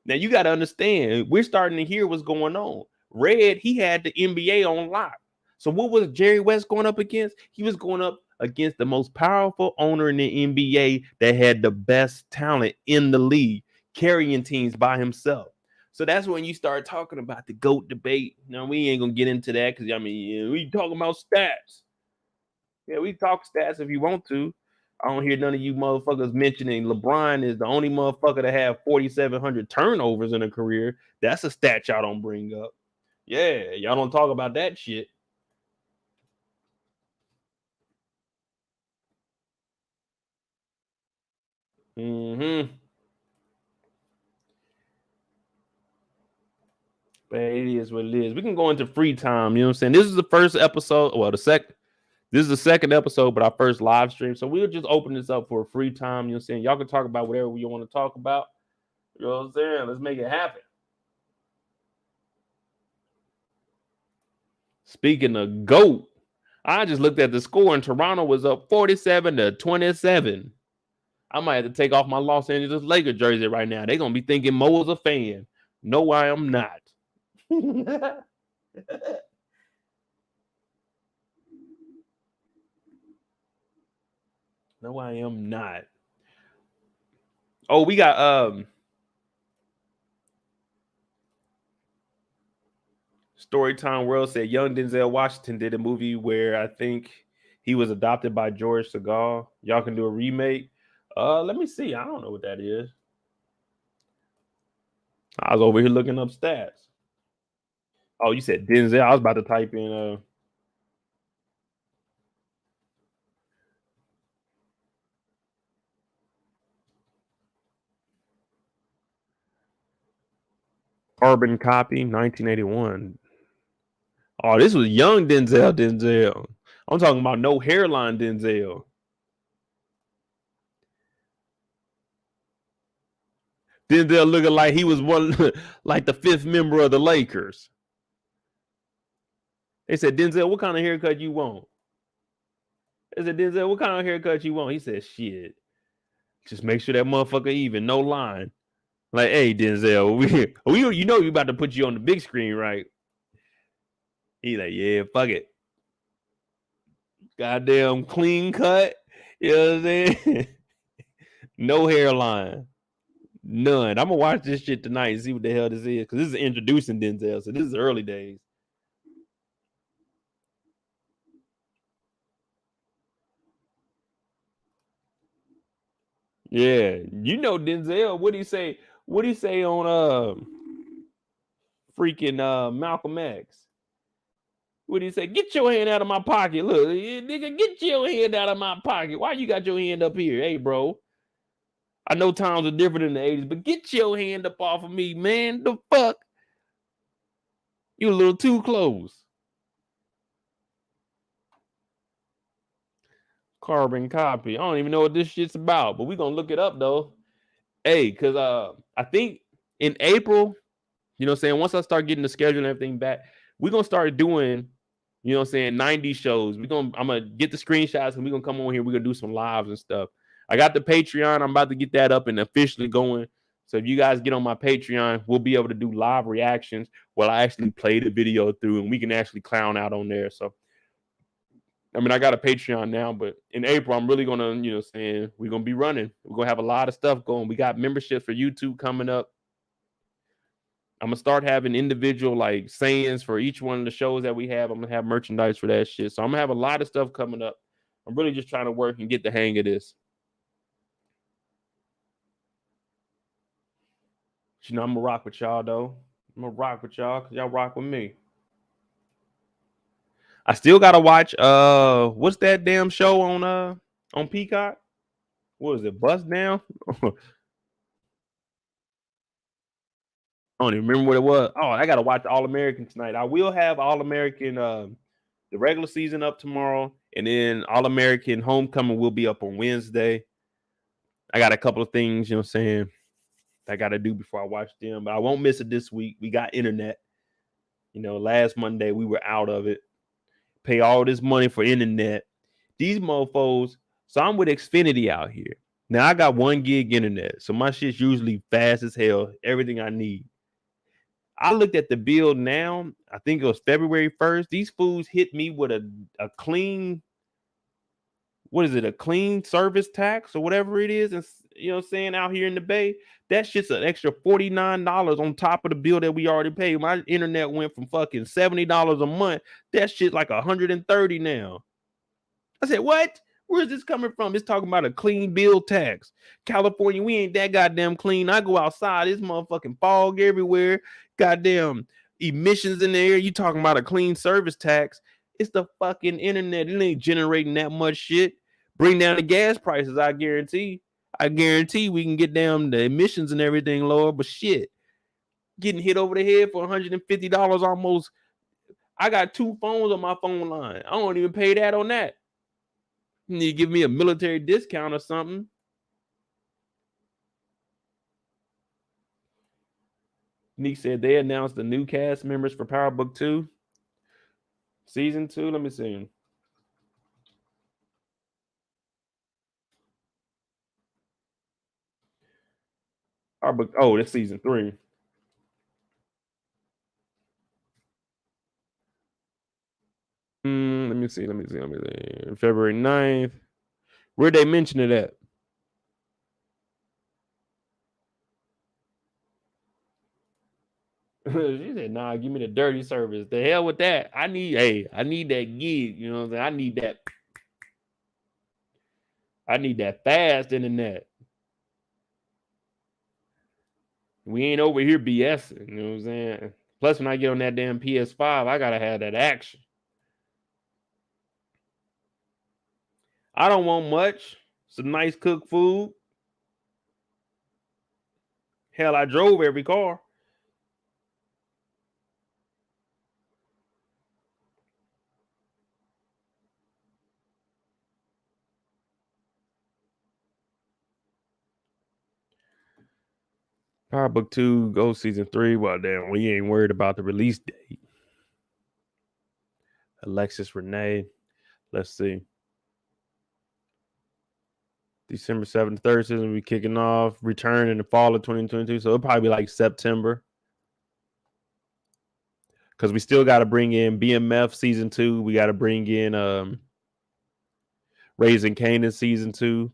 Now you got to understand, we're starting to hear what's going on. Red, he had the NBA on lock. So what was Jerry West going up against? He was going up against the most powerful owner in the NBA that had the best talent in the league, carrying teams by himself. So that's when you start talking about the GOAT debate. Now, we ain't going to get into that because, I mean, we talking about stats. Yeah, we talk stats if you want to. I don't hear none of you motherfuckers mentioning LeBron is the only motherfucker to have 4,700 turnovers in a career. That's a stat y'all don't bring up. Yeah, y'all don't talk about that shit. Mm-hmm. But it is what it is. We can go into free time. You know what I'm saying? This is the first episode. Well, this is the second episode, but our first live stream. So we'll just open this up for free time. You know what I'm saying? Y'all can talk about whatever you want to talk about. You know what I'm saying? Let's make it happen. Speaking of GOAT, I just looked at the score and Toronto was up 47-27. I might have to take off my Los Angeles Lakers jersey right now. They're going to be thinking Mo is a fan. No, I am not. No, I am not. Oh, we got Storytime World said young Denzel Washington did a movie where I think he was adopted by George Segal. Y'all can do a remake. Let me see. I don't know what that is. I was over here looking up stats. Oh, you said Denzel. I was about to type in Carbon Copy, 1981. Oh, this was young Denzel. I'm talking about no hairline Denzel. Denzel looking like he was one like the fifth member of the Lakers. They said, Denzel, what kind of haircut you want? They said, Denzel, what kind of haircut you want? He said, shit. Just make sure that motherfucker even, no line. Like, hey, Denzel, we you know you about to put you on the big screen, right? He like, yeah, fuck it. Goddamn clean cut. You know what I'm saying? No hairline. None. I'm gonna watch this shit tonight and see what the hell this is. Cause this is introducing Denzel. So this is early days. Yeah. You know Denzel. What do he say? What do he say on freaking Malcolm X? What do he say? Get your hand out of my pocket. Look, nigga, get your hand out of my pocket. Why you got your hand up here? Hey, bro. I know times are different in the 80s, but get your hand up off of me, man. The fuck? You a little too close. Carbon copy. I don't even know what this shit's about, but we're gonna look it up though. Hey, cause I think in April, you know what I'm saying, once I start getting the schedule and everything back, we're gonna start doing, you know what I'm saying, 90 shows. I'm gonna get the screenshots and we're gonna come on here, we're gonna do some lives and stuff. I got the Patreon, I'm about to get that up and officially going. So if you guys get on my Patreon, we'll be able to do live reactions while I actually play the video through and we can actually clown out on there. So I mean, I got a Patreon now, but in April, I'm really gonna, you know, saying we're gonna be running. We're gonna have a lot of stuff going. We got memberships for YouTube coming up. I'm gonna start having individual like sayings for each one of the shows that we have. I'm gonna have merchandise for that shit. So I'm gonna have a lot of stuff coming up. I'm really just trying to work and get the hang of this. You know, I'm gonna rock with y'all though. I'm gonna rock with y'all because y'all rock with me. I still gotta watch what's that damn show on Peacock? What is it? Bust Down? I don't even remember what it was. Oh, I gotta watch All American tonight. I will have All American the regular season up tomorrow, And then All-American Homecoming will be up on Wednesday. I got a couple of things, you know what I'm saying, I got to do before I watch them, but I won't miss it this week. We got internet. You know, last Monday we were out of it. Pay all this money for internet. These mofos. So I'm with Xfinity out here. Now I got 1 gig internet. So my shit's usually fast as hell. Everything I need. I looked at the bill now. I think it was February 1st. These fools hit me with a clean, what is it? A clean service tax or whatever it is. And you know what I'm saying? Out here in the Bay, that shit's an extra $49 on top of the bill that we already paid. My internet went from fucking $70 a month. That shit's like $130 now. I said, what? Where's this coming from? It's talking about a clean bill tax. California, we ain't that goddamn clean. I go outside, it's motherfucking fog everywhere. Goddamn emissions in the air. You talking about a clean service tax. It's the fucking internet. It ain't generating that much shit. Bring down the gas prices, I guarantee. I guarantee we can get down the emissions and everything lower, but shit. Getting hit over the head for $150 almost. I got 2 phones on my phone line. I don't even pay that on that. You need to give me a military discount or something. Nick said they announced the new cast members for Power Book 2. Season 2. Let me see. Power Book. Oh, that's season 3. Let me see. February 9th. Where'd they mention it at? She said, nah, give me the dirty service. The hell with that. I need that gig. You know what I'm saying? I need that fast internet. We ain't over here BSing. You know what I'm saying? Plus, when I get on that damn PS5, I gotta have that action. I don't want much. Some nice cooked food. Hell, I drove every car. Power Book 2, Go Season 3. Well, damn, we ain't worried about the release date. Alexis Renee. Let's see. December 7th, third season will be kicking off. Return in the fall of 2022. So it'll probably be like September. Because we still got to bring in BMF Season 2. We got to bring in Raising Kanan Season 2.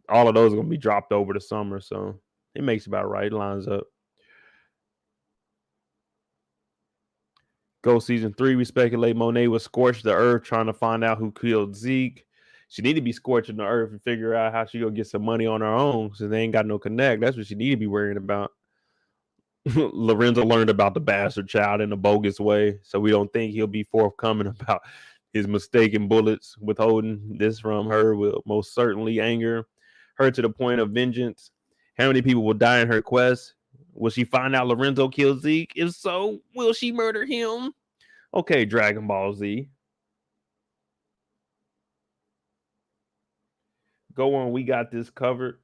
All of those are going to be dropped over the summer. So it makes about right. Lines up. Go Season 3. We speculate Monet will scorch the earth trying to find out who killed Zeke. She need to be scorching the earth and figure out how she gonna get some money on her own since they ain't got no connect. That's what she need to be worrying about. Lorenzo learned about the bastard child in a bogus way, so we don't think he'll be forthcoming about his mistaken bullets. Withholding this from her will most certainly anger her to the point of vengeance. How many people will die in her quest? Will she find out Lorenzo killed Zeke? If so, will she murder him? Okay, Dragon Ball Z. Go on, we got this covered.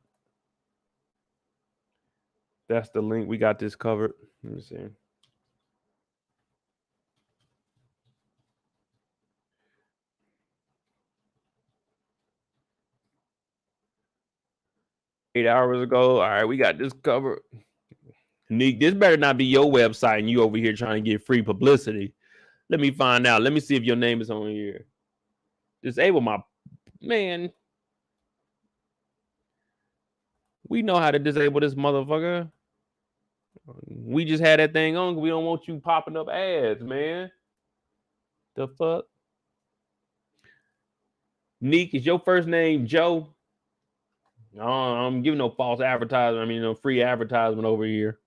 That's the link. We got this covered. Let me see. Eight hours ago. All right, we got this covered. Nick, this better not be your website and you over here trying to get free publicity. Let me find out. Let me see if your name is on here. Disable my man. We know how to disable this motherfucker. We just had that thing on. We don't want you popping up ads, man. The fuck? Neek, is your first name Joe? No, I'm giving no false advertisement. I mean, no free advertisement over here.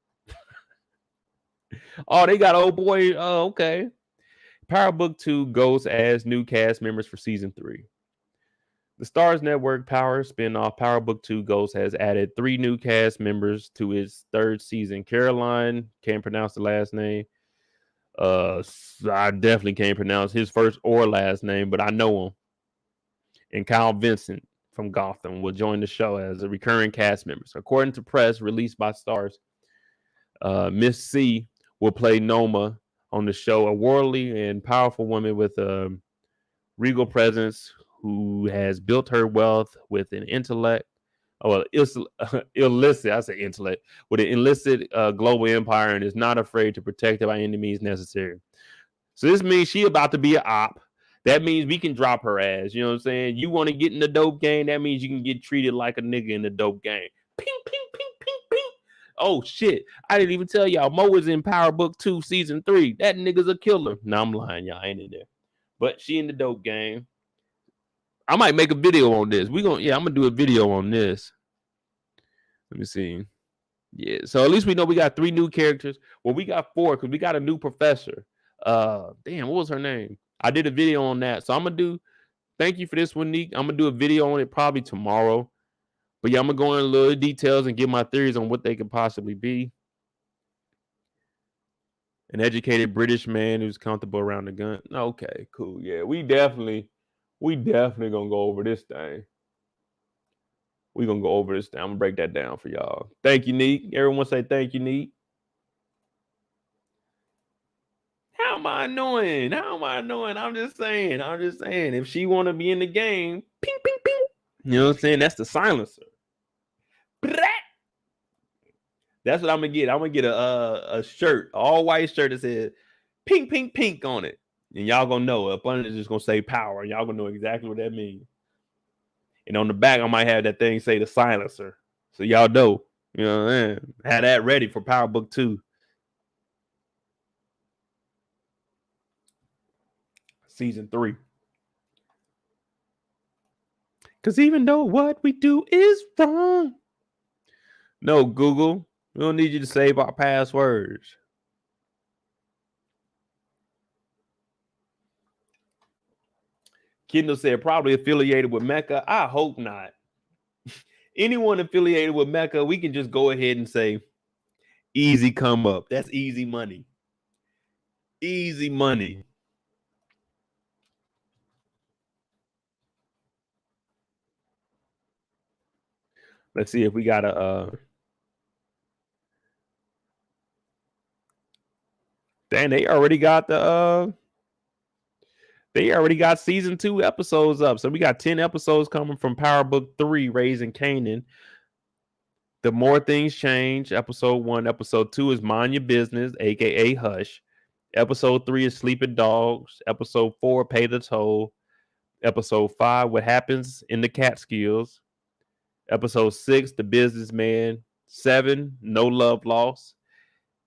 Oh, they got old boy. Oh, okay. Power Book 2 Ghost adds new cast members for season 3. The Stars Network Power spinoff Power Book 2 Ghost has added 3 new cast members to its 3rd season. Caroline, can't pronounce the last name. I definitely can't pronounce his first or last name, but I know him. And Kyle Vincent from Gotham will join the show as a recurring cast member. So according to press released by Stars, Miss C will play Noma on the show, a worldly and powerful woman with a regal presence who has built her wealth with an intellect. Oh, well, illicit, I say intellect, with an illicit global empire and is not afraid to protect it by any means necessary. So this means she about to be an op. That means we can drop her ass. You know what I'm saying? You want to get in the dope game? That means you can get treated like a nigga in the dope game. Ping, ping, ping, ping, ping. Oh shit! I didn't even tell y'all. Mo is in Power Book 2, Season 3. That nigga's a killer. No, I'm lying, y'all. I ain't in there. But she in the dope game. I might make a video on this. I'm gonna do a video on this. Let me see. Yeah, so at least we know we got 3 new characters. Well, we got 4 because we got a new professor. Damn, what was her name? I did a video on that. So I'm gonna do thank you for this one, Neek. I'm gonna do a video on it probably tomorrow. But yeah, I'm gonna go into a little details and give my theories on what they could possibly be. An educated British man who's comfortable around the gun. Okay, cool. Yeah, we definitely gonna go over this thing. We're gonna go over this thing. I'm gonna break that down for y'all. Thank you, Neek. Everyone say thank you, Neek. How am I annoying? I'm just saying. If she want to be in the game, ping, ping, ping. You know what I'm saying? That's the silencer. That's what I'm gonna get. I'm gonna get a shirt, all white shirt that says pink, pink, pink on it, and y'all gonna know. Up under it's just gonna say power, and y'all gonna know exactly what that means. And on the back, I might have that thing say the silencer, so y'all know. You know what I'm saying? Have that ready for Power Book 2. Season 3. Because even though what we do is wrong. No, Google. We don't need you to save our passwords. Kendall said probably affiliated with Mecca. I hope not. Anyone affiliated with Mecca, we can just go ahead and say easy come up. That's easy money. Easy money. Let's see if we got a dang, they already got season 2 episodes up. So we got 10 episodes coming from Power Book 3, Raising Canaan. The More Things Change, episode 1. Episode 2 is Mind Your Business, aka Hush. Episode 3 is Sleeping Dogs. Episode 4, Pay the Toll. Episode 5, What Happens in the Catskills. Episode 6, The Businessman. 7, No Love Lost.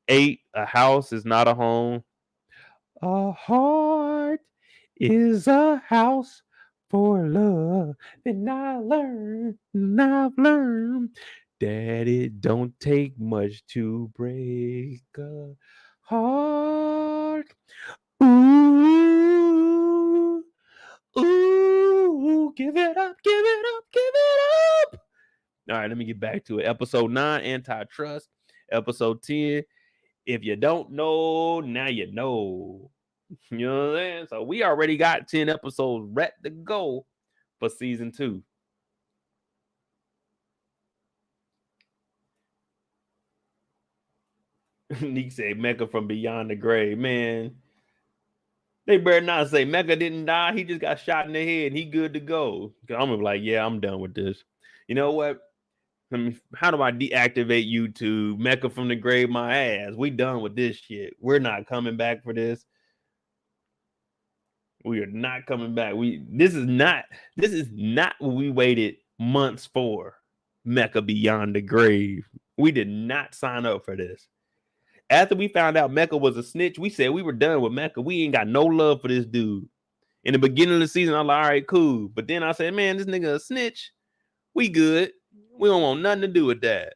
8, A House is Not a Home. A heart is a house for love. And I've learned that it don't take much to break a heart. Ooh, ooh, give it up, give it up, give it up. All right, let me get back to it. Episode 9, Antitrust. Episode 10, If You Don't Know, Now You Know. You know what I'm saying? So we already got 10 episodes ready to go for season 2. Nick said Mecca from beyond the grave. Man, they better not say Mecca didn't die. He just got shot in the head. He good to go. I'm gonna be like, yeah, I'm done with this. You know what? How do I deactivate YouTube? Mecca from the grave, my ass. We done with this shit. We're not coming back for this. We are not coming back. This is not what we waited months for. Mecca beyond the grave. We did not sign up for this. After we found out Mecca was a snitch, we said we were done with Mecca. We ain't got no love for this dude. In the beginning of the season, I'm like, all right, cool. But then I said, man, this nigga a snitch. We good. We don't want nothing to do with that.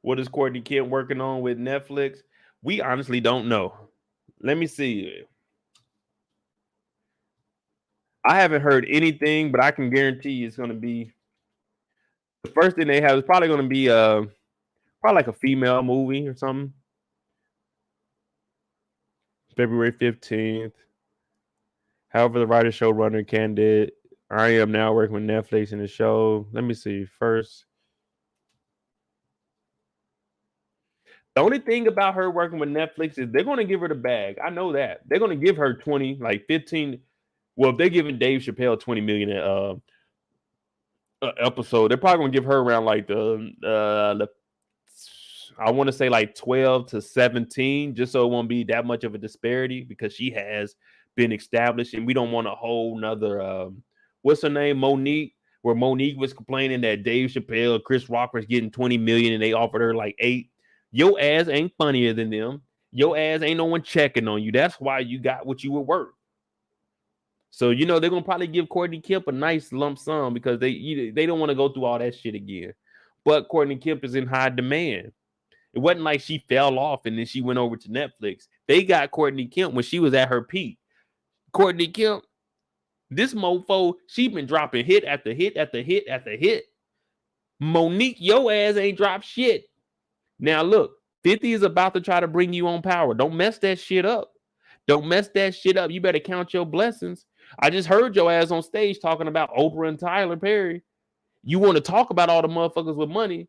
What is Courtney Kent working on with Netflix? We honestly don't know. Let me see. I haven't heard anything, but I can guarantee it's going to be The first thing they have is probably going to be probably like a female movie or something. February 15th. However, the writer showrunner candidate. I am now working with Netflix in the show. Let me see. First. The only thing about her working with Netflix is they're going to give her the bag. I know that. They're going to give her 20, like 15. Well, if they're giving Dave Chappelle 20 million episode, they're probably going to give her around like the I want to say like 12 to 17, just so it won't be that much of a disparity because she has been established, and we don't want a whole nother what's her name, Monique, where Monique was complaining that Dave Chappelle, Chris Rock was getting 20 million and they offered her like 8. Your ass ain't funnier than them. Your ass ain't no one checking on you. That's why you got what you were worth. So, you know, they're going to probably give Courtney Kemp a nice lump sum because they don't want to go through all that shit again. But Courtney Kemp is in high demand. It wasn't like she fell off and then she went over to Netflix. They got Courtney Kemp when she was at her peak. Courtney Kemp, this mofo, she been dropping hit after hit after hit after hit. Monique, your ass ain't dropped shit. Now, look, 50 is about to try to bring you on power. Don't mess that shit up. Don't mess that shit up. You better count your blessings. I just heard your ass on stage talking about Oprah and Tyler Perry. You want to talk about all the motherfuckers with money,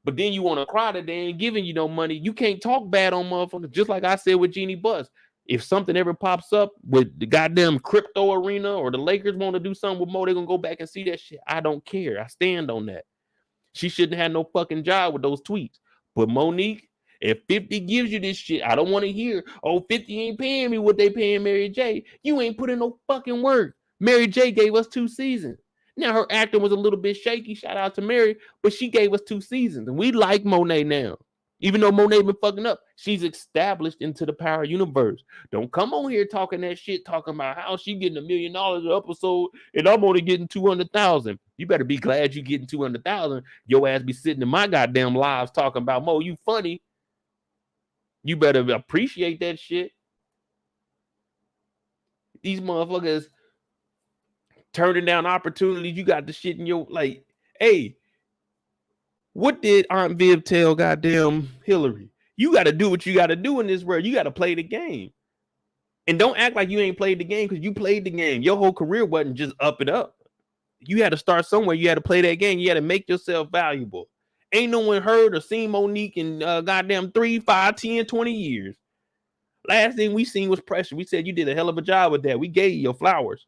but then you want to cry that they ain't giving you no money. You can't talk bad on motherfuckers, just like I said with Jeanie Buss. If something ever pops up with the goddamn crypto arena or the Lakers want to do something with Mo, they're going to go back and see that shit. I don't care. I stand on that. She shouldn't have no fucking job with those tweets. But Monique, if 50 gives you this shit, I don't want to hear, oh, 50 ain't paying me what they paying Mary J. You ain't put in no fucking work. Mary J gave us 2 seasons. Now, her acting was a little bit shaky. Shout out to Mary. But she gave us 2 seasons. And we like Monet now. Even though Monet been fucking up, she's established into the power universe. Don't come on here talking that shit, talking about how she getting $1 million an episode and I'm only getting 200,000. You better be glad you getting 200,000. Your ass be sitting in my goddamn lives talking about Mo. You funny. You better appreciate that shit. These motherfuckers turning down opportunities. You got the shit in your like, hey. What did Aunt Viv tell goddamn Hillary? You got to do what you got to do in this world. You got to play the game. And don't act like you ain't played the game because you played the game. Your whole career wasn't just up and up. You had to start somewhere. You had to play that game. You had to make yourself valuable. Ain't no one heard or seen Monique in goddamn 3, 5, 10, 20 years. Last thing we seen was pressure. We said you did a hell of a job with that. We gave you your flowers.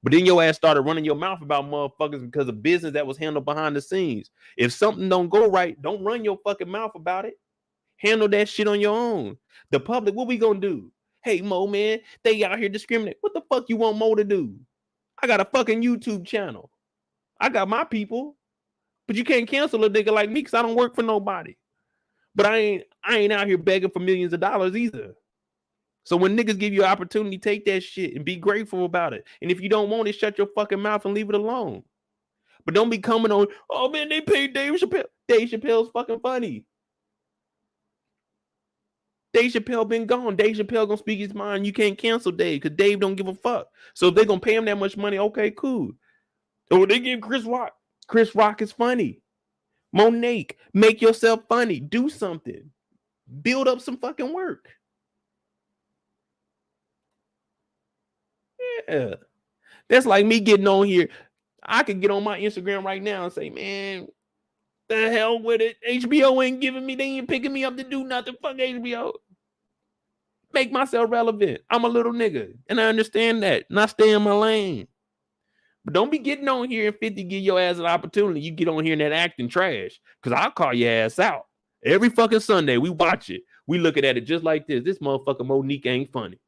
But then your ass started running your mouth about motherfuckers because of business that was handled behind the scenes. If something don't go right, don't run your fucking mouth about it. Handle that shit on your own. The public, what we gonna do? Hey, Mo, man, they out here discriminating. What the fuck you want Mo to do? I got a fucking YouTube channel. I got my people. But you can't cancel a nigga like me because I don't work for nobody. But I ain't out here begging for millions of dollars either. So when niggas give you an opportunity, take that shit and be grateful about it. And if you don't want it, shut your fucking mouth and leave it alone. But don't be coming on, oh man, they paid Dave Chappelle. Dave Chappelle's fucking funny. Dave Chappelle been gone. Dave Chappelle gonna speak his mind. You can't cancel Dave because Dave don't give a fuck. So if they're gonna pay him that much money, okay, cool. Or they give Chris Rock. Chris Rock is funny. Monique, make yourself funny. Do something. Build up some fucking work. Yeah. That's like me getting on here. I could get on my Instagram right now and say, man, the hell with it. HBO ain't giving me, they ain't picking me up to do nothing. Fuck HBO. Make myself relevant. I'm a little nigga. And I understand that. And I stay in my lane. But don't be getting on here and 50 give your ass an opportunity. You get on here and that acting trash. Because I'll call your ass out. Every fucking Sunday, we watch it. We looking at it just like this. This motherfucker Monique ain't funny.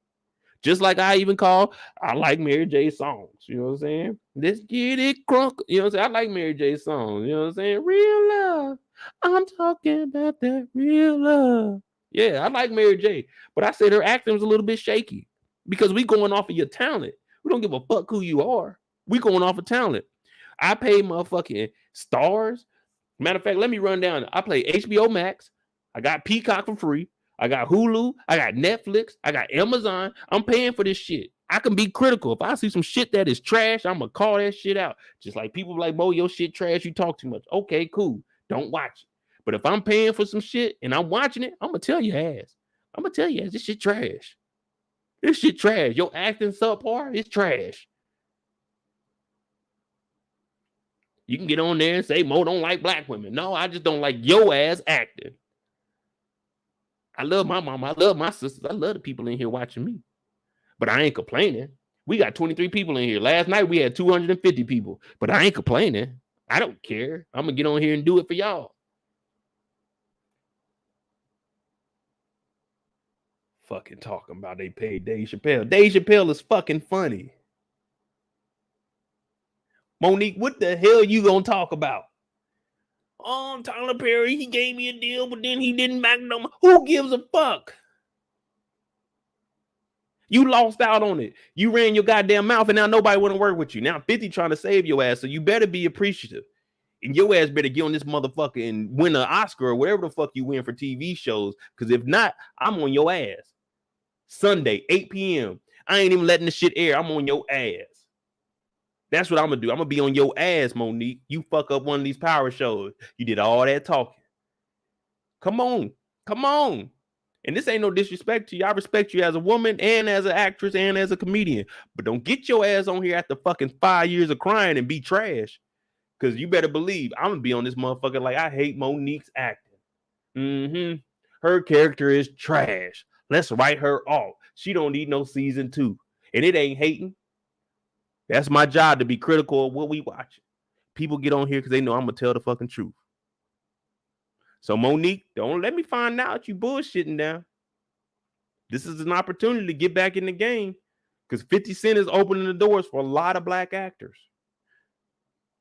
Just like I even call, I like Mary J's songs. You know what I'm saying? Let's get it crunk. You know what I'm saying? I like Mary J's songs. You know what I'm saying? Real love. I'm talking about that real love. Yeah, I like Mary J. But I said her acting was a little bit shaky because we going off of your talent. We don't give a fuck who you are. We going off of talent. I pay motherfucking stars. Matter of fact, let me run down. I play HBO Max. I got Peacock for free. I got Hulu. I got Netflix. I got Amazon. I'm paying for this shit. I can be critical. If I see some shit that is trash, I'm gonna call that shit out. Just like people like, Mo, your shit trash, you talk too much. Okay, cool. Don't watch it. But if I'm paying for some shit and I'm watching it, I'm gonna tell your ass. I'm gonna tell you ass, this shit trash. This shit trash. Your acting subpar, it's trash. You can get on there and say Mo don't like black women. No, I just don't like your ass acting. I love my mama. I love my sisters. I love the people in here watching me. But I ain't complaining. We got 23 people in here. Last night we had 250 people. But I ain't complaining. I don't care. I'm going to get on here and do it for y'all. Fucking talking about they paid Dave Chappelle. Dave Chappelle is fucking funny. Monique, what the hell you going to talk about? Oh, Tyler Perry, he gave me a deal, but then he didn't back no. Who gives a fuck? You lost out on it. You ran your goddamn mouth, and now nobody want to work with you. Now 50 trying to save your ass, so you better be appreciative. And your ass better get on this motherfucker and win an Oscar or whatever the fuck you win for TV shows. Because if not, I'm on your ass. Sunday, 8 p.m. I ain't even letting the shit air. I'm on your ass. That's what I'm going to do. I'm going to be on your ass, Monique. You fuck up one of these power shows. You did all that talking. Come on. Come on. And this ain't no disrespect to you. I respect you as a woman and as an actress and as a comedian. But don't get your ass on here after fucking 5 years of crying and be trash. Because you better believe I'm going to be on this motherfucker like I hate Monique's acting. Her character is trash. Let's write her off. She don't need no season 2. And it ain't hating. That's my job, to be critical of what we watch. People get on here because they know I'm going to tell the fucking truth. So Monique, don't let me find out you bullshitting now. This is an opportunity to get back in the game because 50 Cent is opening the doors for a lot of black actors.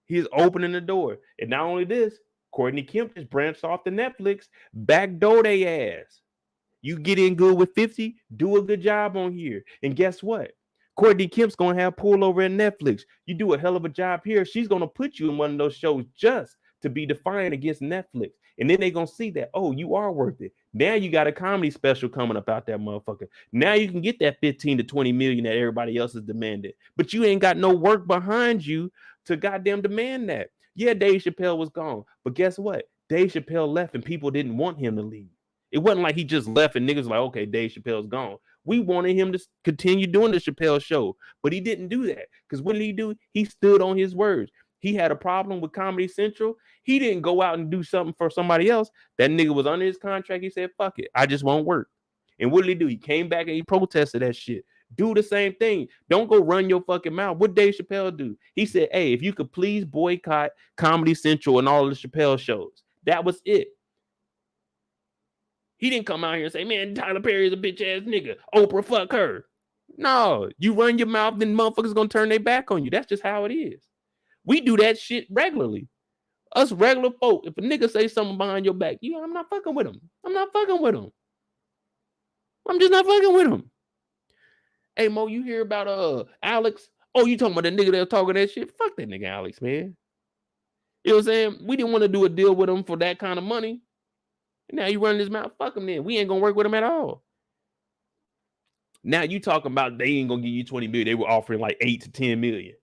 He's opening the door. And not only this, Courtney Kemp just branched off to Netflix, backdoor they ass. You get in good with 50, do a good job on here. And guess what? Courtney Kemp's going to have pull over at Netflix. You do a hell of a job here. She's going to put you in one of those shows just to be defiant against Netflix. And then they're going to see that, oh, you are worth it. Now you got a comedy special coming up out that motherfucker. Now you can get that 15 to 20 million that everybody else is demanding. But you ain't got no work behind you to goddamn demand that. Yeah, Dave Chappelle was gone. But guess what? Dave Chappelle left and people didn't want him to leave. It wasn't like he just left and niggas like, okay, Dave Chappelle's gone. We wanted him to continue doing the Chappelle show, but he didn't do that. Because what did he do? He stood on his words. He had a problem with Comedy Central. He didn't go out and do something for somebody else. That nigga was under his contract. He said, fuck it. I just won't work. And what did he do? He came back and he protested that shit. Do the same thing. Don't go run your fucking mouth. What Dave Chappelle do? He said, hey, if you could please boycott Comedy Central and all the Chappelle shows. That was it. He didn't come out here and say, man, Tyler Perry is a bitch ass nigga. Oprah, fuck her. No, you run your mouth, then motherfuckers gonna turn their back on you. That's just how it is. We do that shit regularly. Us regular folk, if a nigga say something behind your back, I'm not fucking with him. I'm not fucking with him. I'm just not fucking with him. Hey, Mo, you hear about Alex? Oh, you talking about the nigga that was talking that shit? Fuck that nigga Alex, man. You know what I'm saying? We didn't want to do a deal with him for that kind of money. Now you running his mouth, fuck him then. We ain't gonna work with him at all. Now you talking about they ain't gonna give you 20 million. They were offering like 8 to 10 million.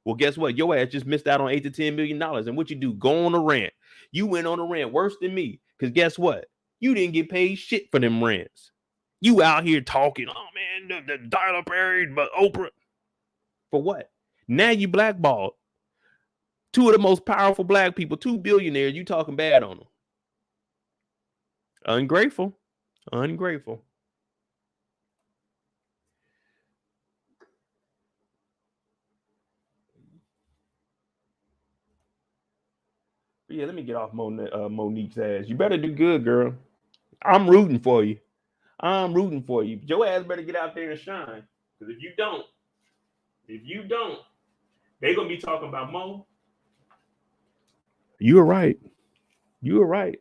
Well, guess what? Your ass just missed out on 8 to 10 million dollars. And what you do? Go on a rant. You went on a rant worse than me. Because guess what? You didn't get paid shit for them rants. You out here talking, oh man, the Tyler Perry, but Oprah. For what? Now you blackballed. 2 of the most powerful black people, 2 billionaires, you talking bad on them. Ungrateful. Ungrateful. But yeah, let me get off Monique's ass. You better do good, girl. I'm rooting for you. I'm rooting for you. Your ass better get out there and shine. Because if you don't, they're going to be talking about Mo. You were right. You were right.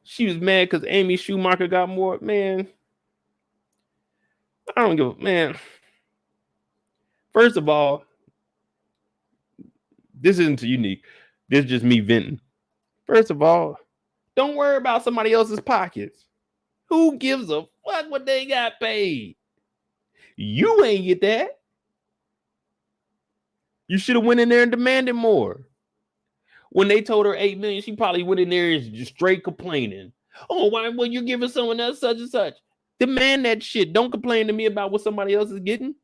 She was mad because Amy Schumacher got more. Man, I don't give a man. First of all, this isn't unique. This is just me venting. First of all, don't worry about somebody else's pockets. Who gives a fuck what they got paid? You ain't get that. You should have went in there and demanded more. When they told her $8 million, she probably went in there and just straight complaining. Oh, why would you giving someone else such and such? Demand that shit. Don't complain to me about what somebody else is getting.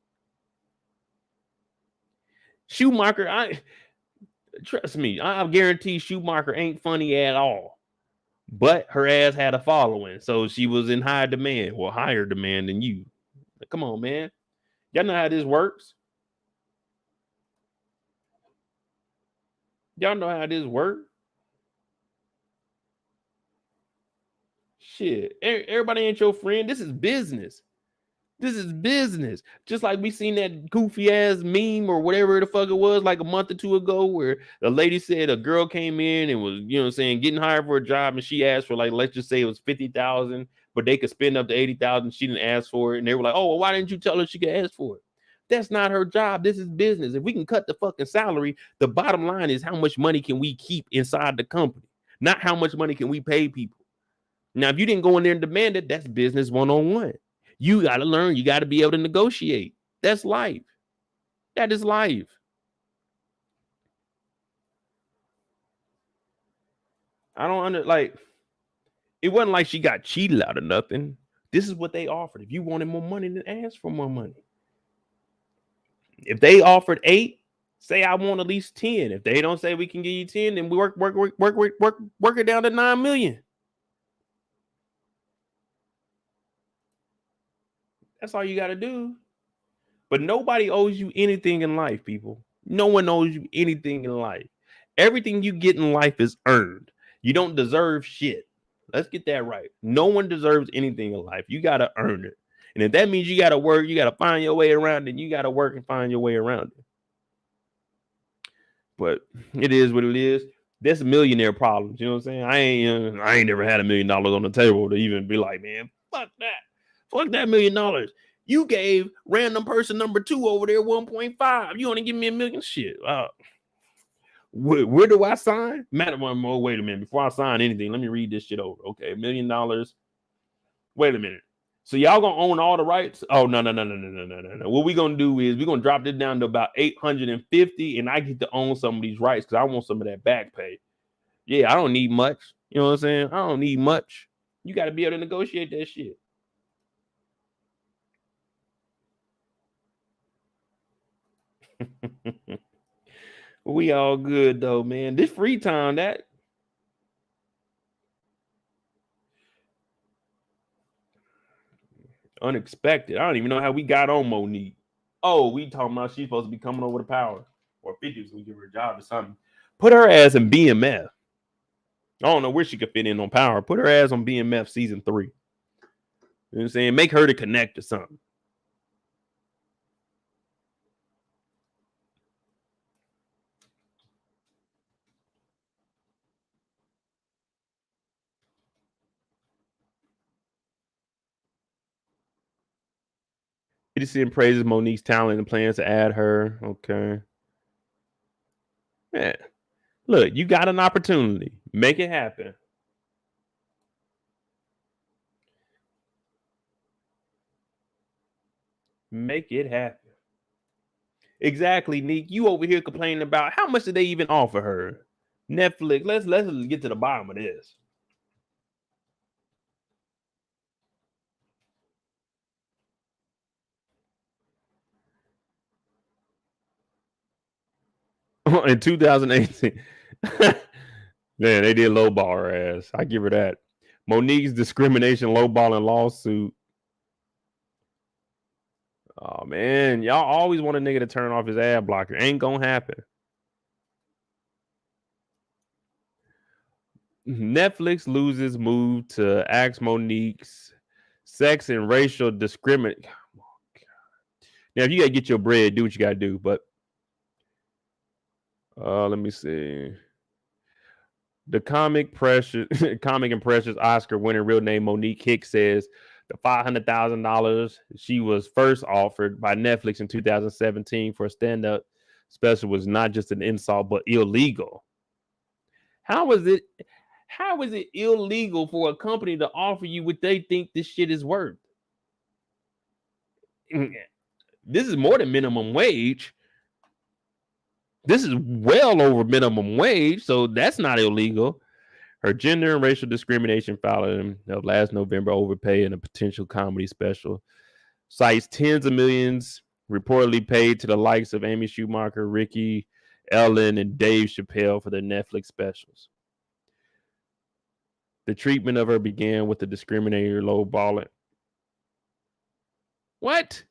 Schumacher, trust me, I guarantee Schumacher ain't funny at all. But her ass had a following, so she was in high demand, or higher demand than you. Come on, man. Y'all know how this works. Y'all know how this works. Shit, everybody ain't your friend. This is business. This is business. Just like we seen that goofy ass meme or whatever the fuck it was like a month or two ago where the lady said a girl came in and was, you know what I'm saying, getting hired for a job and she asked for like, let's just say it was 50,000, but they could spend up to 80,000. She didn't ask for it. And they were like, oh, well, why didn't you tell her she could ask for it? That's not her job. This is business. If we can cut the fucking salary, the bottom line is how much money can we keep inside the company, not how much money can we pay people. Now, if you didn't go in there and demand it, that's business one-on-one. You got to learn. You got to be able to negotiate. That's life. That is life. I don't it wasn't like she got cheated out of nothing. This is what they offered. If you wanted more money, then ask for more money. If they offered 8, say I want at least 10. If they don't say we can give you 10, then we work it down to 9 million. That's all you got to do. But nobody owes you anything in life, people. No one owes you anything in life. Everything you get in life is earned. You don't deserve shit. Let's get that right. No one deserves anything in life. You got to earn it. And if that means you got to work, you got to find your way around it, you got to work and find your way around it. But it is what it is. That's millionaire problems. You know what I'm saying? I ain't never had $1 million on the table to even be like, man, fuck that. Fuck that $1 million. You gave random person number 2 over there 1.5. You want to give me $1 million? Shit. Where do I sign? Matter one more. Wait a minute. Before I sign anything, let me read this shit over. Okay, $1 million. Wait a minute. So y'all gonna own all the rights? Oh no. What we gonna do is we're gonna drop this down to about 850, and I get to own some of these rights because I want some of that back pay. Yeah, I don't need much. You know what I'm saying? I don't need much. You got to be able to negotiate that shit. We all good though, man. This free time, that unexpected. I don't even know how we got on Monique. Oh, we talking about she's supposed to be coming over to Power or 50 so we give her a job or something. Put her ass in BMF. I don't know where she could fit in on Power. Put her ass on BMF season 3. You know what I'm saying? Make her to connect or something. EDC praises Monique's talent and plans to add her. Okay. Yeah. Look, you got an opportunity. Make it happen. Make it happen. Exactly, Neek. You over here complaining about how much did they even offer her? Netflix. Let's get to the bottom of this. In 2018. Man, they did lowball her ass. I give her that. Monique's discrimination lowballing lawsuit. Oh man, y'all always want a nigga to turn off his ad blocker. Ain't gonna happen. Netflix loses move to axe Monique's sex and racial discrimination. Oh, now, if you gotta get your bread, do what you gotta do. But let me see. The comic and precious Oscar winning real name Monique Hicks says the $500,000 she was first offered by Netflix in 2017 for a stand-up special was not just an insult but illegal. How was it? How is it illegal for a company to offer you what they think this shit is worth? This is more than minimum wage. This is well over minimum wage, so that's not illegal. Her gender and racial discrimination filing of last November overpay in a potential comedy special cites tens of millions reportedly paid to the likes of Amy Schumacher, Ricky, Ellen, and Dave Chappelle for their Netflix specials. The treatment of her began with the discriminator lowballing. What?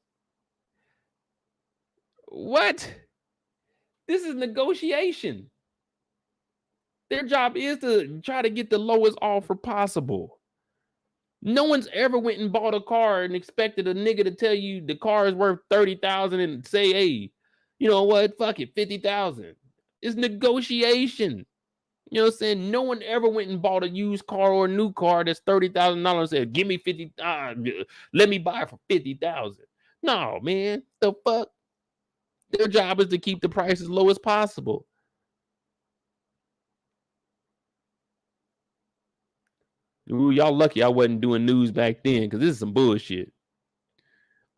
What? This is negotiation. Their job is to try to get the lowest offer possible. No one's ever went and bought a car and expected a nigga to tell you the car is worth 30,000 and say, hey, you know what? Fuck it, 50,000. It's negotiation. You know what I'm saying? No one ever went and bought a used car or a new car that's $30,000 and said, give me 50, let me buy it for 50,000. No, man. The fuck? Their job is to keep the price as low as possible. Ooh, y'all lucky I wasn't doing news back then because this is some bullshit.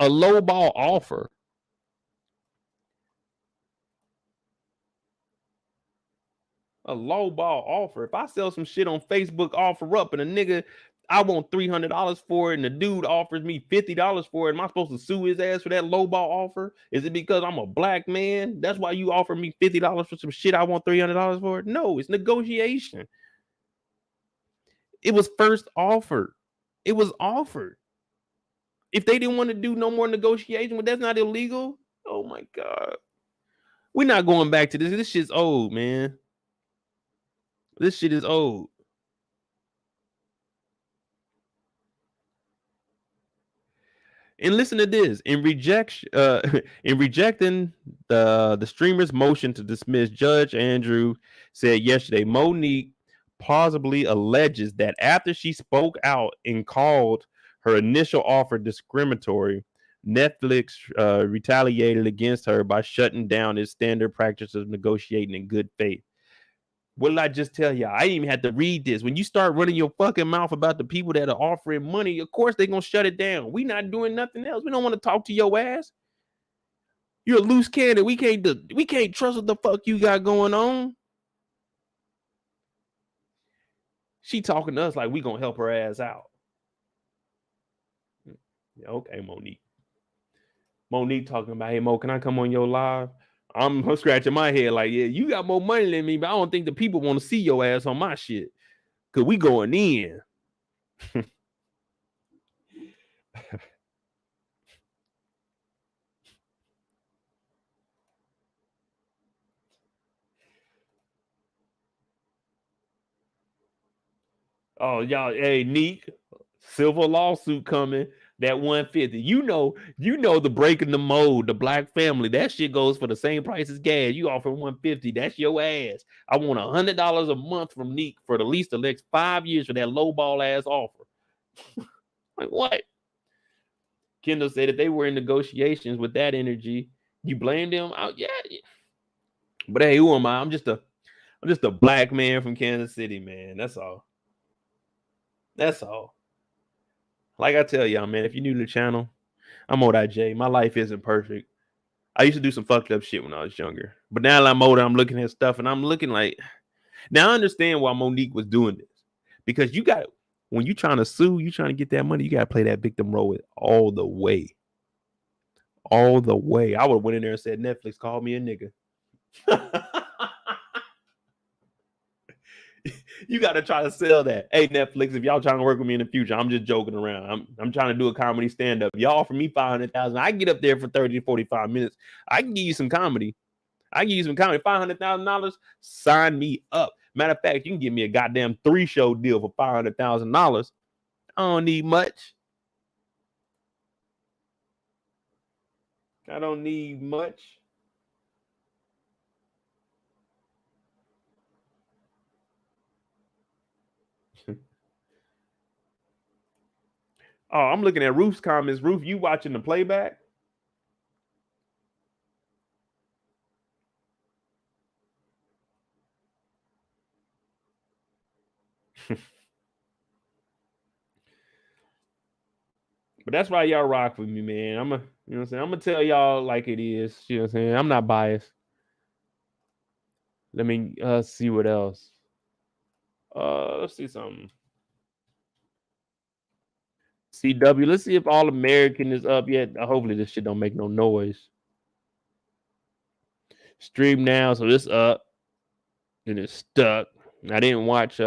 A lowball offer. A lowball offer. If I sell some shit on Facebook, offer up, and a nigga, I want $300 for it, and the dude offers me $50 for it, am I supposed to sue his ass for that lowball offer? Is it because I'm a black man? That's why you offer me $50 for some shit I want $300 for it? No, it's negotiation. It was first offered. It was offered. If they didn't want to do no more negotiation, well, that's not illegal. Oh my God. We're not going back to this. This shit's old, man. This shit is old. And listen to this: in rejecting the streamer's motion to dismiss, Judge Andrew said yesterday, Monique plausibly alleges that after she spoke out and called her initial offer discriminatory, Netflix retaliated against her by shutting down its standard practice of negotiating in good faith. What did I just tell y'all? I didn't even have to read this. When you start running your fucking mouth about the people that are offering money, of course they're gonna shut it down. We not doing nothing else. We don't want to talk to your ass. You're a loose cannon. We can't trust what the fuck you got going on. She talking to us like we gonna help her ass out. Yeah, okay, Monique. Monique talking about, hey Mo, can I come on your live? I'm scratching my head like, yeah, you got more money than me, but I don't think the people want to see your ass on my shit. Cause we going in. Oh, y'all, hey, Neek, civil lawsuit coming. That 150. You know the breaking the mold, the black family. That shit goes for the same price as gas. You offer 150. That's your ass. I want $100 a month from Neek for the least the next 5 years for that lowball ass offer. Like what? Kendall said if they were in negotiations with that energy, you blame them out. Yeah. But hey, who am I? I'm just a black man from Kansas City, man. That's all. That's all. Like I tell y'all, man, if you're new to the channel, I'm MoedotJ. My life isn't perfect. I used to do some fucked up shit when I was younger. But now that I'm older, I'm looking at stuff and I'm looking like, now I understand why Monique was doing this. Because you got, when you're trying to sue, you're trying to get that money, you got to play that victim role with all the way. All the way. I would have went in there and said, Netflix called me a nigga. You got to try to sell that. Hey, Netflix, if y'all trying to work with me in the future, I'm just joking around. I'm trying to do a comedy stand-up. Y'all offer me 500,000. I get up there for 30 to 45 minutes. I can give you some comedy. $500,000. Sign me up. Matter of fact, you can give me a goddamn 3-show deal for $500,000. I don't need much. I don't need much. Oh, I'm looking at Ruth's comments. Ruth, you watching the playback? But that's why y'all rock with me, man. You know what I'm saying? I'm gonna tell y'all like it is. You know what I'm saying? I'm not biased. Let me see what else. Let's see something. CW. Let's see if All American is up yet. Hopefully this shit don't make no noise. Stream now, so this up. And it's stuck. I didn't watch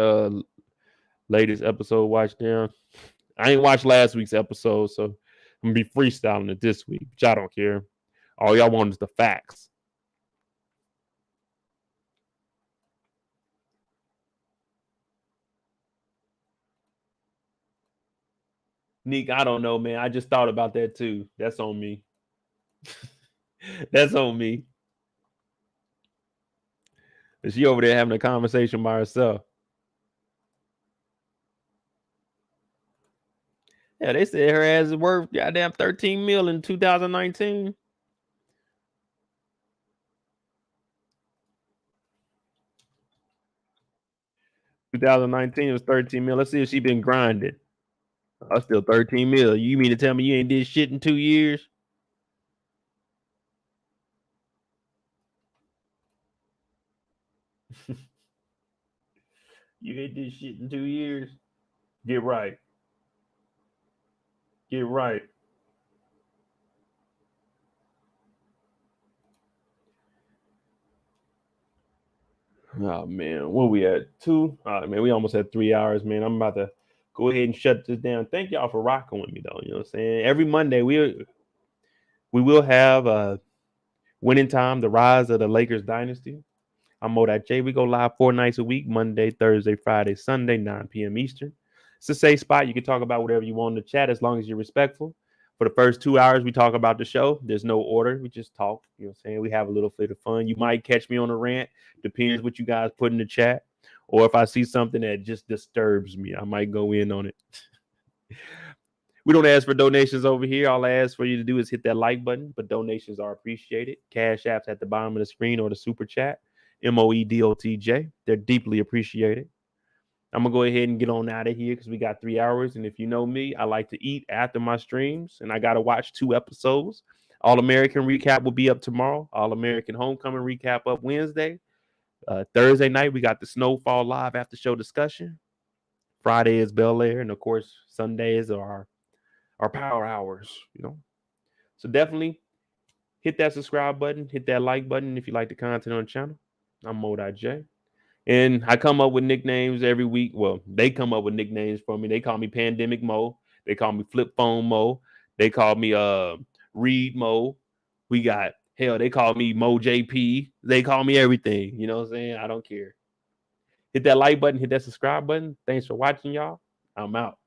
latest episode. Watch down. I ain't watched last week's episode, so I'm gonna be freestyling it this week. But y'all don't care. All y'all want is the facts. Nick, I don't know, man. I just thought about that too. That's on me. That's on me. She over there having a conversation by herself. Yeah, they said her ass is worth goddamn 13 mil in 2019. Was 13 mil. Let's see if she been grinding. I'm still 13 mil. You mean to tell me you ain't did shit in 2 years? You ain't did shit in 2 years? Get right. Get right. Oh man, where we at? 2? All right, man. We almost had 3 hours, man. I'm about to go ahead and shut this down. Thank y'all for rocking with me, though. You know what I'm saying? Every Monday we will have winning time, the rise of the Lakers dynasty. I'm MoedotJ. We go live 4 nights a week: Monday, Thursday, Friday, Sunday, 9 p.m. Eastern. It's a safe spot. You can talk about whatever you want in the chat as long as you're respectful. For the first 2 hours, we talk about the show. There's no order. We just talk. You know what I'm saying? We have a little bit of fun. You might catch me on a rant. Depends what you guys put in the chat. Or if I see something that just disturbs me, I might go in on it. We don't ask for donations over here. All I ask for you to do is hit that like button, but donations are appreciated. Cash apps at the bottom of the screen or the super chat. MoedotJ. They're deeply appreciated. I'm gonna go ahead and get on out of here because we got 3 hours. And if you know me, I like to eat after my streams, and I gotta watch 2 episodes. All American recap will be up tomorrow. All American Homecoming recap up Wednesday. Thursday night we got the Snowfall live after show discussion. Friday is Bel Air, and of course Sundays are our power hours. You know, so definitely hit that subscribe button, hit that like button if you like the content on the channel. I'm MoedotJ. And I come up with nicknames every week. Well, they come up with nicknames for me. They call me Pandemic Mo. They call me Flip Phone Mo. They call me Reed Mo. We got hell, they call me Mo JP. They call me everything. You know what I'm saying? I don't care. Hit that like button, hit that subscribe button. Thanks for watching, y'all. I'm out.